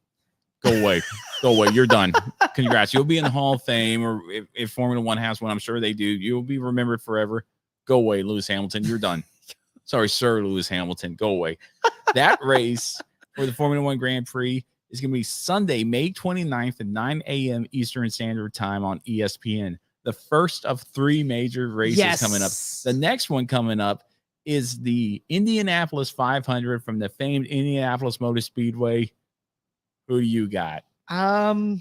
Go away. Go away. You're done. Congrats. You'll be in the Hall of Fame, or if Formula One has one, I'm sure they do. You'll be remembered forever. Go away, Lewis Hamilton. You're done. Sorry, Sir Lewis Hamilton. Go away. That race for the Formula One Grand Prix is going to be Sunday, May 29th at 9 a.m. Eastern Standard Time on ESPN. The first of three major races coming up. The next one coming up is the Indianapolis 500 from the famed Indianapolis Motor Speedway. Who do you got? Oh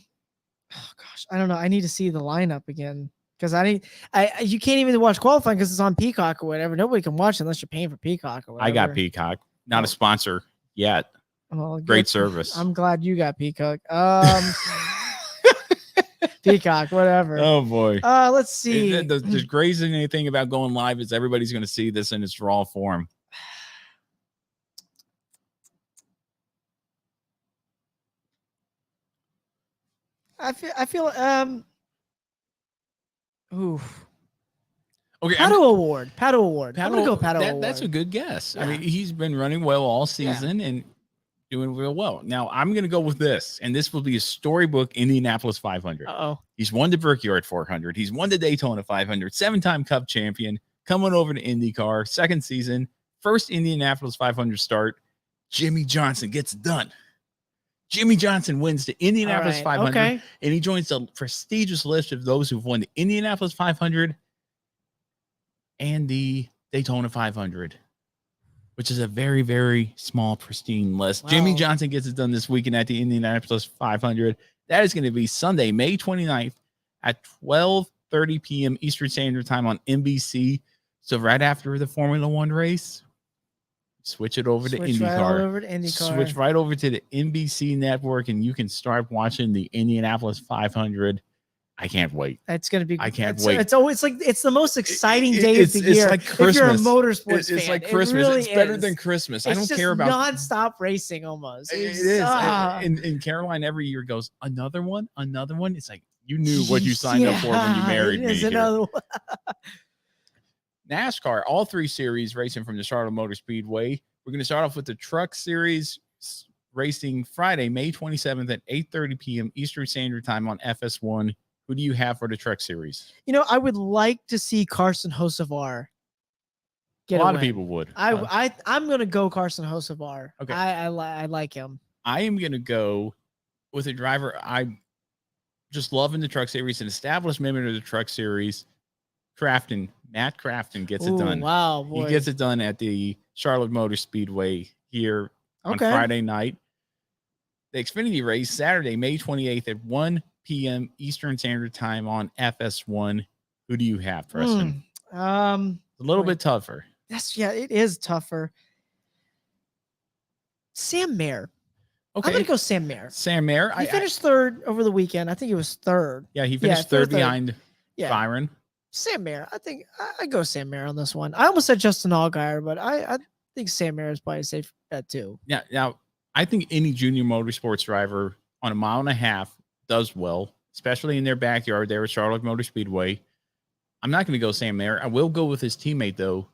gosh, I don't know. I need to see the lineup again because you can't even watch qualifying because it's on Peacock or whatever. Nobody can watch it unless you're paying for Peacock or whatever. I got Peacock, not a sponsor yet. Well, great service. I'm glad you got Peacock. Peacock, whatever. Oh boy. Let's see. The crazy thing about going live is everybody's going to see this in its raw form. I feel oof. Okay, Paddle Award. I'm gonna go Paddle Award. That's a good guess. Yeah. I mean, he's been running well all season and doing real well. Now I'm gonna go with this, and this will be a storybook Indianapolis 500. He's won the Brickyard 400. He's won the Daytona 500. 7-time Cup champion. Coming over to IndyCar, second season, first Indianapolis 500 start. Jimmy Johnson gets it done. Jimmy Johnson wins the Indianapolis 500, and he joins the prestigious list of those who've won the Indianapolis 500 and the Daytona 500, which is a very, very small, pristine list. Wow. Jimmy Johnson gets it done this weekend at the Indianapolis 500. That is going to be Sunday, May 29th at 12:30 p.m. Eastern Standard Time on NBC. So right after the Formula One race, switch it over to IndyCar. Switch right over to the NBC network, and you can start watching the Indianapolis 500. I can't wait. It's going to be. I can't wait. It's always like it's the most exciting day of the year. Like Christmas. If you're a motorsports fan, it's like Christmas. It's better than Christmas. I don't care about nonstop racing. Almost. It is. And Caroline every year goes another one. It's like you knew what you signed up for when you married me. Another one. NASCAR, all three series racing from the Charlotte Motor Speedway. We're going to start off with the Truck Series racing Friday, May 27th at 8:30 p.m. Eastern Standard Time on FS1. Who do you have for the Truck Series? You know, I would like to see Carson Hocevar get a lot of people would. I'm going to go Carson Hocevar. Okay. I like him. I am going to go with a driver I just love in the Truck Series, an established member of the Truck Series. Matt Crafton gets it done. Wow, boy. He gets it done at the Charlotte Motor Speedway here on Friday night. The Xfinity race Saturday, May 28th at 1 p.m. Eastern Standard Time on FS1. Who do you have, Preston? A little bit tougher. It is tougher. Sam Mayer. Okay. I'm going to go Sam Mayer. Sam Mayer. He finished third over the weekend. I think he was third. Yeah, he finished third behind Byron. Sam Mayer. I think I go Sam Mayer on this one. I almost said Justin Allgaier, but I think Sam Mayer is probably a safe bet too. Yeah. Now, I think any junior motorsports driver on a mile and a half does well, especially in their backyard there at Charlotte Motor Speedway. I'm not going to go Sam Mayer. I will go with his teammate though,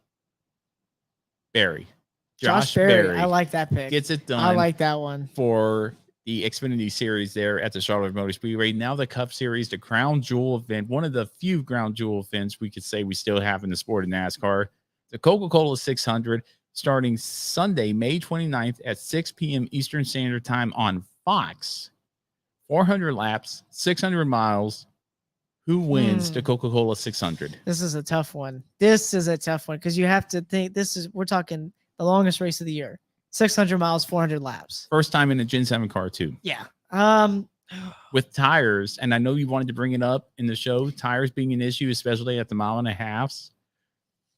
Barry. Josh Berry. I like that pick. Gets it done. I like that one for the Xfinity Series there at the Charlotte Motor Speedway. Now the Cup Series, the crown jewel event, one of the few crown jewel events we could say we still have in the sport of NASCAR. The Coca-Cola 600 starting Sunday, May 29th at 6 p.m. Eastern Standard Time on Fox. 400 laps, 600 miles. Who wins the Coca-Cola 600? This is a tough one. Because you have to think we're talking the longest race of the year. 600 miles, 400 laps. First time in a Gen 7 car too. Yeah. With tires, and I know you wanted to bring it up in the show, tires being an issue, especially at the mile and a half.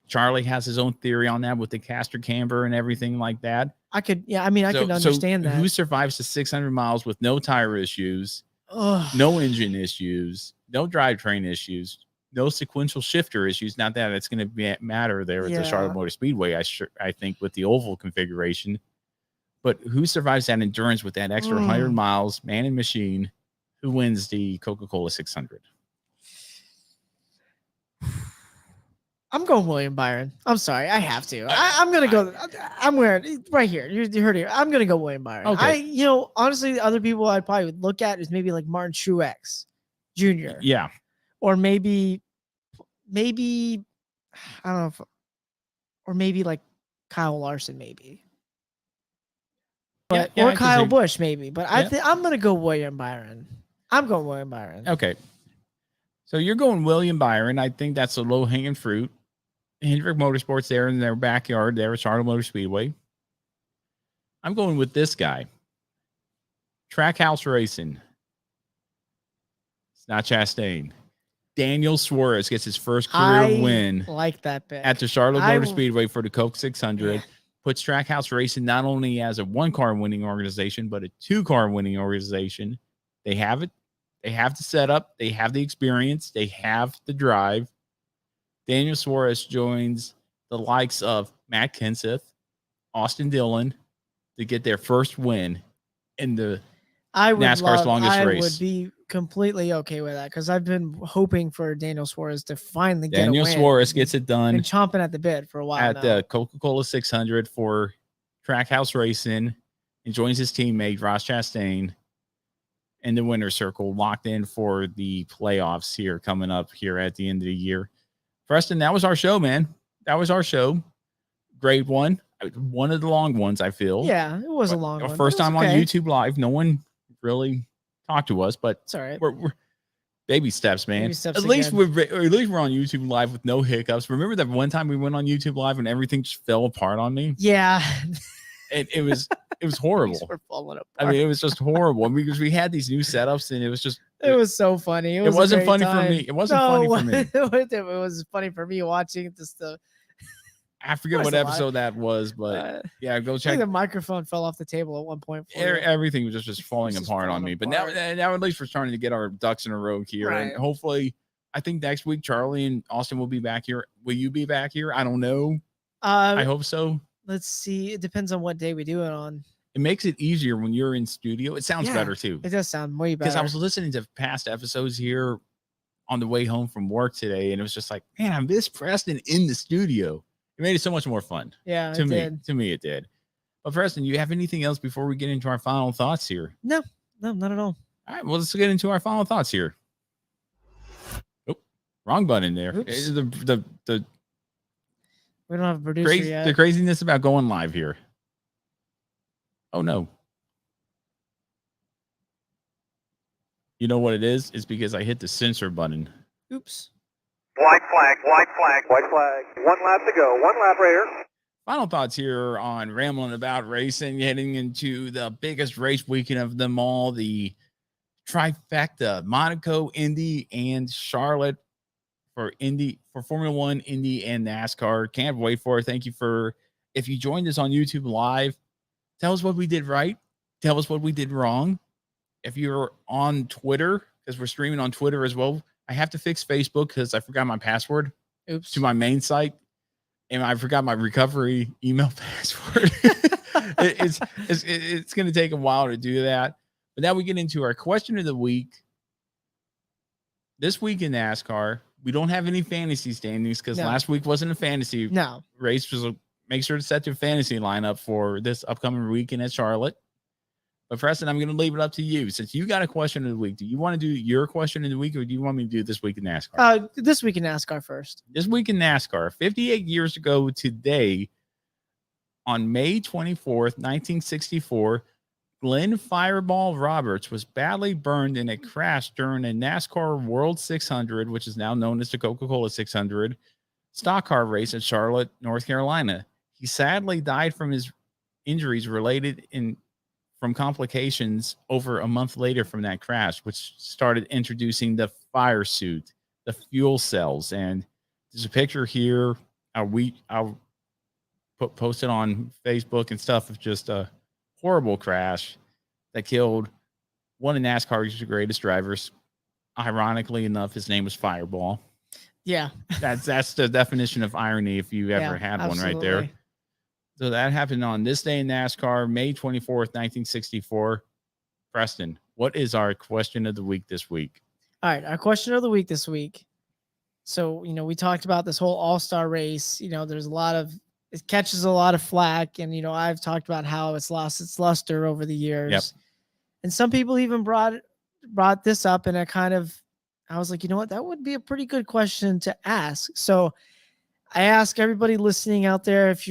Charlie has his own theory on that with the caster camber and everything like that. I could understand that. Who survives the 600 miles with no tire issues, no engine issues, no drivetrain issues, no sequential shifter issues? Not that it's going to matter there at the Charlotte Motor Speedway, I think, with the oval configuration. But who survives that endurance with that extra 100 miles, man and machine? Who wins the Coca-Cola 600? I'm going William Byron. I'm sorry. I have to. I'm going to go. I'm wearing right here. You heard it. I'm going to go William Byron. Okay. Honestly, the other people I'd probably would look at is maybe like Martin Truex Jr. Yeah. Or maybe, I don't know or maybe like Kyle Larson, maybe. But, or Kyle Busch, maybe. But I think I'm going to go William Byron. I'm going William Byron. Okay. So you're going William Byron. I think that's a low-hanging fruit. Hendrick Motorsports there in their backyard there at Charlotte Motor Speedway. I'm going with this guy. Trackhouse Racing. It's not Chastain. Daniel Suarez gets his first career win. Like that pick. At the Charlotte Motor Speedway for the Coke 600. Yeah. Puts Trackhouse Racing not only as a one-car winning organization, but a two-car winning organization. They have it. They have the setup. They have the experience. They have the drive. Daniel Suarez joins the likes of Matt Kenseth, Austin Dillon to get their first win in the NASCAR's longest race. I would be completely okay with that because I've been hoping for Daniel Suarez to finally get a win. Daniel Suarez gets it done. Been chomping at the bit for a while at the Coca-Cola 600 for Trackhouse Racing and joins his teammate Ross Chastain in the winner's circle, locked in for the playoffs here coming up here at the end of the year. Preston, that was our show, man. That was our show. Great one. One of the long ones, I feel. Yeah, it was a long one. First time on YouTube Live. No one really talked to us, but it's all right. We're baby steps, man. Baby steps at least we're on YouTube Live with no hiccups. Remember that one time we went on YouTube Live and everything just fell apart on me? Yeah. It was horrible. We're falling apart. I mean, it was just horrible because we had these new setups and it was just. It was so funny. It wasn't funny for me. It wasn't funny for me. It was funny for me watching just the. I forget what episode that was, but yeah, go check. I think the microphone fell off the table at one point. Everything was just falling apart on me. But now at least we're starting to get our ducks in a row here, and hopefully, I think next week Charlie and Austin will be back here. Will you be back here? I don't know. I hope so. Let's see. It depends on what day we do it on. It makes it easier when you're in studio. It sounds better too. It does sound way better. Because I was listening to past episodes here on the way home from work today, and it was just like, man, I miss Preston in the studio. It made it so much more fun. Yeah, to me, it did. But Preston, you have anything else before we get into our final thoughts here? No, not at all. All right, well, let's get into our final thoughts here. Oh, wrong button there. We don't have a producer yet. The craziness about going live here. Oh, no. You know what it is? It's because I hit the censor button. Oops. White flag. One lap to go. One lap right here. Final thoughts here on Ramblin' About Racing, heading into the biggest race weekend of them all, the trifecta, Monaco, Indy, and Charlotte for Formula One, Indy, and NASCAR. Can't wait for it. Thank you if you joined us on YouTube Live, tell us what we did right. Tell us what we did wrong. If you're on Twitter, because we're streaming on Twitter as well, I have to fix Facebook because I forgot my password Oops. to my main site, and I forgot my recovery email password. It's going to take a while to do that. But now we get into our question of the week. This week in NASCAR, we don't have any fantasy standings because last week wasn't a fantasy race. Make sure to set your fantasy lineup for this upcoming weekend at Charlotte. But Preston, I'm going to leave it up to you. Since you got a question of the week, do you want to do your question of the week, or do you want me to do this week in NASCAR? This week in NASCAR first. This week in NASCAR, 58 years ago today, on May 24th, 1964, Glenn Fireball Roberts was badly burned in a crash during a NASCAR World 600, which is now known as the Coca-Cola 600, stock car race at Charlotte, North Carolina. He sadly died from his injuries related from complications over a month later from that crash, which started introducing the fire suit, the fuel cells. And there's a picture here. I'll post it on Facebook and stuff of just a horrible crash that killed one of NASCAR's greatest drivers. Ironically enough, his name was Fireball. Yeah. That's the definition of irony if you ever had one right there. So that happened on this day in NASCAR, May 24th, 1964. Preston, what is our question of the week this week? All right, our question of the week this week. So, we talked about this whole all-star race. There's it catches a lot of flack. And, I've talked about how it's lost its luster over the years. Yep. And some people even brought this up, and I was like, you know what? That would be a pretty good question to ask. So I ask everybody listening out there, if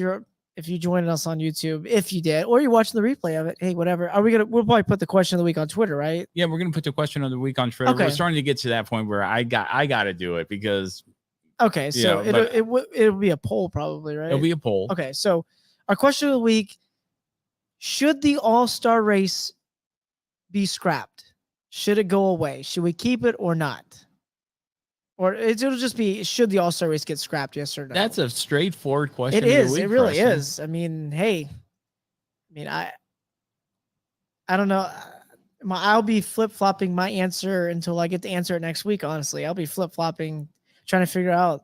you joined us on YouTube, if you did, or you're watching the replay of it, hey, whatever. We'll probably put the question of the week on Twitter, right? Yeah, we're gonna put the question of the week on Twitter. Okay. We're starting to get to that point where I got to do it because. Okay, so it'll be a poll probably, right? It'll be a poll. Okay, so our question of the week: should the All-Star race be scrapped? Should it go away? Should we keep it or not? Or it'll just be, should the All-Star race get scrapped, yes or no? That's a straightforward question. It is. It really is. I mean, hey, I don't know. I'll be flip-flopping my answer until I get to answer it next week, honestly. I'll be flip-flopping, trying to figure out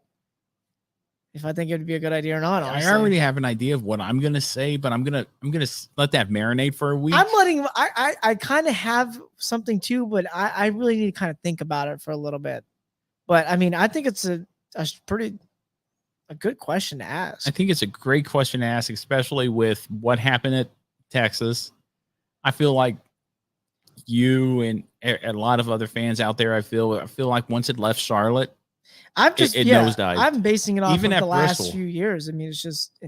if I think it would be a good idea or not, honestly. I already have an idea of what I'm going to say, but I'm going to let that marinate for a week. I kind of have something too, but I really need to kind of think about it for a little bit. But I think it's a good question to ask. I think it's a great question to ask, especially with what happened at Texas. I feel like you and a lot of other fans out there, I feel like once it left Charlotte, it nosedived. I'm basing it off even of the last Bristol. few years. It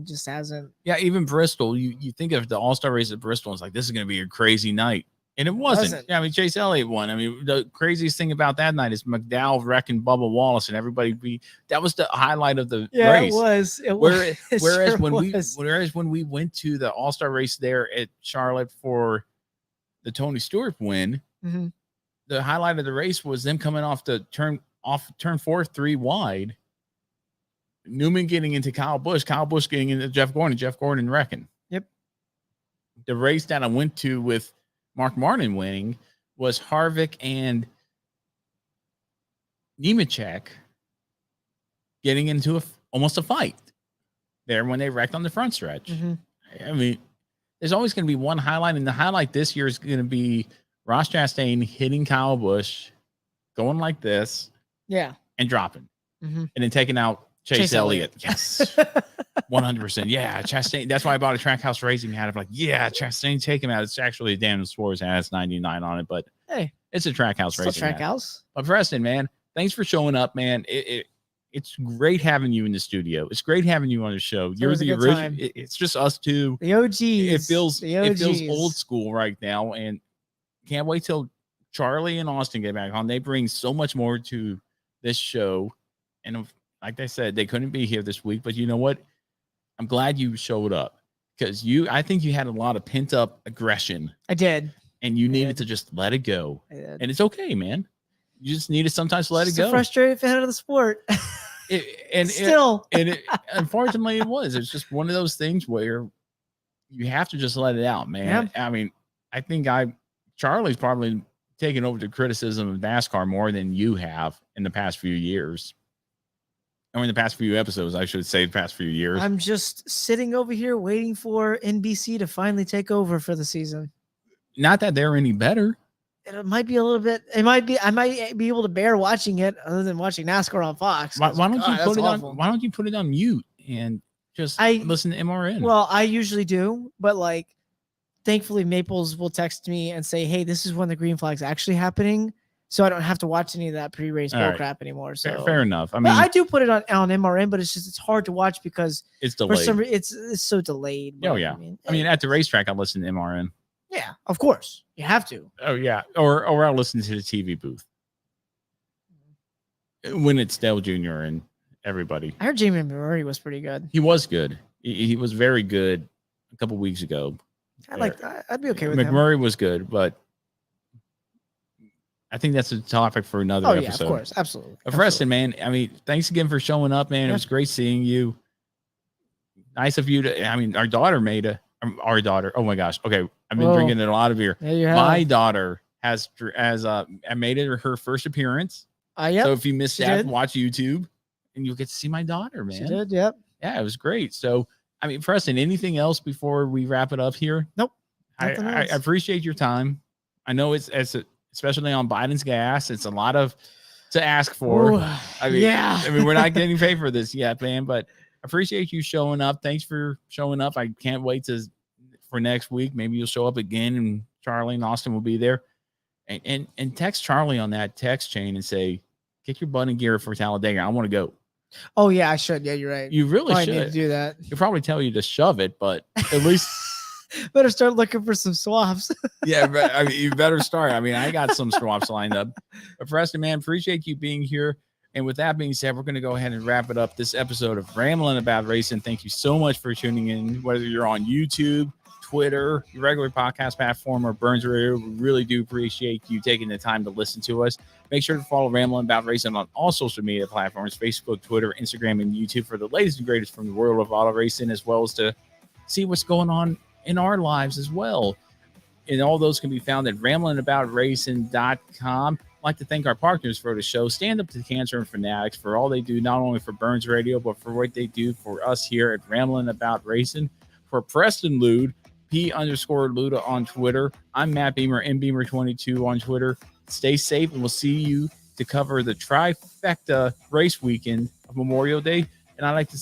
just hasn't. Yeah, even Bristol. You think of the All-Star race at Bristol, it's like, this is going to be a crazy night. And it wasn't. Yeah, Chase Elliott won. The craziest thing about that night is McDowell wrecking Bubba Wallace, and that was the highlight of the race. It was. Whereas when we went to the All-Star race there at Charlotte for the Tony Stewart win, the highlight of the race was them coming off turn 4, 3 wide. Newman getting into Kyle Busch getting into Jeff Gordon wrecking. Yep. The race that I went to with Mark Martin winning was Harvick and Nemechek getting into almost a fight there when they wrecked on the front stretch. There's always going to be one highlight, and the highlight this year is going to be Ross Chastain hitting Kyle Busch, going like this, and dropping, and then taking out Chase Elliott. Yes. 100%. Yeah. Chastain. That's why I bought a Trackhouse Racing hat. I'm like, yeah, Chastain, take him out. It's actually a Daniel Suarez hat. It's 99 on it, but hey, it's a Trackhouse Racing Trackhouse. But Preston, man, thanks for showing up, man. It's great having you in the studio. It's great having you on the show. You're the original. It's just us two. The OGs. It feels old school right now, and can't wait till Charlie and Austin get back on. They bring so much more to this show, and like I said, they couldn't be here this week, but you know what? I'm glad you showed up because I think you had a lot of pent up aggression. I did. And you needed to just let it go. I did. And it's okay, man. You just need to sometimes let it go. It's a frustrated fan of the sport. Unfortunately, it was. It's just one of those things where you have to just let it out, man. Yeah. I think Charlie's probably taken over the criticism of NASCAR more than you have in the past few years. Or in the past few episodes, I should say, the past few years. I'm just sitting over here waiting for NBC to finally take over for the season. Not that they're any better. It might be a little bit. I might be able to bear watching it other than watching NASCAR on Fox. Why don't you put it awful. on? Why don't you put it on mute and just listen to MRN? Well, I usually do, but like, thankfully, Maples will text me and say, "Hey, this is when the green flag's actually happening," so I don't have to watch any of that pre-race bullcrap anymore. So fair enough. I mean, but I do put it on MRN, but it's hard to watch because it's delayed. For some reason, it's so delayed. Oh yeah. I mean, at the racetrack, I listen to MRN. Yeah, of course. You have to. Oh, yeah. Or I'll listen to the TV booth. When it's Dale Jr. and everybody. I heard Jamie Murray was pretty good. He was good. He was very good a couple weeks ago. I'd be okay with him. McMurray was good, but I think that's a topic for another episode. Yeah, of course. Absolutely. Preston, man, I mean, thanks again for showing up, man. It was great seeing you. Nice of you to, I mean, our daughter, oh my gosh. Okay. I've been drinking a lot of beer. Yeah, my daughter has made it her first appearance. Yep. So if you missed that, watch YouTube and you'll get to see my daughter, man. She did, yep. Yeah, it was great. So, I mean, Preston, anything else before we wrap it up here? Nope. I appreciate your time. I know it's especially on Biden's gas. It's a lot to ask for. Ooh, I mean, we're not getting paid for this yet, man, but appreciate you showing up. Thanks for showing up. I can't wait for next week. Maybe you'll show up again and Charlie and Austin will be there. And text Charlie on that text chain and say, get your butt in gear for Talladega. I want to go. Oh, yeah, I should. Yeah, you're right. You really should. Need to do that. He'll probably tell you to shove it, but at least better start looking for some swaps. Yeah, but I mean, you better start. I mean, I got some swaps lined up. But Preston, man, appreciate you being here. And with that being said, we're going to go ahead and wrap it up. This episode of Ramblin' About Racing. Thank you so much for tuning in, whether you're on YouTube, Twitter, your regular podcast platform, or Burns Radio. We really do appreciate you taking the time to listen to us. Make sure to follow Ramblin' About Racing on all social media platforms, Facebook, Twitter, Instagram, and YouTube for the latest and greatest from the world of auto racing, as well as to see what's going on in our lives as well. And all those can be found at ramblinaboutracing.com. I'd like to thank our partners for the show, Stand Up to Cancer and Fanatics, for all they do, not only for Burns Radio, but for what they do for us here at Ramblin' About Racing. For Preston Lood, P_Luda on Twitter. I'm Matt Beamer, mbeamer22 on Twitter. Stay safe, and we'll see you to cover the trifecta race weekend of Memorial Day. And I'd like to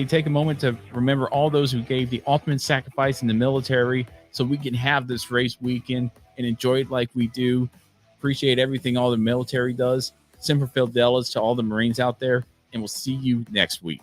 take a moment to remember all those who gave the ultimate sacrifice in the military so we can have this race weekend and enjoy it like we do. Appreciate everything all the military does. Semper Fidelis to all the Marines out there, and we'll see you next week.